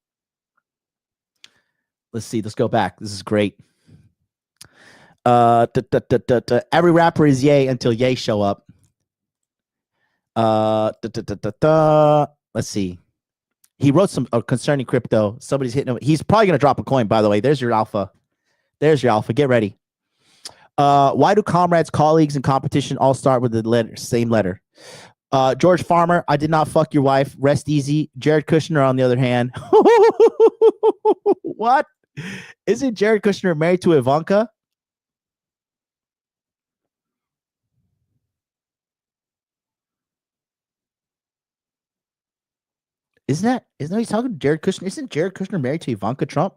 Let's see. Let's go back. This is great. Every rapper is Ye until Ye show up. Let's see. He wrote some concerning crypto. Somebody's hitting him. He's probably gonna drop a coin, by the way. There's your alpha. Get ready. Why do comrades, colleagues, and competition all start with the same letter? George Farmer, I did not fuck your wife. Rest easy. Jared Kushner, on the other hand. What? Isn't Jared Kushner married to Ivanka? Isn't he's talking to Jared Kushner? Isn't Jared Kushner married to Ivanka Trump?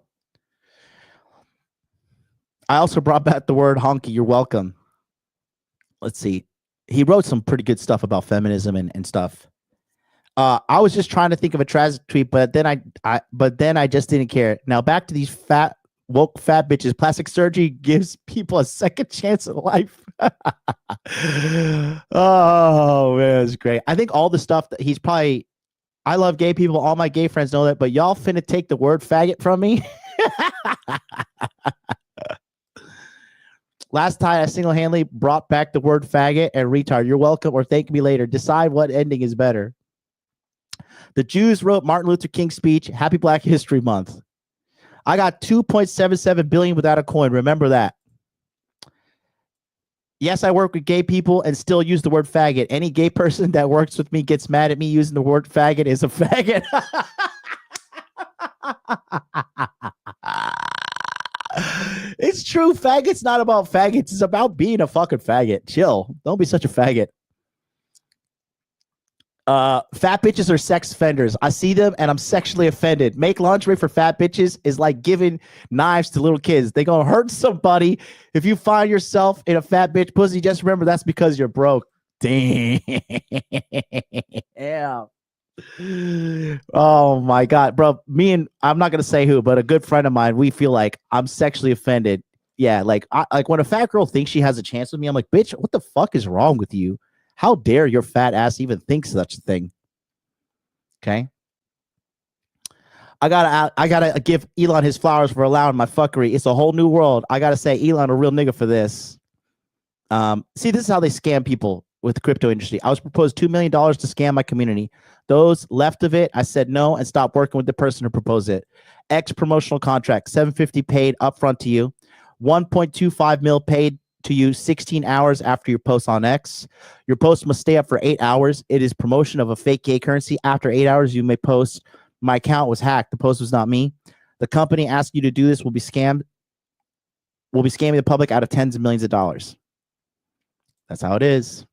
I also brought back the word honky. You're welcome. Let's see. He wrote some pretty good stuff about feminism and stuff. I was just trying to think of a tragic tweet, but then I just didn't care. Now back to these woke fat bitches. Plastic surgery gives people a second chance at life. Oh man, it's great. I think all the stuff that he's probably. I love gay people. All my gay friends know that, but y'all finna take the word faggot from me. Last time I single-handedly brought back the word faggot and retard. You're welcome or thank me later. Decide what ending is better. The Jews wrote Martin Luther King's speech. Happy Black History Month. I got 2.77 billion without a coin. Remember that. Yes, I work with gay people and still use the word faggot. Any gay person that works with me gets mad at me using the word faggot is a faggot. It's true. Faggot's not about faggots. It's about being a fucking faggot. Chill. Don't be such a faggot. Fat bitches are sex offenders. I see them and I'm sexually offended. Make lingerie for fat bitches is like giving knives to little kids. They gonna hurt somebody. If you find yourself in a fat bitch pussy, just remember that's because you're broke. Damn. Yeah. Oh my God, bro. I'm not gonna say who, but a good friend of mine, we feel like I'm sexually offended. Yeah, like when a fat girl thinks she has a chance with me, I'm like, bitch, what the fuck is wrong with you? How dare your fat ass even think such a thing? Okay. I gotta give Elon his flowers for allowing my fuckery. It's a whole new world. I gotta say, Elon a real nigga for this. See, this is how they scam people with the crypto industry. I was proposed $2 million to scam my community. Those left of it, I said no and stopped working with the person who proposed it. X promotional contract, $750 paid upfront to you, 1.25 mil paid to you 16 hours after your post on X. Your post must stay up for 8 hours. It is promotion of a fake gay currency. After 8 hours, you may post, my account was hacked. The post was not me. The company asked you to do this will be scammed. Will be scamming the public out of tens of millions of dollars. That's how it is.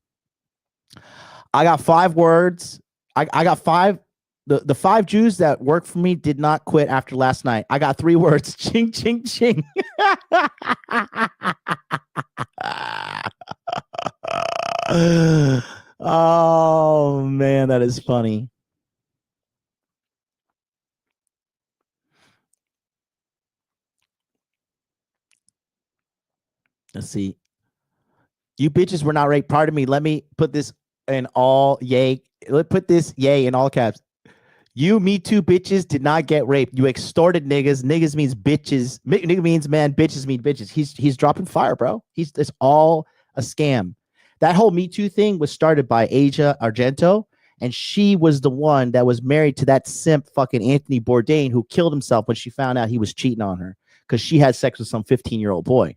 I got 5 words. I got 5. The 5 Jews that work for me did not quit after last night. I got 3 words. Ching, ching, ching. Oh, man, that is funny. Let's see. You bitches were not raped. Pardon me. Let me put this in all yay. Let's put this yay in all caps. You Me Too bitches did not get raped. You extorted niggas. Niggas means bitches. Nigga means man. Bitches mean bitches. He's dropping fire, bro. It's all a scam. That whole Me Too thing was started by Asia Argento, and she was the one that was married to that simp fucking Anthony Bourdain, who killed himself when she found out he was cheating on her because she had sex with some 15-year-old boy.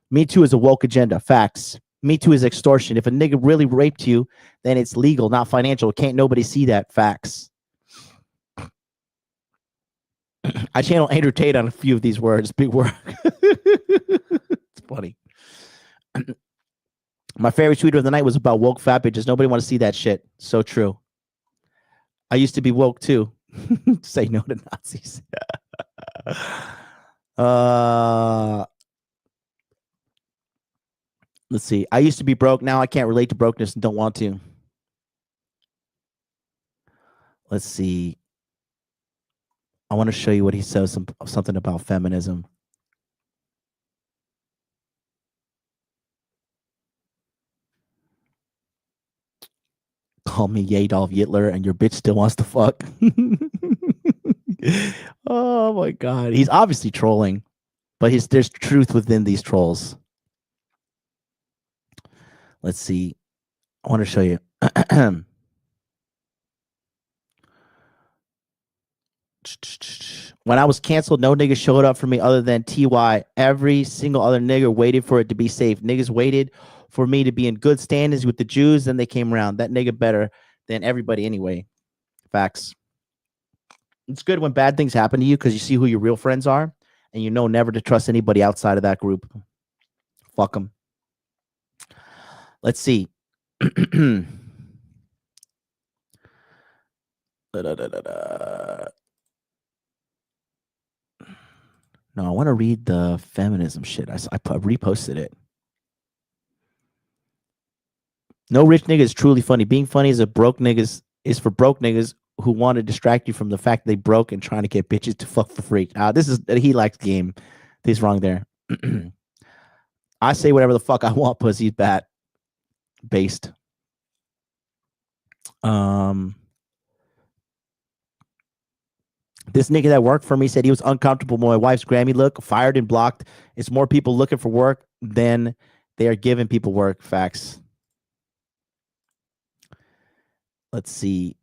Me Too is a woke agenda. Facts. Me Too is extortion. If a nigga really raped you, then it's legal, not financial. Can't nobody see that. Facts. I channel Andrew Tate on a few of these words. Big word. It's funny. My favorite tweet of the night was about woke fat bitches. Nobody want to see that shit. So true. I used to be woke too. Say no to Nazis. Let's see. I used to be broke. Now I can't relate to brokenness and don't want to. Let's see. I want to show you what he says, something about feminism. Call me Adolf Hitler and your bitch still wants to fuck. Oh my God. He's obviously trolling, but there's truth within these trolls. Let's see. I want to show you. When I was canceled, no nigga showed up for me other than TY. Every single other nigga waited for it to be safe. Niggas waited for me to be in good standings with the Jews, then they came around. That nigga better than everybody anyway. Facts. It's good when bad things happen to you because you see who your real friends are and you know never to trust anybody outside of that group. Fuck them. Let's see. No, I want to read the feminism shit. I reposted it. No rich nigga is truly funny. Being funny is for broke niggas who want to distract you from the fact they broke and trying to get bitches to fuck for free. This is he likes game. He's wrong there. I say whatever the fuck I want, pussy's bat based. This nigga that worked for me said he was uncomfortable with my wife's Grammy look, fired and blocked. It's more people looking for work than they are giving people work. Facts. Let's see.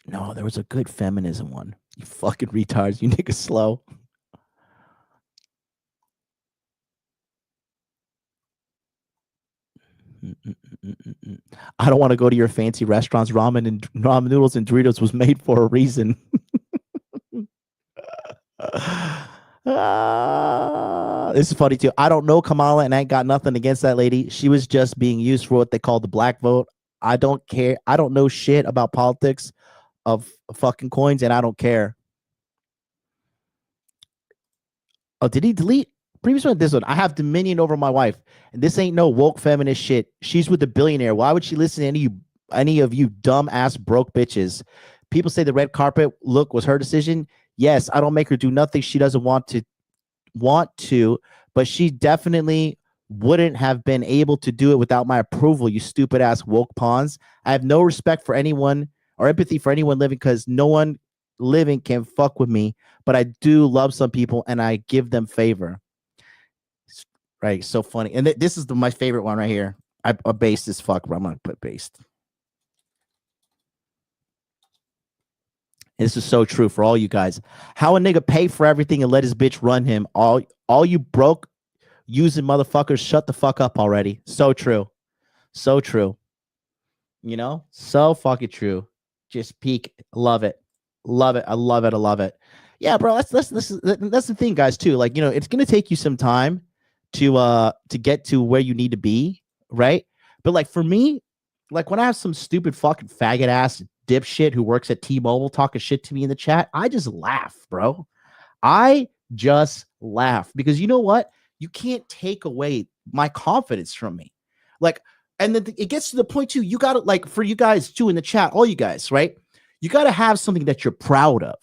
No, there was a good feminism one. You fucking retards. You niggas slow. I don't want to go to your fancy restaurants. Ramen noodles and Doritos was made for a reason. This is funny too. I don't know Kamala and I ain't got nothing against that lady. She was just being used for what they call the black vote. I don't care. I don't know shit about politics of fucking coins and I don't care. Oh, did he delete? Previous one, this one. I have dominion over my wife, and this ain't no woke feminist shit. She's with a billionaire. Why would she listen to any of you dumb ass broke bitches? People say the red carpet look was her decision. Yes, I don't make her do nothing she doesn't want to, but she definitely wouldn't have been able to do it without my approval. You stupid ass woke pawns. I have no respect for anyone or empathy for anyone living because no one living can fuck with me, but I do love some people and I give them favor. Right, so funny. And this is my favorite one right here. I based as fuck, but I'm gonna put based. This is so true for all you guys. How a nigga pay for everything and let his bitch run him. All you broke using motherfuckers, shut the fuck up already. So true. So true. You know? So fucking true. Just peak. Love it. Love it. I love it. I love it. Yeah, bro. That's the thing, guys, too. Like, you know, it's gonna take you some time to get to where you need to be, right? But like for me, like when I have some stupid fucking faggot ass dipshit who works at T-Mobile talking shit to me in the chat, I just laugh, bro. I just laugh because you know what? You can't take away my confidence from me. Like, and then it gets to the point too, you gotta, like, for you guys too in the chat, all you guys, right? You gotta have something that you're proud of.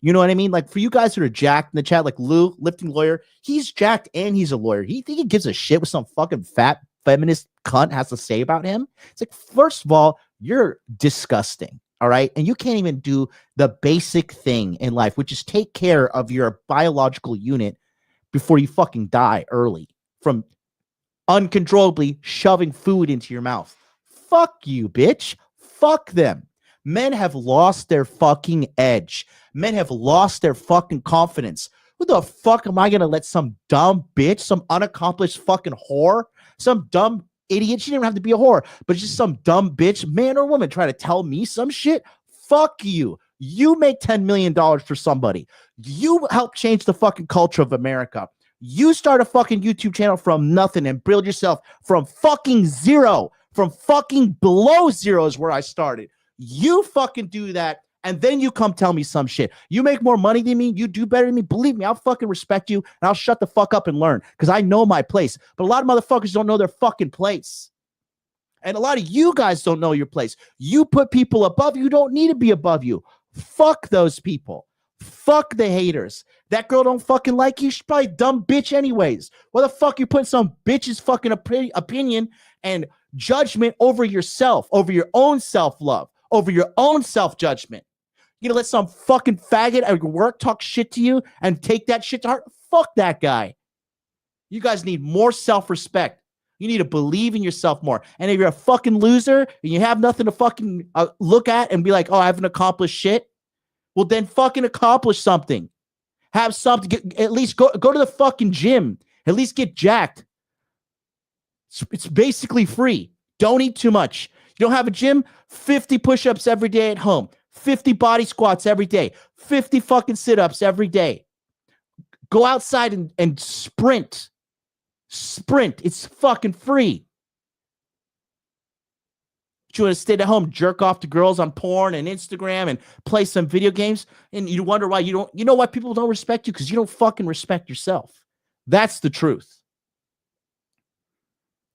You know what I mean? Like for you guys that are jacked in the chat, like Lou, lifting lawyer, he's jacked and he's a lawyer. He gives a shit with some fucking fat feminist cunt has to say about him. It's like, first of all, you're disgusting. All right. And you can't even do the basic thing in life, which is take care of your biological unit before you fucking die early from uncontrollably shoving food into your mouth. Fuck you, bitch. Fuck them. Men have lost their fucking edge. Men have lost their fucking confidence. Who the fuck am I going to let some dumb bitch, some unaccomplished fucking whore, some dumb idiot, she didn't have to be a whore, but just some dumb bitch, man or woman, try to tell me some shit? Fuck you. You make $10 million for somebody. You help change the fucking culture of America. You start a fucking YouTube channel from nothing and build yourself from fucking zero, from fucking below zero is where I started. You fucking do that, and then you come tell me some shit. You make more money than me. You do better than me. Believe me, I'll fucking respect you, and I'll shut the fuck up and learn because I know my place. But a lot of motherfuckers don't know their fucking place. And a lot of you guys don't know your place. You put people above you who don't need to be above you. Fuck those people. Fuck the haters. That girl don't fucking like you. She's probably a dumb bitch anyways. Why the fuck you putting some bitch's fucking opinion and judgment over yourself, over your own self-love, over your own self-judgment? You gonna let some fucking faggot at work talk shit to you and take that shit to heart? Fuck that guy. You guys need more self-respect. You need to believe in yourself more. And if you're a fucking loser and you have nothing to fucking look at and be like, oh, I haven't accomplished shit, well, then fucking accomplish something. Have something. At least go to the fucking gym. At least get jacked. It's basically free. Don't eat too much. You don't have a gym? 50 push-ups every day at home. 50 body squats every day. 50 fucking sit-ups every day. Go outside and sprint. Sprint. It's fucking free. You want to stay at home, jerk off to girls on porn and Instagram and play some video games, and you wonder why you know why people don't respect you? Because you don't fucking respect yourself. That's the truth.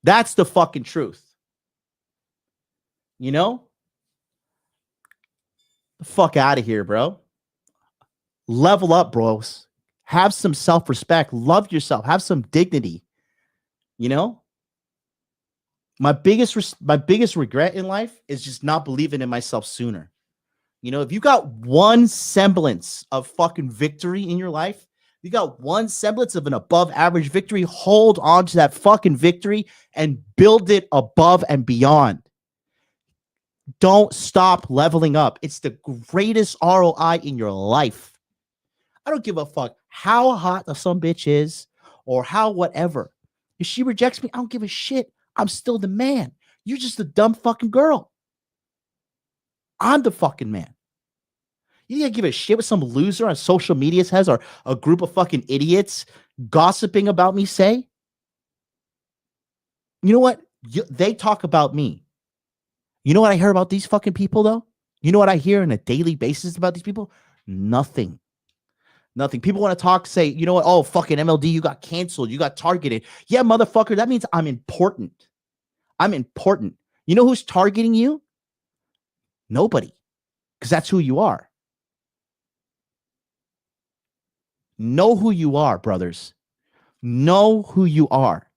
That's the fucking truth. You know? The fuck out of here, bro. Level up, bros. Have some self-respect. Love yourself. Have some dignity. You know? My biggest regret in life is just not believing in myself sooner. You know, if you got one semblance of fucking victory in your life, you got one semblance of an above average victory, hold on to that fucking victory and build it above and beyond. Don't stop leveling up. It's the greatest ROI in your life. I don't give a fuck how hot some bitch is or how whatever. If she rejects me, I don't give a shit. I'm still the man. You're just a dumb fucking girl. I'm the fucking man. You gotta give a shit what some loser on social media says or a group of fucking idiots gossiping about me say? You know what? They talk about me. You know what I hear about these fucking people, though? You know what I hear on a daily basis about these people? Nothing. Nothing. People want to talk, say, you know what? Oh, fucking MLD, you got canceled. You got targeted. Yeah, motherfucker, that means I'm important. I'm important. You know who's targeting you? Nobody. Because that's who you are. Know who you are, brothers. Know who you are.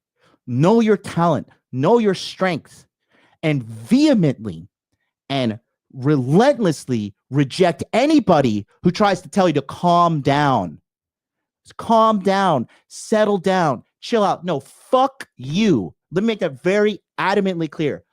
Know your talent. Know your strength. And vehemently and relentlessly reject anybody who tries to tell you to calm down. Just calm down. Settle down. Chill out. No, fuck you. Let me make that very adamantly clear.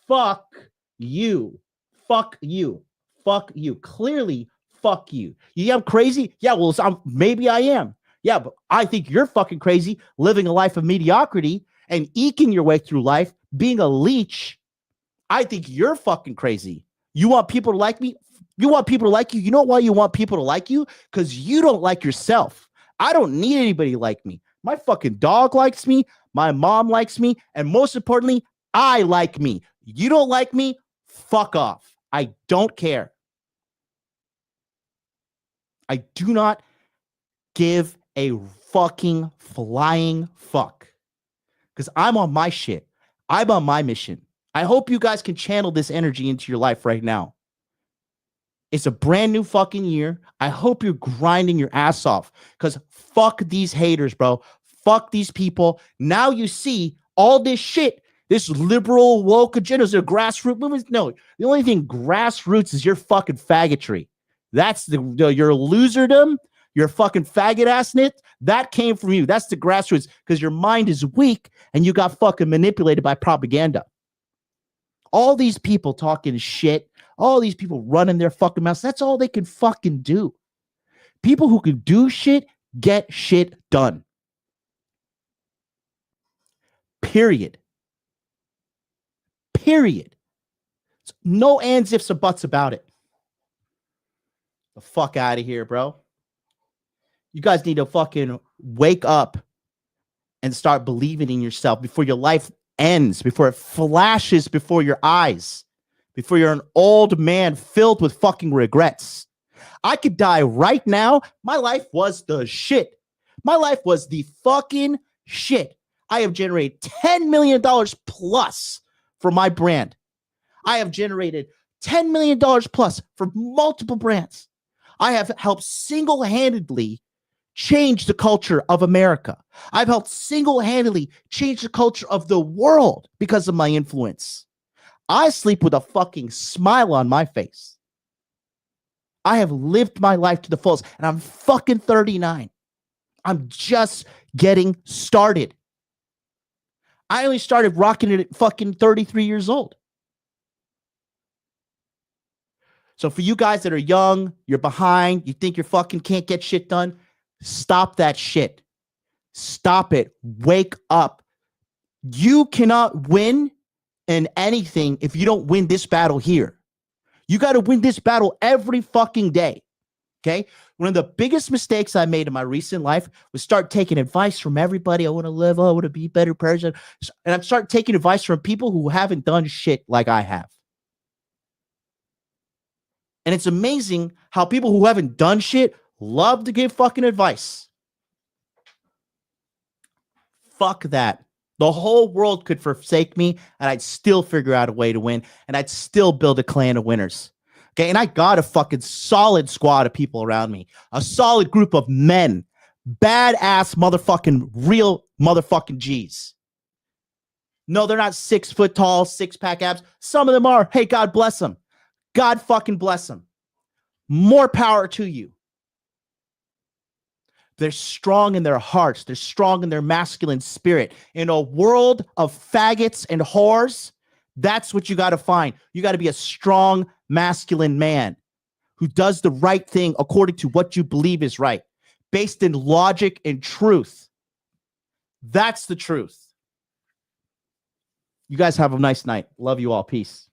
Fuck you. Fuck you. Fuck you. Clearly, fuck you. You think I'm crazy? Yeah, well, maybe I am. Yeah, but I think you're fucking crazy living a life of mediocrity and eking your way through life, being a leech. I think you're fucking crazy. You want people to like me? You want people to like you? You know why you want people to like you? Because you don't like yourself. I don't need anybody to like me. My fucking dog likes me. My mom likes me. And most importantly, I like me. You don't like me? Fuck off. I don't care. I do not give a fucking flying fuck. Because I'm on my shit. I'm on my mission. I hope you guys can channel this energy into your life right now. It's a brand new fucking year. I hope you're grinding your ass off because fuck these haters, bro. Fuck these people. Now you see all this shit, this liberal woke agendas are grassroots movements. No, the only thing grassroots is your fucking faggotry. That's your loserdom, your fucking faggot ass nit. That came from you. That's the grassroots, because your mind is weak and you got fucking manipulated by propaganda. All these people talking shit, all these people running their fucking mouths, that's all they can fucking do. People who can do shit get shit done. Period. Period. No ands, ifs, or buts about it. The fuck out of here, bro. You guys need to fucking wake up and start believing in yourself before your life ends, before it flashes before your eyes, before you're an old man filled with fucking regrets. I could die right now. My life was the shit. My life was the fucking shit. I have generated $10 million plus for my brand. I have generated $10 million plus for multiple brands. I have helped single-handedly change the culture of America. I've helped single-handedly change the culture of the world because of my influence. I sleep with a fucking smile on my face. I have lived my life to the fullest, and I'm fucking 39. I'm just getting started. I only started rocking it at fucking 33 years old. So for you guys that are young, you're behind, you think you fucking can't get shit done, stop that shit. Stop it. Wake up. You cannot win in anything if you don't win this battle here. You got to win this battle every fucking day. Okay? One of the biggest mistakes I made in my recent life was start taking advice from everybody. I want to live, I want to be a better person. And I've started taking advice from people who haven't done shit like I have. And it's amazing how people who haven't done shit love to give fucking advice. Fuck that. The whole world could forsake me, and I'd still figure out a way to win, and I'd still build a clan of winners. Okay, and I got a fucking solid squad of people around me, a solid group of men, badass motherfucking real motherfucking G's. No, they're not 6 foot tall, 6-pack abs. Some of them are. Hey, God bless them. God fucking bless them. More power to you. They're strong in their hearts. They're strong in their masculine spirit. In a world of faggots and whores, that's what you got to find. You got to be a strong, masculine man who does the right thing according to what you believe is right, based in logic and truth. That's the truth. You guys have a nice night. Love you all. Peace.